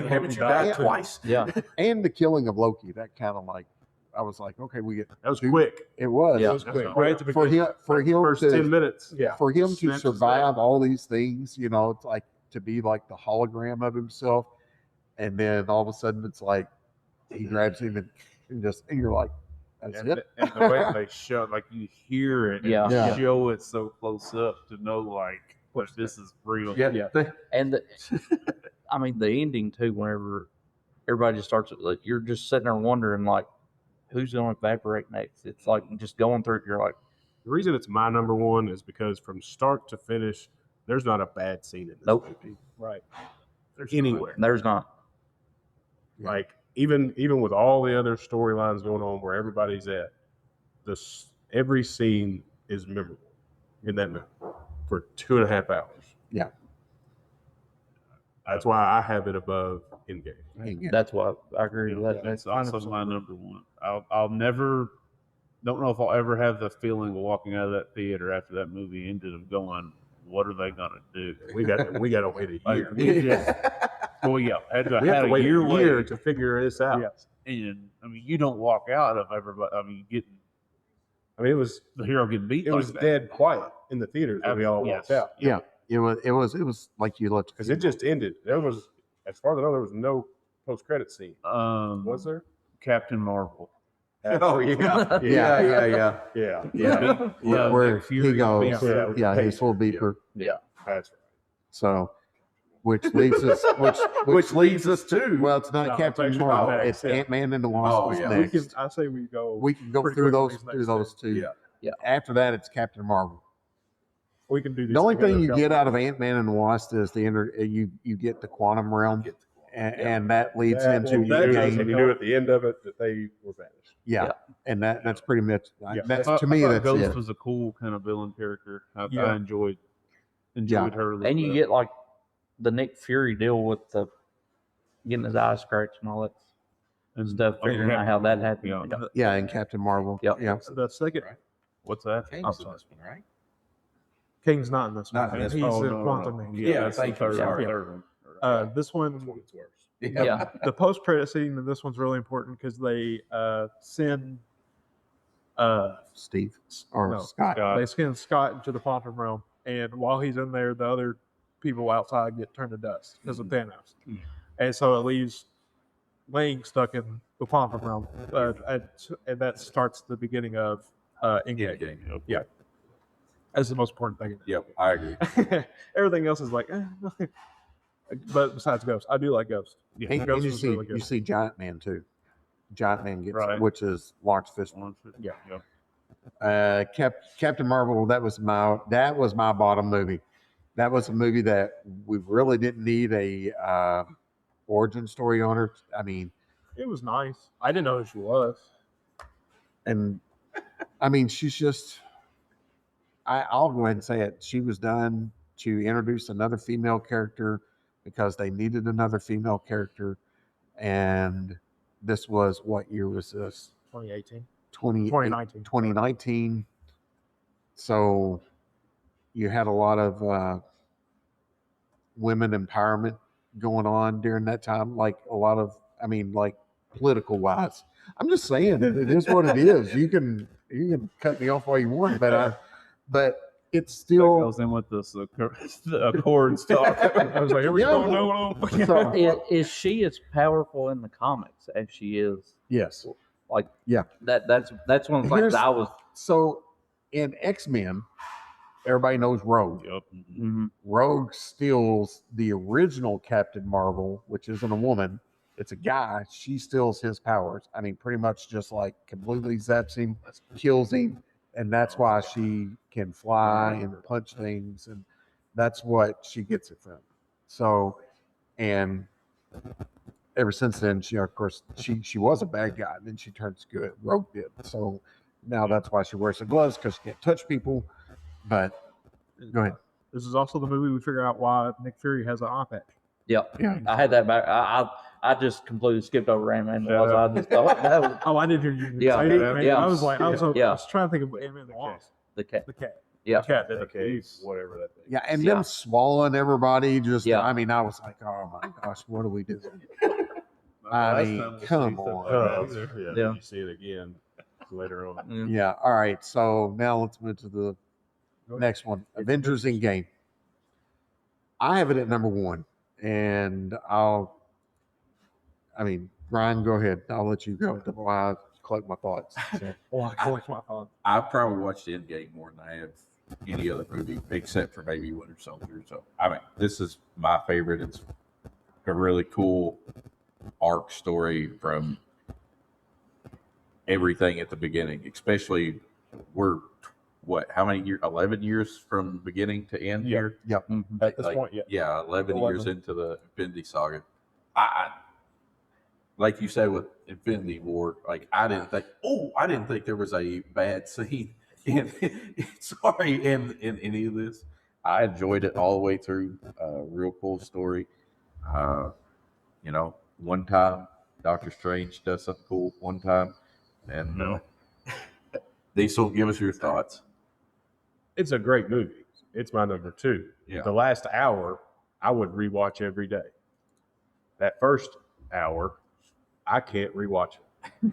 Haven't you died twice? Yeah. And the killing of Loki, that kind of like, I was like, okay, we get That was quick. it was. Yeah. it was quick. That's Right at the For beginning. him First to 10 minutes. Yeah, for him to Snatches survive all these things, it's like to be like the hologram of himself, and then all of a sudden it's like he grabs him and you're like, that's And, it. and the way they show, like you hear it, Yeah. and Yeah. show it so close up to know, like, this is real. Yeah. And the ending too, whenever everybody just starts, like, you're just sitting there wondering, like, who's going to evaporate next? It's like just going through it. You're like, The reason it's my number one is because from start to finish, there's not a bad scene in this Nope. movie. right. Anywhere. there's not. Like even with all the other storylines going on where everybody's at, every scene is memorable in that movie for 2.5 hours. Yeah. That's why I have it above Endgame. That's what I agree with that. That's also my number one. I'll never, don't know if I'll ever have the feeling of walking out of that theater after that movie ended of going, what are they gonna do? We got to wait a year. Well, yeah, had We have to wait a year later, to figure this out. Yes. and you don't walk out of everybody. Getting I mean, it was the hero getting beat. it like was that. dead quiet in the theaters when we all Yes. walked out Yeah. It was like you left because it just ended. There was, as far as I know, there was no post-credit scene. Um, Was there? Captain Marvel. Oh yeah, Yeah. Yeah. Yeah, where he goes. Yeah. Yeah, his full beeper. That's right. So, which leads us, which leads us to well, it's not No, Captain it's actually Marvel. not It's next, yeah. Ant-Man and the Wasp. Oh, is yeah. next. I say we go. We can go pretty through quick those on these next two. Yeah. Yeah. After that, it's Captain Marvel. We can do these. The only together thing if you y'all get want. out of Ant-Man and the Wasp is you get the quantum realm, and that leads into and you do it- and Endgame. you knew at the end of it that they were vanished. Yeah, Yeah. and that's pretty much Yeah. that's I to me thought that's Ghost it. was a cool kind of villain character. Yeah. I enjoyed Yeah. her. a little And you bit. get like the Nick Fury deal with the getting his eyes scratched and all that and stuff, figuring out how that happened. Yeah. Yeah, and Captain Marvel. Yep. Yeah. The second What's that? King's Oh, in sorry. this one, right? King's not in this one. Not in this He's one. Oh, in no, Quantum no. Man. Yeah, that's that's the the third sorry. one. This one, It's worse. Yeah. the post-credit scene in this one's really important because they send Steve or No, Scott. they send Scott into the quantum realm, and while he's in there, the other people outside get turned to dust because of Thanos, and so it leaves Lang stuck in the quantum realm, and that starts the beginning of Endgame. Yeah, that's the most important thing. Yep, I agree. Everything else is like, but besides Ghost, I do like Ghost. And Ghost you was see really good. you see Giant Man too. Giant Man gets Right. which is Lawrence Fishburne. Captain Marvel. That was my bottom movie. That was a movie that we really didn't need a origin story on her. I mean, It was nice. I didn't know who she was. and I mean, she's just. I'll go ahead and say it. She was done to introduce another female character because they needed another female character, and this was what year was this? 2018, 2019. 2019. So you had a lot of women empowerment going on during that time, like a lot of, I mean, like political wise. I'm just saying it is what it is. You can cut me off all you want, but it's That still. goes in with this the Accords talk. I was like, here we Yeah. go. No. So, Is she as powerful in the comics as she is? yes. Like, Yeah. That's one of the Here's- things I was. So in X-Men, everybody knows Rogue. Yep. Mhm. Rogue steals the original Captain Marvel, which isn't a woman, it's a guy. She steals his powers. I mean, pretty much just like completely zaps him, kills him, and that's why she can fly and punch things, and that's what she gets it from. So, and ever since then, she of course she was a bad guy, and then she turns good. Rogue did. So now that's why she wears the gloves because she can't touch people. But go ahead. This is also the movie we figure out why Nick Fury has an eye patch. Yep. Yeah. I had that back. I just completely skipped over Ant-Man. I just thought that was Oh, I didn't hear you Yeah. say that. Man. Yeah. I was like, I was Yeah. trying to think of Ant-Man and the Wasp. the cat. The cat. Yeah. The cat. Did it. Okay, whatever that thing. Yeah, and Yeah. them swallowing everybody just Yeah. I mean, I was like, oh my gosh, what are we doing? I Last mean, time we'll see come something on. like that either. Yeah. You see it again later on. Mm. Yeah, all right. So now let's move to the next one. Avengers Endgame. I have it at number 1. And Ryan, go ahead. I'll let you go while I collect my thoughts. So, Oh, I collect my phone. I've probably watched Endgame more than I have any other movie, except for maybe Winter Soldier. So, I mean, this is my favorite. It's a really cool arc story from everything at the beginning, especially we're how many years? 11 years from beginning to end here. Mhm. At this point, yeah. Yeah, 11 years into the Infinity Saga. I like you said with Infinity War, like I didn't think there was a bad scene in any of this. I enjoyed it all the way through. Real cool story. One time Doctor Strange does something cool one time, and Diesel, give us your thoughts. It's a great movie. It's my number 2. Yeah. The last hour, I would rewatch every day. That first hour, I can't rewatch it.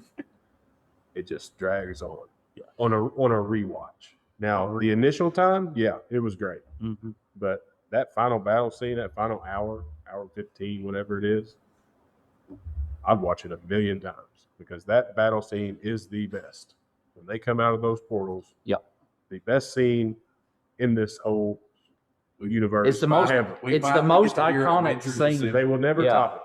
It just drags on. Yeah. On a rewatch. Now, the initial time, yeah, it was great. Mhm. But that final battle scene, that final hour 15, whatever it is, I'd watch it a million times because that battle scene is the best. When they come out of those portals, Yep. the best scene in this whole universe. It's the most. It's the most iconic scene. They will never top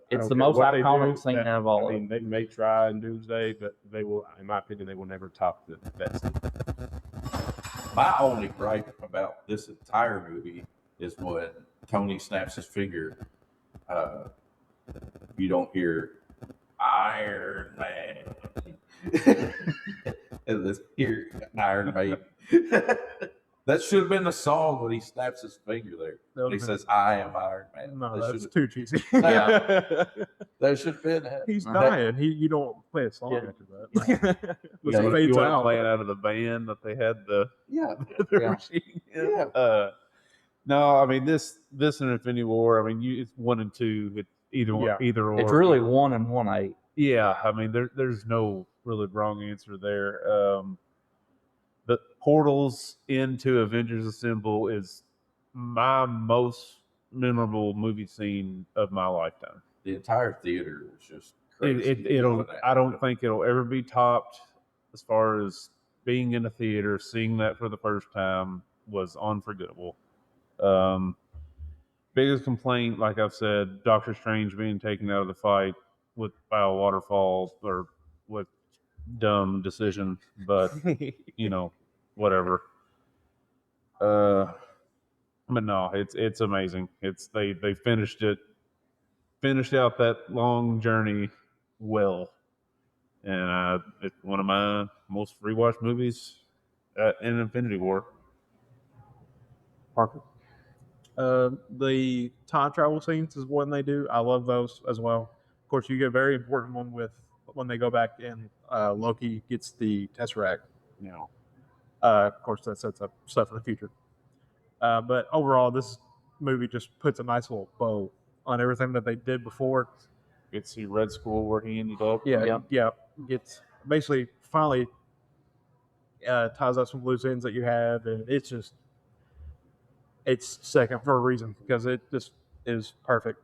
it. It's the most iconic scene out of all. I mean, they may try in Doomsday, but they will, in my opinion, they will never top that scene. My only gripe about this entire movie is when Tony snaps his finger. You don't hear Iron Man. And this here Iron Man. That should have been the song when he snaps his finger there. When he says, "I am Iron Man." No, that's too cheesy. That should have been it. He's dying. You don't play a song after that. You fades want to out. play it out of the band that they had the machine. Yeah. No, I mean this and Infinity War. I mean, it's 1 and 2. It's either or. It's really 1 and 1/8. Yeah, I mean there's no really wrong answer there. The portals into Avengers Assemble is my most memorable movie scene of my lifetime. The entire theater was just crazy. I don't think it'll ever be topped as far as being in a theater, seeing that for the first time was unforgettable. Biggest complaint, like I've said, Doctor Strange being taken out of the fight by a waterfall or with dumb decision, but whatever. But no, it's amazing. They finished out that long journey well, and it's one of my most rewatched movies in Infinity War. Parker. The time travel scenes is one they do. I love those as well. Of course, you get a very important one with when they go back and Loki gets the Tesseract. Of course, that sets up stuff in the future. But overall, this movie just puts a nice little bow on everything that they did before. Get to see Red Skull where he ended up. Yeah. Gets basically finally ties up some loose ends that you had, and it's second for a reason because it just is perfect.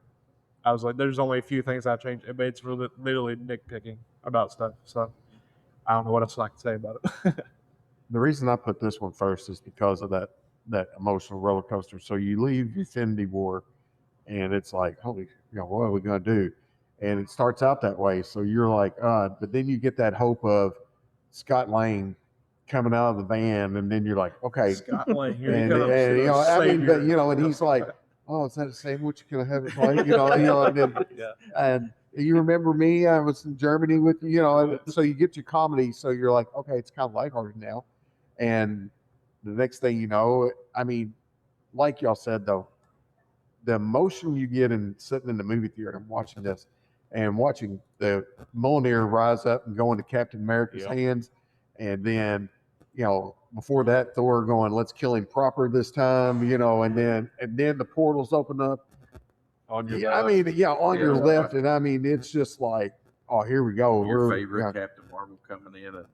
I was like, there's only a few things I changed, but it's really literally nitpicking about stuff. So I don't know what else I can say about it. The reason I put this one first is because of that emotional roller coaster. So you leave Infinity War, and it's like, holy, what are we gonna do? And it starts out that way. So you're like, but then you get that hope of Scott Lang coming out of the van, and then you're like, okay, Scott Lang, here and, he comes. and he's like, oh, is that a sandwich? Can I have it? And you remember me? I was in Germany with you, and so you get your comedy. So you're like, okay, it's kind of lighthearted now. And the next thing you know, I mean, like y'all said, though, the emotion you get in sitting in the movie theater and watching this and watching the Mjolnir rise up and go into Captain America's hands. And then, before that, Thor going, let's kill him proper this time, and then the portals open up. On your left. On your left. And I mean, it's just like, oh, here we go. Your favorite Captain Marvel coming in and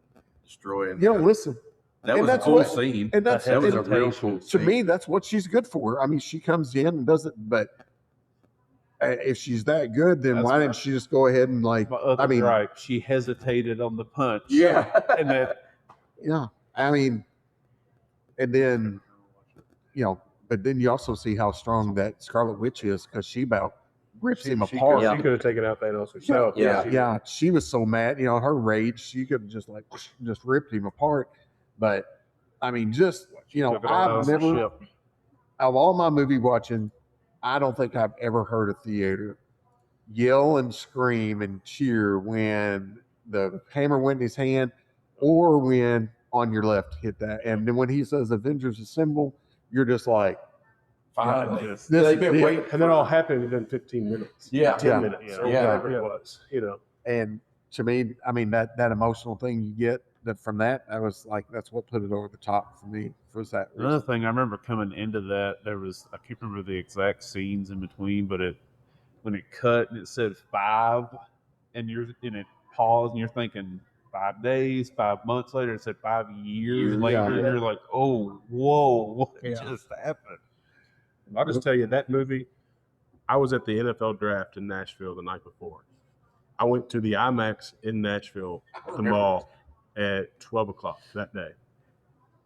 destroying. Listen. That was a cool scene. And that was a real cool scene. To me, that's what she's good for. I mean, she comes in and does it, but if she's that good, then why didn't she just go ahead and she hesitated on the punch. Yeah. And that. Yeah. I mean, and then, but then you also see how strong that Scarlet Witch is because she about rips him apart. She could have taken out Thanos herself. Yeah. She was so mad. Her rage, she could have just ripped him apart. But I mean, I've never, out of all my movie watching, I don't think I've ever heard a theater yell and scream and cheer when the hammer went in his hand or when On Your Left hit that. And then when he says Avengers Assemble, you're just like, finally. They've been waiting. And that all happened within 15 minutes. 10 minutes. Or whatever it was, And to me, I mean, that emotional thing you get from that, I was like, that's what put it over the top for me. Was that reason. Another thing I remember coming into that, I can't remember the exact scenes in between, but when it cut and it said 5, and it paused, and you're thinking 5 days, 5 months later, it said 5 years later, and you're like, oh, whoa, what just happened? I'll just tell you, that movie, I was at the NFL draft in Nashville the night before. I went to the IMAX in Nashville, the mall, at 12 o'clock that day.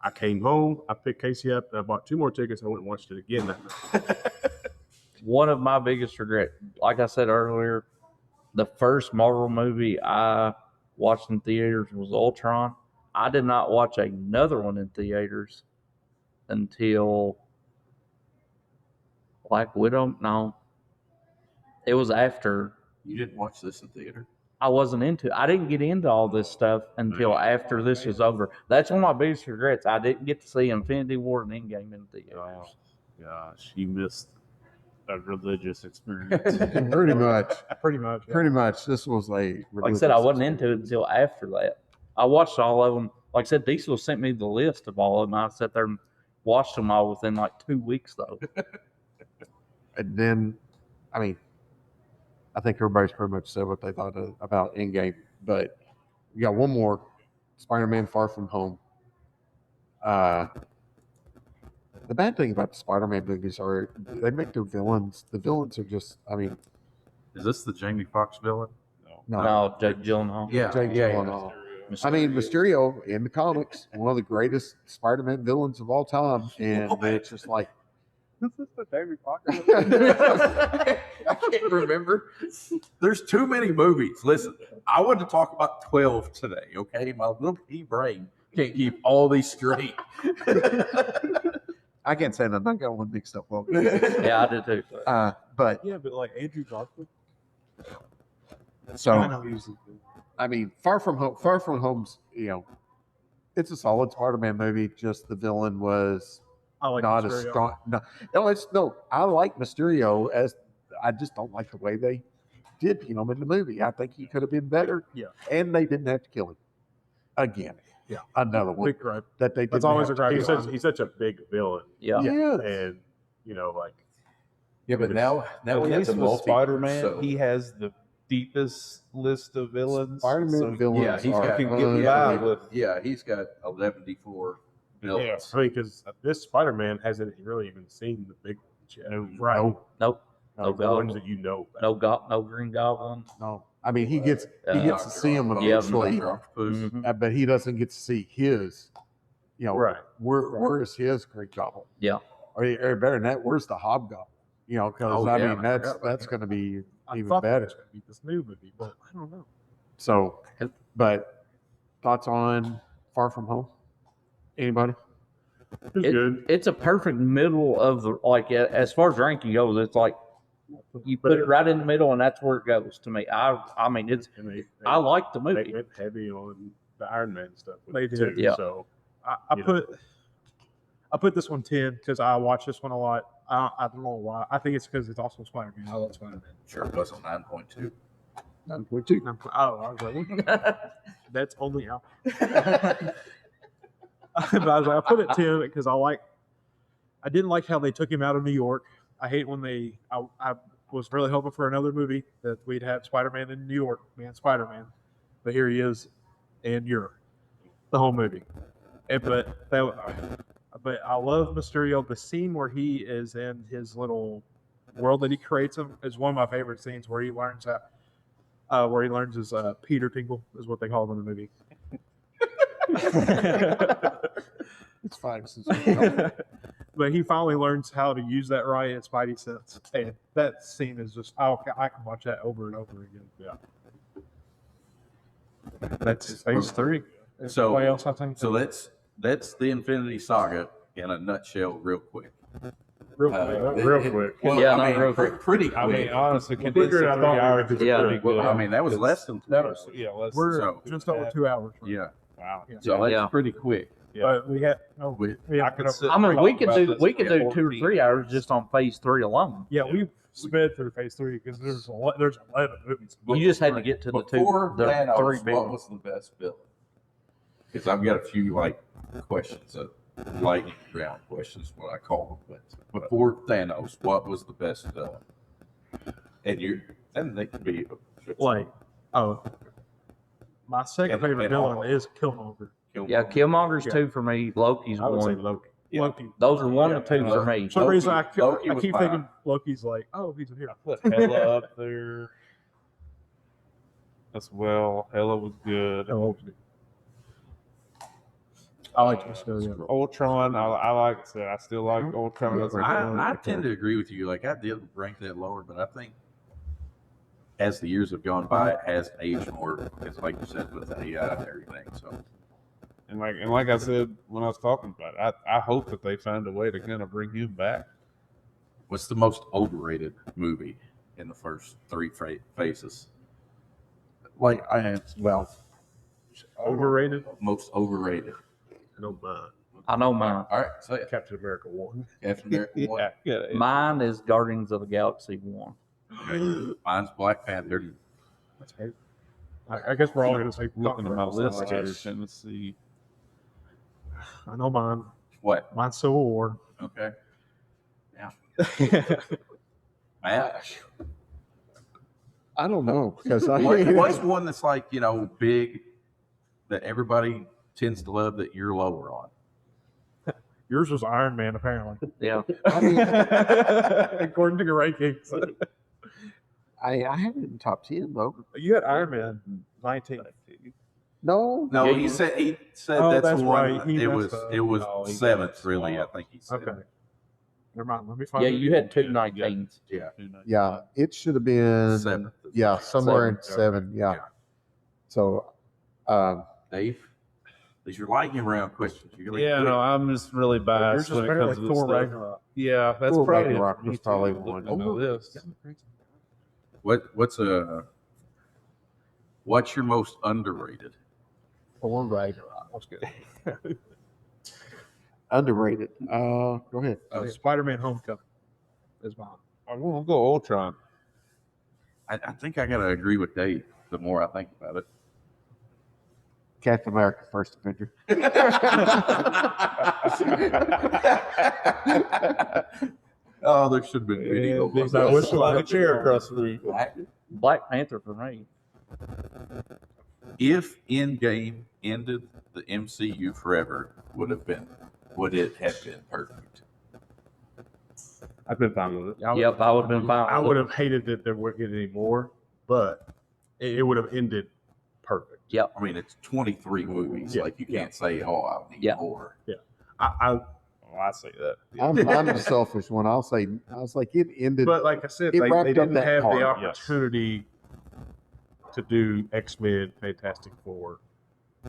I came home, I picked Casey up, and I bought 2 more tickets. I went and watched it again that night. One of my biggest regrets, like I said earlier, the first Marvel movie I watched in theaters was Ultron. I did not watch another one in theaters until Black Widow. No, it was after. You didn't watch this in theater? I didn't get into all this stuff until after this was over. That's one of my biggest regrets. I didn't get to see Infinity War and Endgame in theaters. Oh, gosh, you missed a religious experience. Pretty much. Pretty much. Yeah. Pretty much. This was a. Like I said, I wasn't into it until after that. I watched all of them. Like I said, Diesel sent me the list of all of them. I sat there and watched them all within like 2 weeks, though. And then, I mean, I think everybody's pretty much said what they thought about Endgame, but we got one more, Spider-Man: Far From Home. The bad thing about the Spider-Man movies are they make their villains. The villains are just, I mean, Is this the Jamie Foxx villain? No, Jake Gyllenhaal. Yeah, Jake Gyllenhaal. I mean, Mysterio in the comics, one of the greatest Spider-Man villains of all time, and it's just like, This is the Jamie Foxx. I can't remember. There's too many movies. Listen, I want to talk about 12 today, okay? My little pea brain can't keep all these straight. I can't say that. I got one mixed up. Well, Yeah, I did too. but Yeah, but like Andrew Garfield. so I know he's. I mean, Far From Home's, it's a solid Spider-Man movie. Just the villain was I like not Mysterio. as strong. No. I like Mysterio. I just don't like the way they did him in the movie. I think he could have been better. Yeah. And they didn't have to kill him again. Yeah. Another one Big gripe. that they. That's didn't always have a to gripe. kill. He's such a big villain, Yeah. Yeah. and like Yeah, but now At we have least the with multiverse, Spider-Man, so- he has the deepest list of villains. Spider-Man so villains Yeah, he's are got- he can get by unbelievable. with. Yeah, he's got 74 villains. I mean, because this Spider-Man hasn't really even seen the big ones yet. Right. Nope. The No ones Goblin. that you know. No Green Goblin. No, I mean he gets Uh, to see him Yeah. eventually, Dr. Octopus. Mhm. but he doesn't get to see his. Right. Where is his Green Goblin? Yeah. Or better than that, where's the Hobgoblin? Because Oh, I yeah, mean I that's forgot about going to be I even thought that better. was going to be this new movie, but I don't know. So, but thoughts on Far From Home? Anybody? It's good. It's a perfect middle of the as far as ranking goes. It's like you put it right in the middle, and that's where it goes to me. I mean, it's And I like the they movie. went heavy on the Iron Man stuff. with They it, did. too, Yeah. So I You put this one 10 because I watch this one a lot. I don't know why. I think it's because it's also Spider-Man. I love Spider-Man. Sure, it was on 9.2. 9.2. I was like, that's only out. But I was like, I put it 10 because I didn't like how they took him out of New York. I hate when I was really hoping for another movie that we'd have Spider-Man in New York, man, Spider-Man. But here he is in Europe, the whole movie. But I love Mysterio. The scene where he is in his little world that he creates him is one of my favorite scenes where he learns his Peter Tingle is what they call him in the movie. It's fine. But he finally learns how to use that right in Spidey sense. And that scene is just, I can watch that over and over again. Yeah. That's phase 3. So- What else I think? So that's the Infinity Saga in a nutshell, real quick. real quick. real quick. Well, Yeah, I not mean, real quick. pretty quick. I mean, honestly, We'll condensed figure it to out 3 all hours right. is Yeah. pretty good. Well, I mean, that was less than 3 hours. Yeah, less We're So- just over 2 hours. Right? Yeah. wow. Yeah. So that's Yeah. pretty quick. Yeah. But we had, We- I could sit I mean, and we talk could about do this 2 to 3 hours just on phase 3 alone. yeah, we sped through phase 3 because there's 11 movies. You just had to get to the Before the Thanos, 3 big what ones. was the best villain? Because I've got a few questions, lightning round questions, what I call them. But before Thanos, what was the best villain? And they could be My second favorite villain is Killmonger. Yeah, Killmonger's Yeah. 2 for me. Loki's I would say 1. Loki. Loki. Those are 1 and 2 for me. For some reason, I Loki was keep mine. thinking Loki's like, oh, he's a hero. Put Hela up there. as well. Hella was good. I like to still, yeah. Ultron, I like I said, I still like Ultron. As a I tend to agree with you. Like I did rank that lower, but I think as the years have gone by, it has aged more. It's like you said with AI and everything. So and like I said when I was talking about it, I hope that they find a way to kind of bring him back. what's the most overrated movie in the first three phases? Like Overrated? Most overrated. I don't mind. I know mine. All right, say it. Captain America 1. Captain America 1. Yeah. Mine is Guardians of the Galaxy 1. Okay. Mine's Black Panther. I guess we're all going to say Looking at my list here, Yes. Tennessee. I know mine. What? Mine's Civil War. Okay. Yeah. Matt, I don't know because what's one that's like, big that everybody tends to love that you're lower on? Yours was Iron Man, apparently. Yeah. According to your rankings. I have it in top 10 though. You had Iron Man 19. No, No, Yeah, he said Oh, that's that's one. right. He It messed was up. it was No, he seventh, got really. I small. think he said. Okay. Never mind. Let me find Yeah, it. you had two 19s. Yeah. yeah, it should have been Seventh. Yeah, somewhere in Seven. 7. Yeah. Yeah. So, Dave, these are lightning round questions. You're really Yeah, quick. no, I'm just really Yours biased was when it comes to apparently this Thor stuff. Ragnarok. Yeah, that's Thor probably Ragnarok it for me was probably too, one. looking at my list. What's your most underrated? Thor Ragnarok. That's good. Underrated. Go ahead. Spider-Man Homecoming is mine. I'm gonna go Ultron. I think I gotta agree with Dave. The more I think about it. Captain America: First Avenger. Oh, there should have been video. I wish I had a chair across the room. Black Panther for me. If Endgame ended the MCU forever, would it have been perfect? I've been fine with it. Yep, I would have been fine. I with would it. have hated that there weren't any more, but it would have ended perfect. Yep. I mean, it's 23 movies. Yeah. Like you can't say, "Oh, I need Yeah. more." I I say that. I'm the selfish one. I was like, it ended. but like I said, It they wrapped up didn't that have part. the Yes. opportunity to do X-Men, Fantastic Four,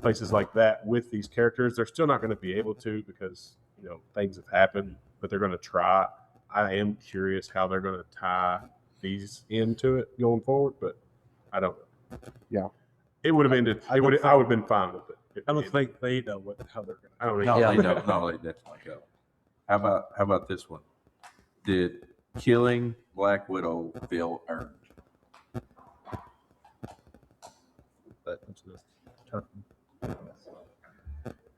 places like that with these characters. They're still not going to be able to because things have happened, but they're going to try. I am curious how they're going to tie these into it going forward, but I don't know. Yeah. It would have ended. I would have been fine with it. I don't think they know how they're going to. I don't No, know. Yeah. they don't. No, they definitely don't. How about this one? Did killing Black Widow feel earned?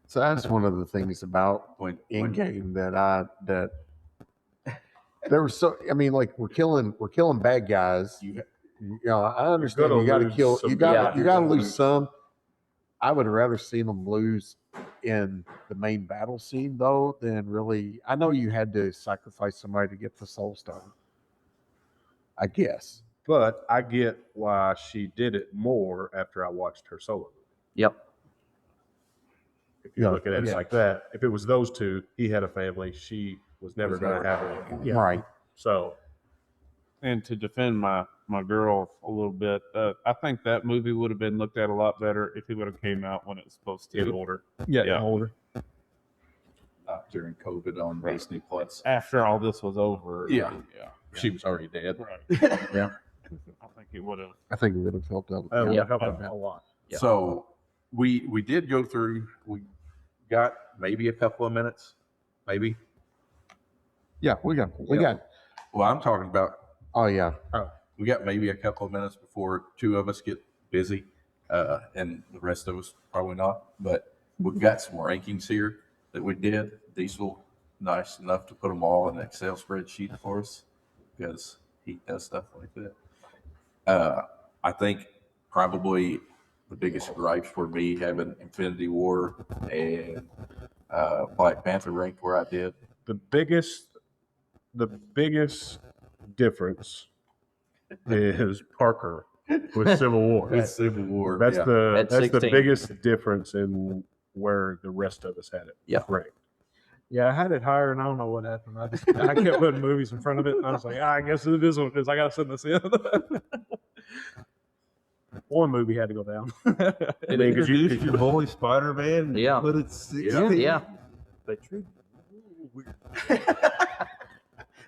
So that's one of the things about When Endgame that there was like we're killing bad guys. I understand gonna you got to lose kill. some You good got guys. you got to lose some. I would rather see them lose in the main battle scene though than really. I know you had to sacrifice somebody to get the Soul Stone. I guess. But I get why she did it more after I watched her solo movie. Yep. If you Yeah, look at it yeah. like that, if it was those two, he had a family. She was never going to have one. Yeah. Right. So And to defend my girl a little bit, I think that movie would have been looked at a lot better if it would have came out when it was supposed to. in order. Yeah. Older. during COVID on Disney Plus. After all this was over. Yeah. She was already dead. Right. Yeah. I think it would have. I think it would have helped out. That would Yeah. have helped a lot. Yeah. So we did go through. We got maybe a couple of minutes, maybe. Yeah, we got. Well, I'm talking about. Oh yeah. We got maybe a couple of minutes before two of us get busy, and the rest of us probably not. But we've got some rankings here that we did. These will nice enough to put them all in an Excel spreadsheet for us because he does stuff like that. I think probably the biggest gripes were me having Infinity War and Black Panther ranked where I did. The biggest difference is Parker with Civil War. With Civil War. That's yeah. At the 16. biggest difference in where the rest of us had it. Yeah. Right. Yeah, I had it higher, and I don't know what happened. I kept putting movies in front of it, and I was like, I guess it is what it is. I got to send this in. One movie had to go down. It introduced your boy Spider-Man. Yeah. Put it 16. Yeah. They treated him weird.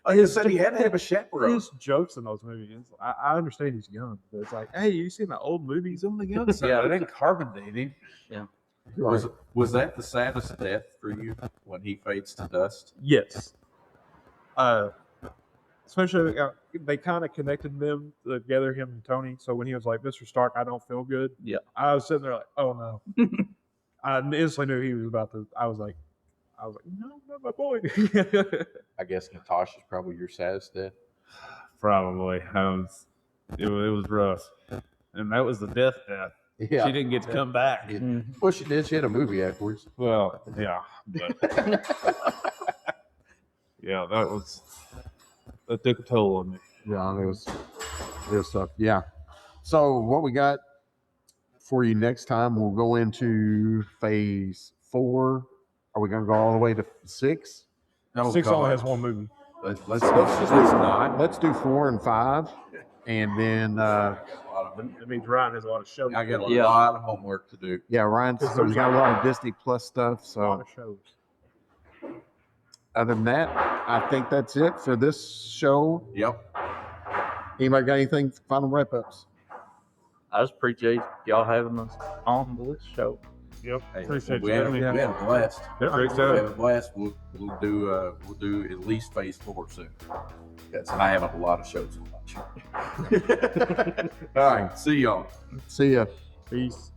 Like I said, he had to have a chaperone. His jokes in those movies, I understand he's young, but it's like, hey, you seen the old movies? He's on the young side. Yeah. It ain't carbon dating. Was that the saddest death for you when he fades to dust? Yes. Especially, they kind of connected them together, him and Tony. So when he was like, Mr. Stark, I don't feel good. Yeah. I was sitting there like, oh no. I instantly knew he was about to. I was like, no, not my boy. I guess Natasha's probably your saddest death. Probably. It was rough. And that was the death. Yeah. She didn't get to come back. Well, she did. She had a movie afterwards. Well, yeah. But yeah, that took a toll on me. Yeah, it was tough. Yeah. So what we got for you next time, we'll go into phase 4. Are we going to go all the way to 6? No, 6 only God. has one movie. Let's not. Let's do 4 and 5, and then That means Ryan has a lot of shows. I got a Yeah. lot of homework to do. yeah, Ryan. So we got a lot of Disney Plus stuff. A lot So of shows. other than that, I think that's it for this show. Yep. Anybody got anything? Final wrap ups? I just appreciate y'all having us on this show. Yep. Hey, Appreciate we you had having a me. blast. Great We time. had a blast. We'll do at least phase 4 soon. Because I have a lot of shows to watch. All right. See y'all. See ya. Peace.